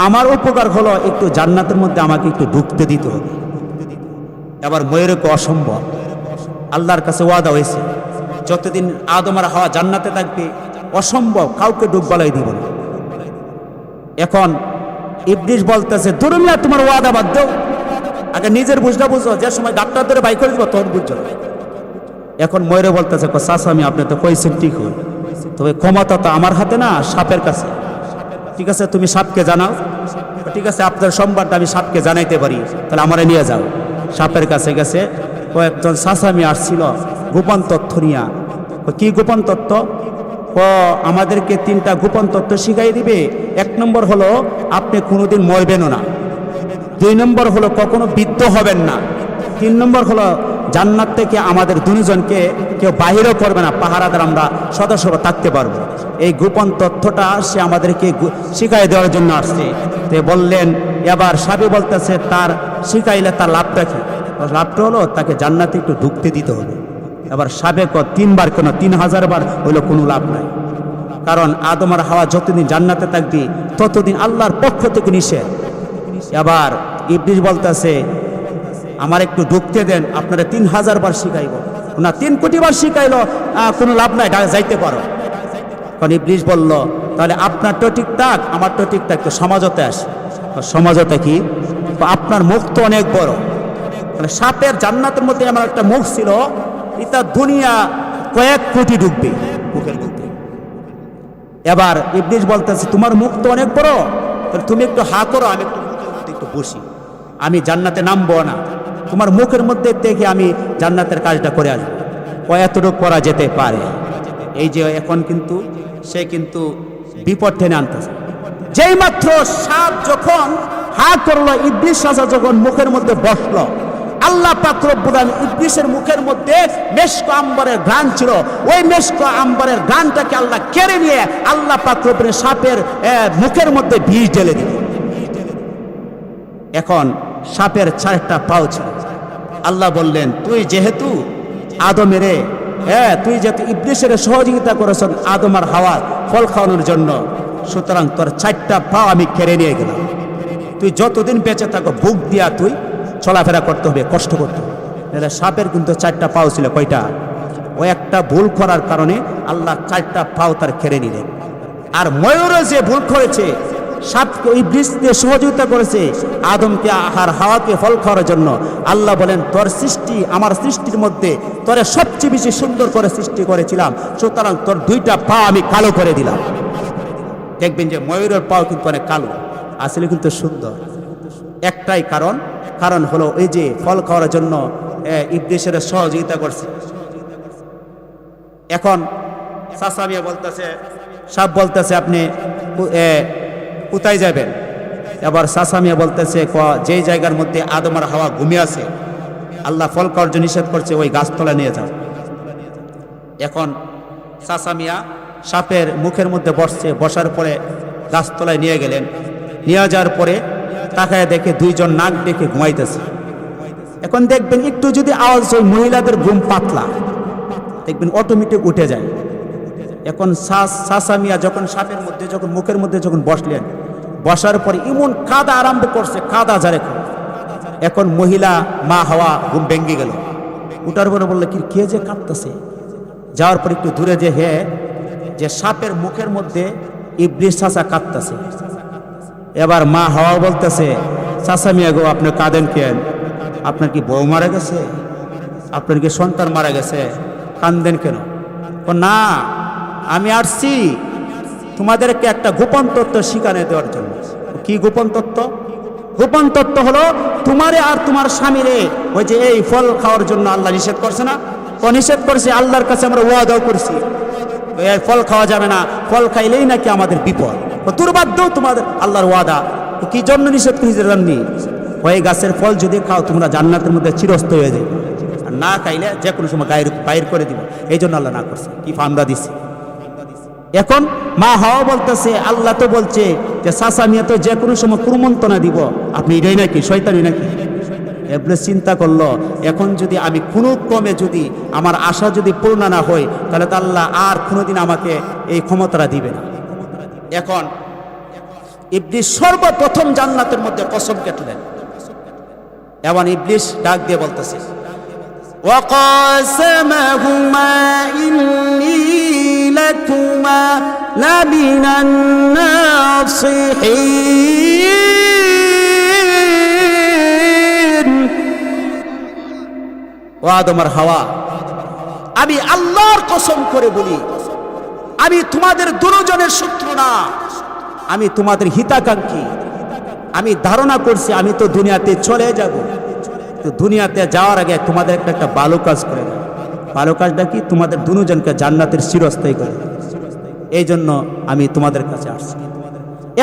আমার উপকার হলো একটু জান্নাতের মধ্যে আমাকে একটু ঢুকতে দিতে হবে। এবার ময়ূরকে অসম্ভব, আল্লাহর কাছে ওয়াদা হয়েছে যতদিন আদম আর হাওয়া জান্নাতে থাকবে অসম্ভব কাউকে ডুববালাই দিব না। এখন ইবলিস বলতেছে দুর্মিয়া তোমার ওয়াদা বাদ দাও, আগে নিজের বুঝটা বুঝো, যে সময় ডাক্তার ধরে বাই করে দিব তখন বুঝছো। এখন ময়ূরে বলতেছে চাচা আমি আপনি তো কইছেন ঠিক হই, তবে ক্ষমতা তো আমার হাতে না, সাপের কাছে। ঠিক আছে তুমি সাপকে জানাও। ঠিক আছে আপনার সোমবারটা আমি সাপকে জানাইতে পারি, তাহলে আমারে নিয়ে যাও। সাপের কাছে গেছে, কয়েকজন চাচামি আসছিল গোপন তথ্য নিয়া। কি গোপন তথ্য? আমাদেরকে তিনটা গোপন তথ্য শিখাই দিবে। এক নম্বর হলো আপনি কোনোদিন মরবেনও না, দুই নম্বর হলো কখনো বৃদ্ধ হবেন না, তিন নম্বর হলো জান্নাত থেকে আমাদের দুজনকে কেউ বাহিরও করবে না, পাহারাদার আমরা সদস্য থাকতে পারবো। এই গোপন তথ্যটা সে আমাদেরকে শিখাই দেওয়ার জন্য আসছে। তো বললেন, এবার সাবি বলতেছে তার শিখাইলে তার লাভটা কি? লাভটা হলো তাকে জান্নাতে একটু ঢুকতে দিতে হবে। এবার সাবেক 3 বার কেন 3000 বার হইলো কোনো লাভ নাই, কারণ আদম আর হাওয়া যতদিন জান্নাতে থাকবে ততদিন আল্লাহর পক্ষ থেকে নিষেধ। এবার ইবলিস বলতেছে আমার একটু ঢুকতে দেন, আপনারা 3000 বার শিখাইব না, 3 কোটি বার শিখাইলো কোনো লাভ নাই, যাইতে পারো। কারণ ইবলিস বলল তাহলে আপনার তো ঠিক থাক আমার তো ঠিক থাক, তো সমাজতে আসে। সমাজতে কি? আপনার মুখ তো অনেক বড়, মানে সাপের জান্নাতের মধ্যে আমার একটা মুখ ছিল, এটা দুনিয়া কয়েক কোটি ঢুকবে মুখের মধ্যে। এবার ইবলিস বলতেছে তোমার মুখ তো অনেক বড়, তাহলে তুমি একটু হা করো, আমি একটু মুখের মধ্যে একটু বসি, আমি জান্নাতে নামবো না, তোমার মুখের মধ্যে থেকে আমি জান্নাতের কাজটা করে আসবো। কয়েকটুকু করা যেতে পারে। এই যে এখন কিন্তু সে কিন্তু বিপদ টেনে আনতেছে। যেই মাত্র সাপ যখন হা করলো, ইবলিস শাসা যখন মুখের মধ্যে বসলো, আল্লাহ পাক রব্বুল আলামিন ইবলিসের মুখের মধ্যে মেশক আম্বরের ঘ্রাণ ছিল, ওই মেশক আম্বরের ঘ্রাণটাকে আল্লাহ কেড়ে নিয়ে আল্লাহ পাক রব্বুল আলামিন সাপের মুখের মধ্যে বিষ ঢেলে দিল। এখন সাপের 4টা পাও ছিল। আল্লাহ বললেন, তুই যেহেতু আদমের তুই যেহেতু ইবলিসের সহযোগিতা করেছ আদম আর হাওয়ার ফল খাওয়ানোর জন্য, সুতরাং তোর 4টা পা আমি কেড়ে নিয়ে গেলাম। তুই যতদিন বেঁচে থাকো বুক দিয়া তুই চলাফেরা করতে হবে, কষ্ট করতে হবে। সাপের কিন্তু 4টা পাও ছিল, কয়টা? ওই একটা ভুল করার কারণে আল্লাহ 4টা পাও তার কেড়ে নিলেন। আর ময়ূরও যে ভুল করেছে, সাপকে ইবলিসকে সহযোগিতা করেছে আদমকে আর হাওয়াকে ফল খাওয়ার জন্য, আল্লাহ বলেন, তোর সৃষ্টি আমার সৃষ্টির মধ্যে তোরে সবচেয়ে বেশি সুন্দর করে সৃষ্টি করেছিলাম, সুতরাং তোর 2টা পা আমি কালো করে দিলাম। দেখবেন যে ময়ূরের পাও কিন্তু অনেক কালো, আসলে কিন্তু সুন্দর। একটাই কারণ হলো এই যে ফল খাওয়ার জন্য ইবলিসের সহযোগিতা করছে। এখন সাসামিয়া বলতেছে, সাপ বলতেছে, আপনি কোথায় যাবেন? এবার সাসামিয়া বলতেছে, যেই জায়গার মধ্যে আদম আর হাওয়া ঘুমিয়ে আছে, আল্লাহ ফল খাওয়ার জন্য নিষেধ করছে, ওই গাছতলা নিয়ে যাও। এখন সাসামিয়া সাপের মুখের মধ্যে বসার পরে গাছতলায় নিয়ে গেলেন। নিয়ে যাওয়ার পরে তাকায় দেখে 2জন নাক ডেকে ঘুমাইতেছে। এখন দেখবেন একটু যদি আওয়াজ, ওই মহিলাদের ঘুম পাতলা, দেখবেন অটোমেটিক উঠে যায়। এখন সাসামিয়া যখন সাপের মধ্যে মুখের মধ্যে বসলেন, বসার পরে এমন কাদা আরম্ভ করছে, কাদা ঝাড়ে। এখন মহিলা মা হাওয়া ঘুম ভেঙে গেল। উঠার পরে বললো, কে যে কাঁদতেছে? যাওয়ার পর একটু দূরে যে সাপের মুখের মধ্যে ইবলিস চাচা কাঁদতেছে। এবার মা হাওয়া বলতেছে, সাসামিয়া গো, আপনি কাঁদেন কেন? আপনার কি বউ মারা গেছে? আপনার কি সন্তান মারা গেছে? কাঁদেন কেন? না, আমি আসছি তোমাদেরকে একটা গোপন তত্ত্ব শিখানে দেওয়ার জন্য। কি গোপন তত্ত্ব? গোপন তত্ত্ব হলো, তোমারে আর তোমার স্বামীরে ওই যে এই ফল খাওয়ার জন্য আল্লাহ নিষেধ করছে না? নিষেধ করছে, আল্লাহর কাছে আমরা ওয়াদাও করছি এই ফল খাওয়া যাবে না, ফল খাইলেই নাকি আমাদের বিপদ। দুর্ভাগ্য তোমাদের আল্লাহর ওয়াদা। কি জন্য নিষেধ করেছে জাননি? ওই গাছের ফল যদি খাও তোমরা জান্নাতের মধ্যে চিরস্থায়ী হয়ে যাবে, আর না খাইলে যে কোনো সময় বাইর করে দিব। এই জন্য আল্লাহ না করছে, কি ফান্দা দিচ্ছে। এখন মা হাওয়া বলতেছে, আল্লাহ তো বলছে যে সাসামিয়া তো যে কোনো সময় কুমন্ত্রণা দিব, আপনি এটাই নাকি শয়তানি নাকি? ইবলিস চিন্তা করলো, এখন যদি আমি কোনো ক্রমে যদি আমার আশা যদি পূর্ণ না হয়, তাহলে তো আল্লাহ আর কোনোদিন আমাকে এই ক্ষমতাটা দিবে না। এখন ইবলিস সর্বপ্রথম জান্নাতের মধ্যে কসম কেটলেন। এমন ইবলিস ডাক দিয়ে বলতেছে, وَقَاسَمَهُمَا إِنِّي لَكُمَا لَمِنَ النَّاصِحِينَ। ও আদম আর হাওয়া, আমি আল্লাহর কসম করে বলি, আমি তোমাদের দুজনের শত্রু না, আমি তোমাদের হিতাকাঙ্ক্ষী। আমি ধারণা করছি আমি তো দুনিয়াতে চলে যাব, তো দুনিয়াতে যাওয়ার আগে তোমাদের একটা ভালো কাজ করে দেব। ভালো কাজটা কি? তোমাদের দুজনকে জান্নাতের চিরস্থায়ী করে দেব। এই জন্য আমি তোমাদের কাছে আসছি।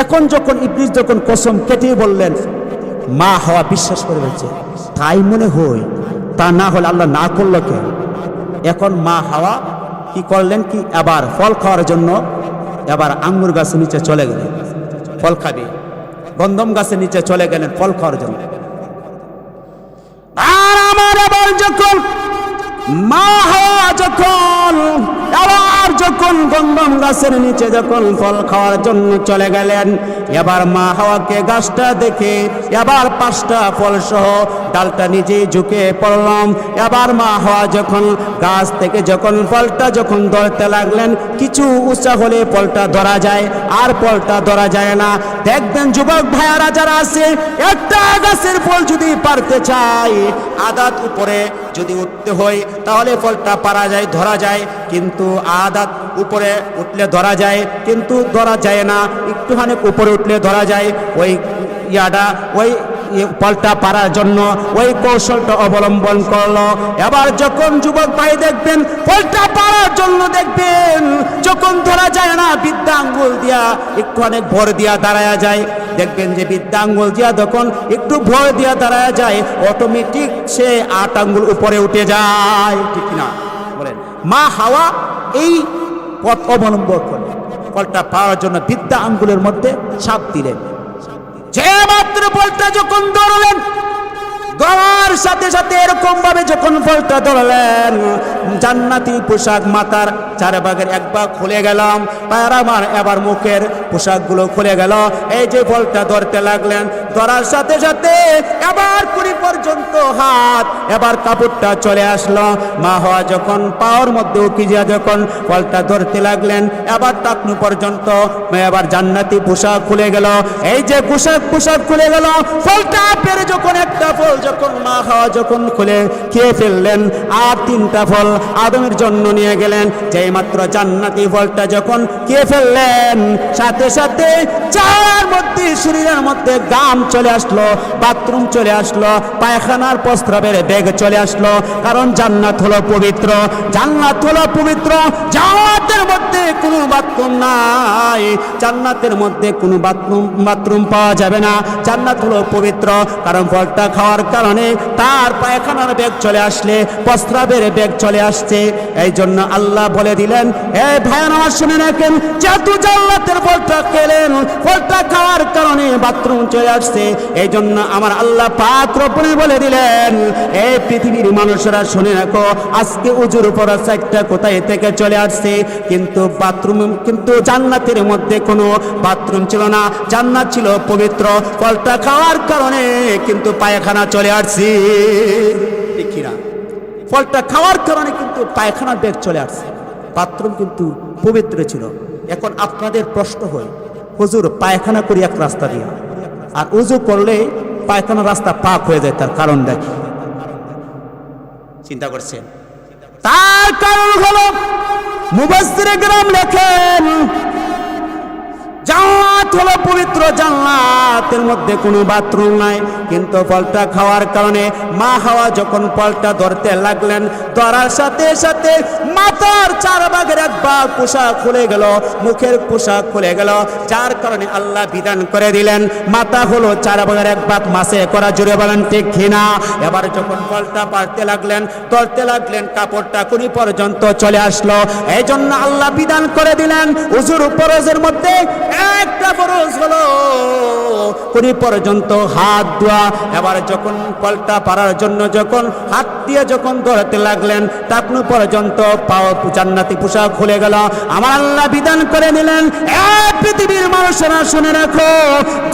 এখন যখন ইবলিস যখন কসম কেটে বললেন, মা হাওয়া বিশ্বাস করে বলছে, তাই মনে হয়, তা না হলে আল্লাহ না করলো কেন? এখন মা হাওয়া কি করলেন, কি এবার ফল খাওয়ার জন্য এবার আঙ্গুর গাছের নিচে চলে গেলেন, ফল খাবে। গন্ধম গাছের নিচে চলে গেলেন ফল খাওয়ার জন্য। আর আমার আবার যখন মা হাওয়া যখন গন্ধম গাছের নিচে যখন ফল খাওয়ার জন্য চলে গেলেন, এবার মা হাওয়াকে গাছটা দেখে এবার 5টা ফল সহ ডালটা নিজেই ঝুঁকে পড়লাম। এবার মা হাওয়া যখন গাছ থেকে যখন ফলটা যখন ধরতে লাগলেন, কিছু উঁচা হলে ফলটা ধরা যায়, আর ফলটা ধরা যায় না। দেখবেন যুবক ভাইয়ারা যারা আছে, একটা গাছের ফল যদি পারতে চায়, আদাত উপরে যদি উঠতে হয় তাহলে ফলটা পারা যায়, ধরা যায়, কিন্তু আদাত উপরে উঠলে ধরা যায়, কিন্তু ধরা যায় না। একটুখানি উপরে উঠলে ধরা যায়। ওই ফলটা পারার জন্য ওই কৌশলটা অবলম্বন করলো। এবার যখন যুবক ভাই দেখবেন ফলটা পারার জন্য দেখবেন যখন ধরা যায় না, বিদ্যা আঙ্গুল দিয়া একটু অনেক ভর দিয়া দাঁড়ায়া যায়, দেখবেন যে বিদ্যা আঙ্গুল দিয়া যখন একটু ভর দিয়া দাঁড়ায়া যায় অটোমেটিক সে 8 আঙ্গুল উপরে উঠে যায়, ঠিক না বলেন? মা হাওয়া এই পথ অবলম্বন করলেন, ফলটা পাওয়ার জন্য বিদ্যা আঙ্গুলের মধ্যে চাপ দিলেন। যে মাত্র ফলটা যখন ধরলেন, ধরার সাথে সাথে এরকম ভাবে যখন ফলটা ধরলেন, জান্নাতি পোশাক মাথার 4 ভাগের 1 ভাগ খুলে গেলাম, পায়ের আমার এবার মুখের পোশাকগুলো খুলে গেল। এই যে ফলটা ধরতে লাগলেন, ধরার সাথে সাথে এবার কুড়ি পর্যন্ত হাত, এবার কাপড়টা চলে আসলো। মা হওয়া যখন পাওয়ার মধ্যে উকিজিয়া যখন ফলটা ধরতে লাগলেন, এবার টাকনু পর্যন্ত এবার জান্নাতি পোশাক খুলে গেল। এই যে পোশাক খুলে গেল, ফলটা পেরে যখন একটা ফল যখন মা হওয়া যখন খুলে খেয়ে ফেললেন, আর 3টা ফল আদমের জন্য নিয়ে গেলেন। যেই মাত্র জান্নাতি ফলটা যখন খেয়ে ফেললেন, সাথে সাথে চার মধ্যে শরীরের মধ্যে গাম চলে আসলো, বাথরুম চলে আসলো, পায়খানার প্রস্রাবের বেগ চলে আসলো। কারণ জান্নাত হলো পবিত্র, জান্নাত হলো পবিত্র। জান্নাতের মধ্যে কোনো বাথরুম নাই, জান্নাতের মধ্যে কোনো বাথরুম পাওয়া যাবে না। জান্নাত হলো পবিত্র, কারণ ফলটা খাওয়ার কারণে তার পায়খানার বেগ চলে আসলে প্রস্রাবের বেগ চলে আসছে। এই জন্য আল্লাহ বলে দিলেন, এই ভাইয়েরা আমার শুনে রাখেন, যেহেতু জান্নাতের ফলটা খেলেন, ফলটা খাওয়ার কারণে বাথরুম চলে আসছে, এই জন্য আমার আল্লাহ পাক রব্বুল বলে দিলেন, এই পৃথিবীর মানুষরা শুনে রাখো, আজকে উজুর উপর সাইডটা কোথায় থেকে চলে আসছে, কিন্তু জান্নাতের মধ্যে কোনো বাথরুম ছিল না, জান্নাত ছিল পবিত্র। ফলটা খাওয়ার কারণে কিন্তু পায়খানা চলে আসছে, ঠিক না? ফলটা খাওয়ার কারণে কিন্তু পায়খানার বেগ চলে আসছে, বাথরুম কিন্তু পবিত্র ছিল। এখন আপনাদের প্রশ্ন হয়, হুজুর পায়খানা করি এক রাস্তা দিয়ে, আর উজু করলে পায়খানার রাস্তা পাক হয়ে যায়, তার কারণটা কি চিন্তা করছেন? তার কারণ হলো মুফাসসিরে কেরাম লেখেন, জান্নাত হলো পবিত্র, জান্নাতের মধ্যে কোনো বাথরুম নাই, কিন্তু ফলটা খাওয়ার কারণে মা হাওয়া যখন ফলটা ধরতে লাগলেন, ধরার সাথে সাথে মাথার 4 ভাগের 1 ভাগ পোশাক খুলে গেল, মুখের পোশাক খুলে গেল, যার কারণে আল্লাহ বিধান করে দিলেন মাথা হলো 4 ভাগের 1 ভাগ মাসে করা, জুড়ে বলেন ঠিক কিনা? এবার যখন ফলটা পারতে লাগলেন, ধরতে লাগলেন, কাপড়টা কুনি পর্যন্ত চলে আসলো। এই জন্য আল্লাহ বিধান করে দিলেন, উজুর ফরজের মধ্যে একটা ফরজ হলো কুনি পর্যন্ত হাত ধোয়া। এবার যখন ফলটা পারার জন্য যখন হাত দিয়ে যখন ধরতে লাগলেন, টাকনু পর্যন্ত পাও জান্নাতি পোশাক খুলে গেল। আমার আল্লাহ বিধান করে দিলেন, পৃথিবীর মানুষেরা শুনে রাখো,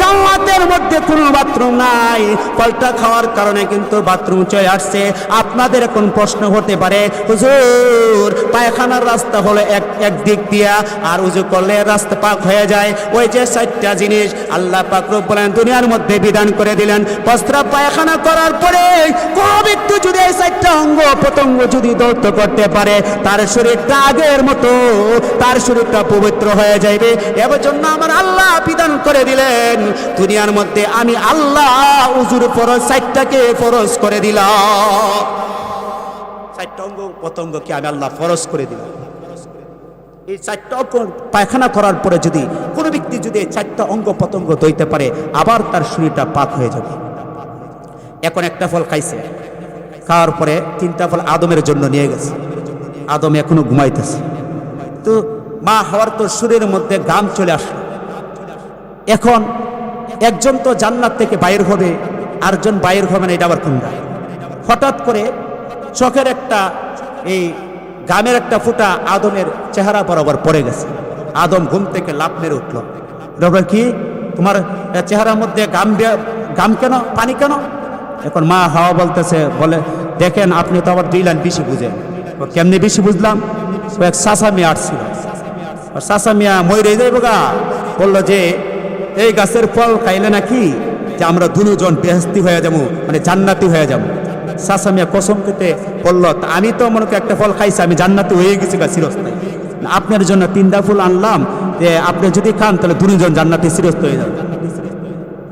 জান্নাতের মধ্যে কোনো বাথরুম নাই, ফলটা খাওয়ার কারণে কিন্তু বাথরুম চলে আসছে। আপনাদের এখন প্রশ্ন হতে পারে, হুজুর পায়খানার রাস্তা হলো এক দিক দিয়া, আর উজু করলে রাস্তা পাক হয়ে যায়। ওই যে 4টা জিনিস আল্লাহ পাক রব্বুল আলামিন দুনিয়ার মধ্যে বিধান করে দিলেন, প্রস্রাব পায়খানা করার পরে কোন ব্যক্তি যদি এই 4টা অঙ্গ প্রত্যঙ্গ যদি ধৌত করতে পারে, তার শরীরটা আগের মতো, তার শরীরটা পবিত্র হয়ে যাবে। এর জন্য আমার আল্লাহ বিধান করে দিলেন, দুনিয়ার মধ্যে আমি আল্লাহ উজুর ফরজ 4টাকে ফরজ করে দিলাম, 4টা অঙ্গ প্রত্যঙ্গকে আমি আল্লাহ ফরজ করে দিলাম। এই 4টা পায়খানা করার পরে যদি কোনো ব্যক্তি যদি 4টা অঙ্গ প্রত্যঙ্গ ধুইতে পারে, আবার তার শরীরটা পাক হয়ে যাবে। এখন একটা ফল খাইছে, খাওয়ার পরে 3টা ফল আদমের জন্য নিয়ে গেছে, আদম এখনো ঘুমাইতেছে। তো মা হওয়ার তো শরীরের মধ্যে গাম চলে আসলো। এখন একজন তো জান্নাত থেকে বাইর হবে, আরেকজন বাইর হবে না, এটা আবার কোনটা? হঠাৎ করে চোখের একটা এই গামের একটা ফুটা আদমের চেহারা বরাবর পড়ে গেছে। আদম ঘুম থেকে লাফ মেরে উঠলো, কি তোমার চেহারার মধ্যে গাম কেন, পানি কেন? এখন মা হাওয়া বলতেছে, বলে দেখেন আপনি তো আবার 2 লাইন বেশি বুঝেন। কেমনি বেশি বুঝলাম? এক চাচা মিয়া আসছিল, চাচা মিয়া ময়ূরে যাইব গা, বললো যে এই গাছের ফল খাইলে নাকি যে আমরা 2 জন বেহেশতি হয়ে যাবো, মানে জান্নাতি হয়ে যাবো। চাচা মিয়া কসম কেটে বললো, আমি তো মনে করি একটা ফল খাইছি, আমি জান্নাতি হয়ে গেছি গা চিরস্থায়ী। আপনার জন্য 3টা ফুল আনলাম, যে আপনি যদি খান তাহলে 2 জন জান্নাতি চিরস্থায়ী হয়ে যাবে।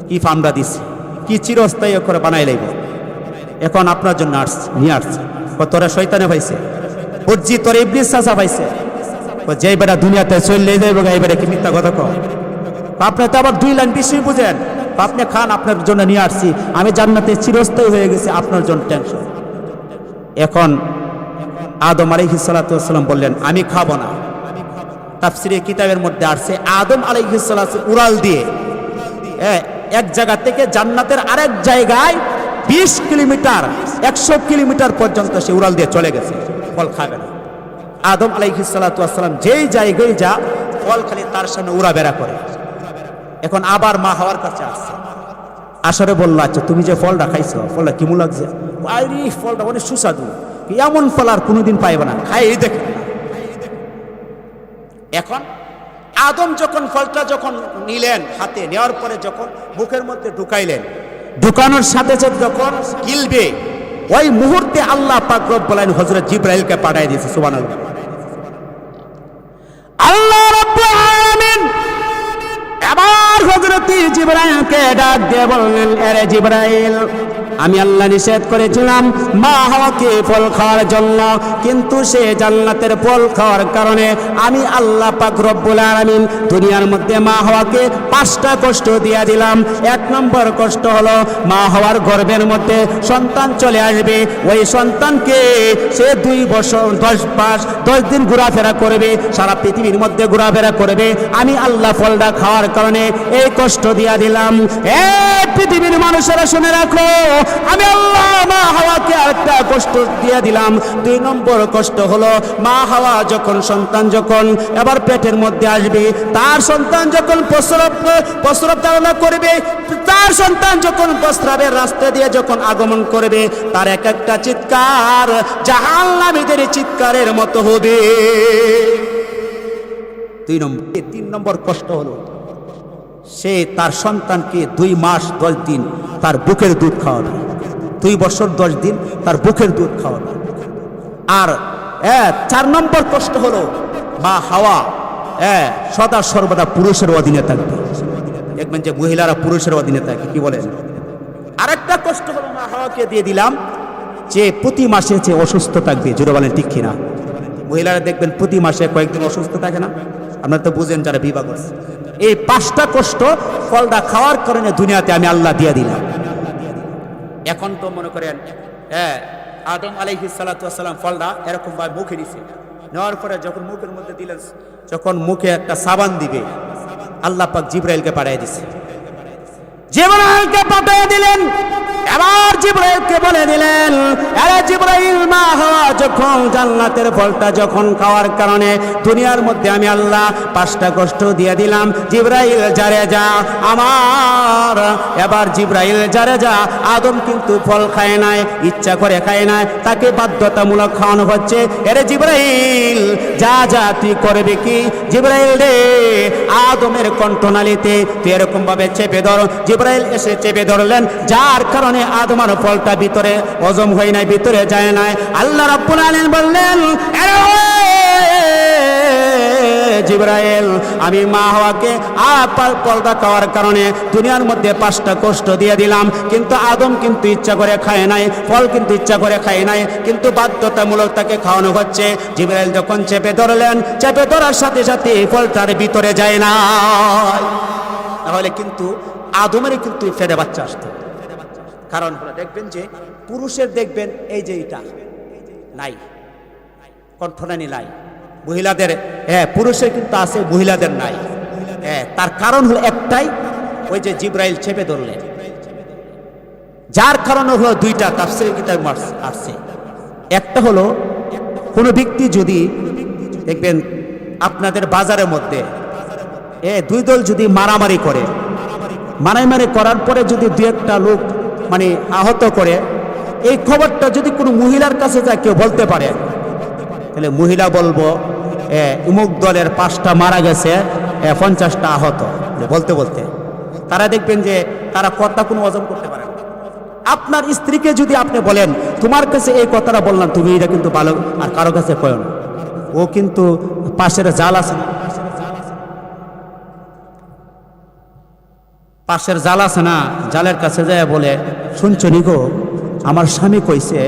কি ফার্মটা দিচ্ছে, কি চিরস্থায়ী করে বানাই লাইব। এখন আপনার জন্য নিয়ে আসছে তোরা শয়তানে পাইছে, বুঝছি তোর ইবলিস চাচা পাইছে, যে বেটা দুনিয়াতে চললে যাইব এবারে কি মিথ্যা কথা কও। আপনি তো আবার 2 লাইন বেশি বুঝেন। আপনি খান, আপনার জন্য নিয়ে আসছি, আমি জান্নাতে চিরস্থায়ী হয়ে গেছি, আপনার জন্য টেনশন। এখন আদম আলাইহিস সালাতু ওয়াস সালাম বললেন আমি খাবো না। তাফসীরে কিতাবের মধ্যে আসছে আদম আলাইহিস সালাতু উড়াল দিয়ে এক জায়গা থেকে জান্নাতের আরেক জায়গায় 20 কিলোমিটার 100 কিলোমিটার পর্যন্ত সে উড়াল দিয়ে চলে গেছে, ফল খাবে না। আদম আলাইহিস সালাতু ওয়াস সালাম যেই জায়গায় যা ফল খালি তার সামনে উড়া বেড়া করে। এখন আবার মা হাওয়ার কাছে আসছে, আসরে বলল আচ্ছা তুমি যে ফলটা খাইছো ফলটা কেমন লাগছে? আরে ফলটা অনেক সুস্বাদু, এমন ফল আর কোনোদিন পাইবে না, খাই এই দেখেন। এখন আদম যখন ফলটা যখন নিলেন হাতে, নেওয়ার পরে যখন মুখের মধ্যে ঢুকাইলেন, ঢুকানোর সাথে সাথে যখন গিলবে ওই মুহূর্তে আল্লাহ পাক রব্বুল আলামিন হযরত জিবরাইলকে পাঠিয়ে দিয়েছে। সুবহানাল্লাহ। আল্লাহ রাব্বুল আলামিন এবার হযরত জিবরাইলকে ডাক দিয়ে বললেন আরে জিবরাইল, আমি আল্লাহ নিষেধ করেছিলাম মা হাওয়াকে ফল খাওয়ার জন্য, কিন্তু সে জান্নাতের ফল খাওয়ার কারণে আমি আল্লাহ পাক রব্বুল আলামিন দুনিয়ার মধ্যে মা হাওয়াকে 5টা কষ্ট দিয়ে দিলাম। 1 নম্বর কষ্ট হলো মা হাওয়ার গর্ভের মধ্যে সন্তান চলে আসবে, ওই সন্তানকে সে 2 বছর 10 মাস 10 দিন ঘোরাফেরা করবে, সারা পৃথিবীর মধ্যে ঘোরাফেরা করবে। আমি আল্লাহ ফলটা খাওয়ার কারণে এই কষ্ট দিয়ে দিলাম। পৃথিবীর মানুষেরা শুনে রাখো, আমি আল্লাহ মা হাওয়াকে আরেকটা কষ্ট দিয়ে দিলাম। 2 নম্বর কষ্ট হলো মা হাওয়া যখন সন্তান যখন এবার পেটের মধ্যে আসবে, তার সন্তান যখন প্রস্রাব ধারণা করবে, তার সন্তান যখন প্রস্রাবের রাস্তা দিয়ে যখন আগমন করবে, তার এক একটা চিৎকার জাহান্নামীদের চিৎকারের মতো হবে। 3 নম্বর কষ্ট হলো সে তার সন্তানকে 2 মাস 10 দিন তার বুকের দুধ খাওয়াবে, 2 বছর 10 দিন তার বুকের দুধ খাওয়াবে। আর 4 নম্বর কষ্ট হলো মা হাওয়া সদা সর্বদা পুরুষের অধীনে থাকবে। দেখবেন যে মহিলারা পুরুষের অধীনে থাকে, কি বলেন? আরেকটা কষ্ট হলো মা হাওয়াকে দিয়ে দিলাম যে প্রতি মাসে যে অসুস্থ থাকবে, জোরে বলেন ঠিক কিনা? মহিলারা দেখবেন প্রতি মাসে কয়েকদিন অসুস্থ থাকে না? আপনারা তো বুঝেন যারা বিবাহ করছে। এই 5টা কষ্ট ফলটা খাওয়ার কারণে দুনিয়াতে আমি আল্লাহ দিয়ে দিলাম। এখন তো মনে করেন আদম আলাইহিস সালাতু ওয়াস সালাম ফলটা এরকম ভাবে মুখে নিছে, নেওয়ার পরে যখন মুখের মধ্যে দিলেন, যখন মুখে একটা সাবান দিবে, আল্লাহ পাক জিবরাইলকে পাঠিয়ে দিছে। জিবরাইলকে পাঠিয়ে দিলেন, এবার জিবরাইলকে বলে দিলেন আরে জিবরাইল, মা হাওয়া যখন জান্নাতের ফলটা যখন খাওয়ার কারণে দুনিয়ার মধ্যে আমি আল্লাহ 5টা কষ্ট দিয়ে দিলাম। জিবরাইল যারে যা আমার, এবার জিবরাইল যারে যা, আদম কিন্তু ফল খায় নাই, ইচ্ছা করে খায় নাই, তাকে বাধ্যতামূলক খাওয়ানো হচ্ছে। আরে জিবরাইল যা যা তুই করবে কি? জিবরাইল রে, আদমের কণ্ঠনালীতে তুই এরকম ভাবে চেপে ধর। জিবরাইল এসে চেপে ধরলেন, যার কারণে আদমের ফলটা ভিতরে হজম হয় নাই, ভিতরে যায় নাই। আল্লাহ রাব্বুল আলামিন বললেন জিবরাইল, আমি মা হাওয়াকে ফলটা খাওয়ার কারণে দুনিয়ার মধ্যে 5টা কষ্ট দিয়ে দিলাম, কিন্তু আদম কিন্তু ইচ্ছা করে খায় নাই, ফল কিন্তু ইচ্ছা করে খায় নাই, কিন্তু বাধ্যতামূলক তাকে খাওয়ানো হচ্ছে। জিবরাইল যখন চেপে ধরলেন, চেপে ধরার সাথে সাথে ফলটার ভিতরে যায় না, তাহলে কিন্তু আদমের কিন্তু ফেটে বাচ্চা আসতো। কারণ হলো দেখবেন যে পুরুষের দেখবেন এই যে এটা নাই, কণ্ঠনালী নাই, মহিলাদের পুরুষের কিন্তু আছে, মহিলাদের নাই। তার কারণ হলো একটাই, ওই যে জিবরাইল চেপে ধরলেন, যার কারণ হলো 2টা তাফসীরের কিতাবে আসছে। একটা হলো কোনো ব্যক্তি যদি দেখবেন আপনাদের বাজারের মধ্যে 2 দল যদি মারামারি করে, মারামারি করার পরে যদি 2-1টা লোক মানে আহত করে, এই খবরটা যদি কোনো মহিলার কাছে যায় কেউ বলতে পারে, তাহলে মহিলা বলবো অমুক দলের 5টা মারা গেছে, 50টা আহত। বলতে বলতে তারা দেখবেন যে তারা কথা কোনো হজম করতে পারে না। আপনার স্ত্রীকে যদি আপনি বলেন তোমার কাছে এই কথাটা বললাম, তুমি এটা কিন্তু ভালো আর কারো কাছে কয় না, ও কিন্তু পাশের জাল আছে না, পাশের জাল আছে না, জালের কাছে যায় বলে, শুনছো নি গো, আমার স্বামী কইছে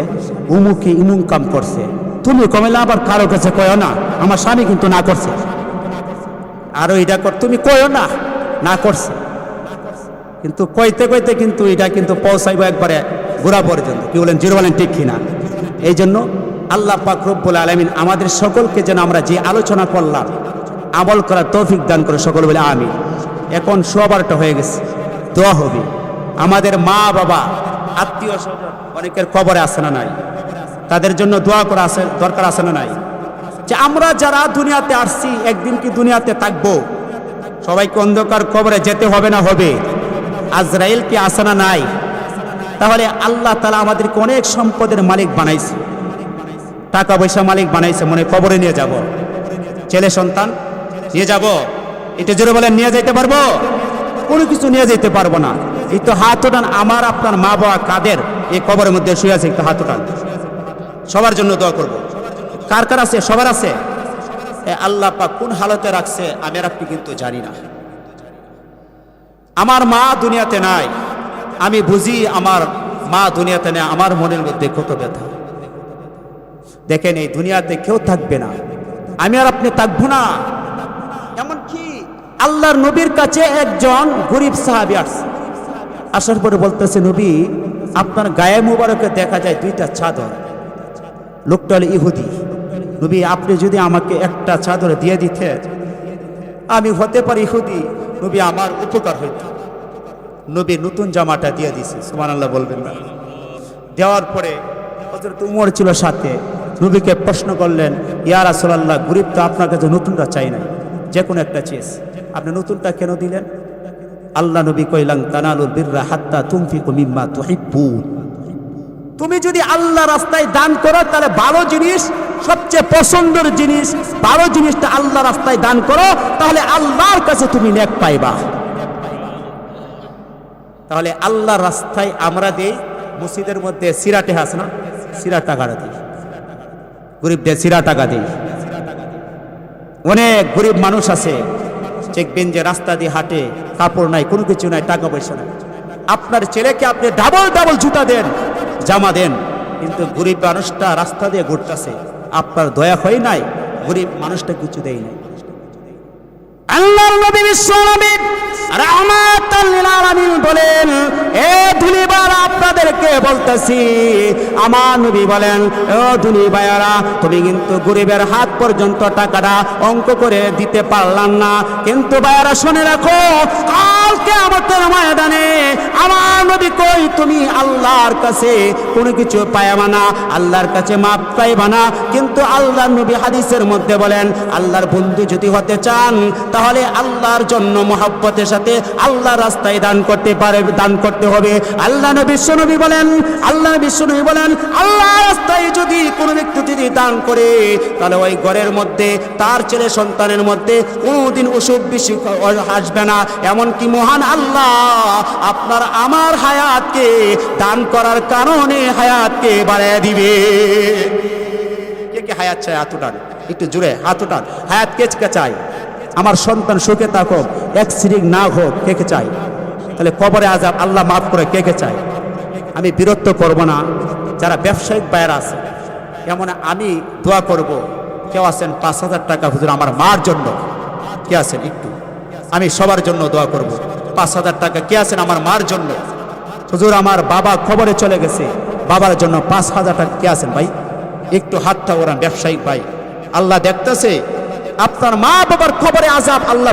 উমুকে ইমুম কাম করছে, তুমি কমেলা আবার কারো কাছে কয়ো না, আমার স্বামী কিন্তু না করছে, আরো এটা কর, তুমি কয়ো না, না করছে। কিন্তু কইতে কইতে কিন্তু এটা কিন্তু পৌঁছাইব একবারে গোড়া পর্যন্ত। কি বলেন, জিরো বলেন ঠিক কিনা? এই জন্য আল্লাহ পাক রব্বুল আলামিন আমাদের সকলকে যেন আমরা যে আলোচনা করলাম আমল করার তৌফিক দান করে, সকল বলে আমিন। এখন 12:15 হয়ে গেছে, দোয়া হবে। আমাদের মা বাবা আত্মীয় স্বজন অনেকের কবরে আছে না নাই, তাদের জন্য দোয়া করা আছে, দরকার আছে না নাই? যে আমরা যারা দুনিয়াতে আসছি একদিন কি দুনিয়াতে থাকবো, সবাইকে অন্ধকার কবরে যেতে হবে না হবে? আজরাইল কি আছে না নাই? তাহলে আল্লাহ তাআলা আমাদেরকে অনেক সম্পদের মালিক বানাইছে, টাকা পয়সা মালিক বানাইছে, মনে কবরে নিয়ে যাব, ছেলে সন্তান নিয়ে যাব, এটা জোরে বলেন নিয়ে যেতে পারবো? কোনো কিছু নিয়ে যেতে পারবো না। এই তো হাত উঠান, আমার আপনার মা বাবা কাদের এই কবরের মধ্যে শুয়ে আছে, একটু হাত উঠান। সবার জন্য দোয়া করব। কার কার আছে? সবার আছে। আল্লাহ পাক কোন হালতে রাখছে আমি আর আপনি কিন্তু জানি না। আমার মা দুনিয়াতে নাই, আমি বুঝি আমার মা দুনিয়াতে নেই, আমার মনের মধ্যে কত ব্যথা। দেখেন, এই দুনিয়াতে কেউ থাকবে না, আমি আর আপনি থাকবো না। এমনকি আল্লাহর নবীর কাছে একজন গরিব সাহাবী আসছে, আসার পরে বলতেছে, নবী আপনার গায়ে মুবারকে দেখা যায় 2টা চাদর। লোকটা হলো ইহুদি। নবী আপনি যদি আমাকে একটা চাদর দিয়ে দিতেন, আমি হতে পারি ইহুদি, নবী আমার উপকার হইত। নবী নতুন জামাটা দিয়ে দিছে, সুবহানাল্লাহ বলবেন না? দেওয়ার পরে হযরত উমর ছিল সাথে, নবীকে প্রশ্ন করলেন, ইয়া রাসূলুল্লাহ, গরিব তো আপনার কাছে নতুনটা চাই নাই, যে কোনো একটা চেয়েছ, আপনি নতুনটা কেন দিলেন? আল্লাহ নবী কইলেন, তানালুল বিররা হাত্তা তুনফিকু মিম্মা তুহিব্বুন। তুমি যদি আল্লাহ রাস্তায় দান করো, তাহলে ভালো জিনিস, সবচেয়ে পছন্দের জিনিস, ভালো জিনিসটা আল্লাহ রাস্তায় দান করো, তাহলে আল্লাহর কাছে তুমি নেক পাইবা। তাহলে আল্লাহ রাস্তায় আমরা দেই, মসজিদের মধ্যে সিরাটে আছে না, সিরা টাকাটা দিই, গরিবদের সিরা টাকা দিই। অনেক গরিব মানুষ আছে, দেখবেন যে রাস্তা দিয়ে হাঁটে, কাপড় নাই, কোনো কিছু নাই, টাকা পয়সা নাই। আপনার ছেলেকে আপনি ডাবল ডাবল জুতা দেন, জামা দেন, কিন্তু গরিব মানুষটা রাস্তা দিয়ে ঘুরতেছে, আপনার দয়া হয় নাই, গরিব মানুষটা কিছু দেয় নাই। আল্লাহর নবী বিশ্বনবী রাহমাতাল লিল আলামিন বলেন, এ ধুলিবার আপনাদেরকে বলতেছি, আমার নবী বলেন, ও ধুলি ভাইয়ারা, তুমি কিন্তু গরিবের হাত পর্যন্ত টাকাটা অঙ্ক করে দিতে পারলাম না, কিন্তু ভাইয়ারা শুনে রাখো, কাল কিয়ামতের ময়দানে আমার নবী কই, তুমি আল্লাহর কাছে কোনো কিছু পাইবা না, আল্লাহর কাছে মাপ পাইবা না। কিন্তু আল্লাহর নবী হাদিসের মধ্যে বলেন, আল্লাহর বন্ধু যদি হতে চান, তাহলে আল্লাহর জন্য মহব্বতের সাথে আল্লাহ রাস্তায় দান করতে হবে। আল্লাহ বিশ্বনবী বলেন, আল্লাহ রাস্তায় যদি কোনো ব্যক্তি যদি দান করে, তাহলে ওই ঘরের মধ্যে তার ছেলে সন্তানের মধ্যে কোনোদিন অসুখ বিসুখ আসবে না। এমনকি মহান আল্লাহ আপনার আমার হায়াতকে দান করার কারণে হায়াতকে বাড়ায় দিবে। কে কে হায়াত চায়? হাত উঠান, একটু জুড়ে হাত উঠান। হায়াত কে কে চায়? আমার সন্তান সুখে থাকুক, অ্যাক্সিডেন্ট না হোক, কে কে চাই? তাহলে কবরে আযাব আল্লাহ মাফ করে, কে কে চাই? আমি বিরক্ত করব না। যারা ব্যবসায়িক বাইরা আছে, এমন আমি দোয়া করব। কেউ আছেন 5,000 টাকা, হুজুর আমার মার জন্য? কে আছেন? একটু আমি সবার জন্য দোয়া করব। 5,000 টাকা কে আছেন আমার মার জন্য? হুজুর আমার বাবা খবরে চলে গেছে, বাবার জন্য 5,000 টাকা কে আছেন ভাই? একটু হাতটা ওরান ব্যবসায়িক ভাই, আল্লাহ দেখতেছে আপনার মা বাবার খবরে আযাব আল্লাহ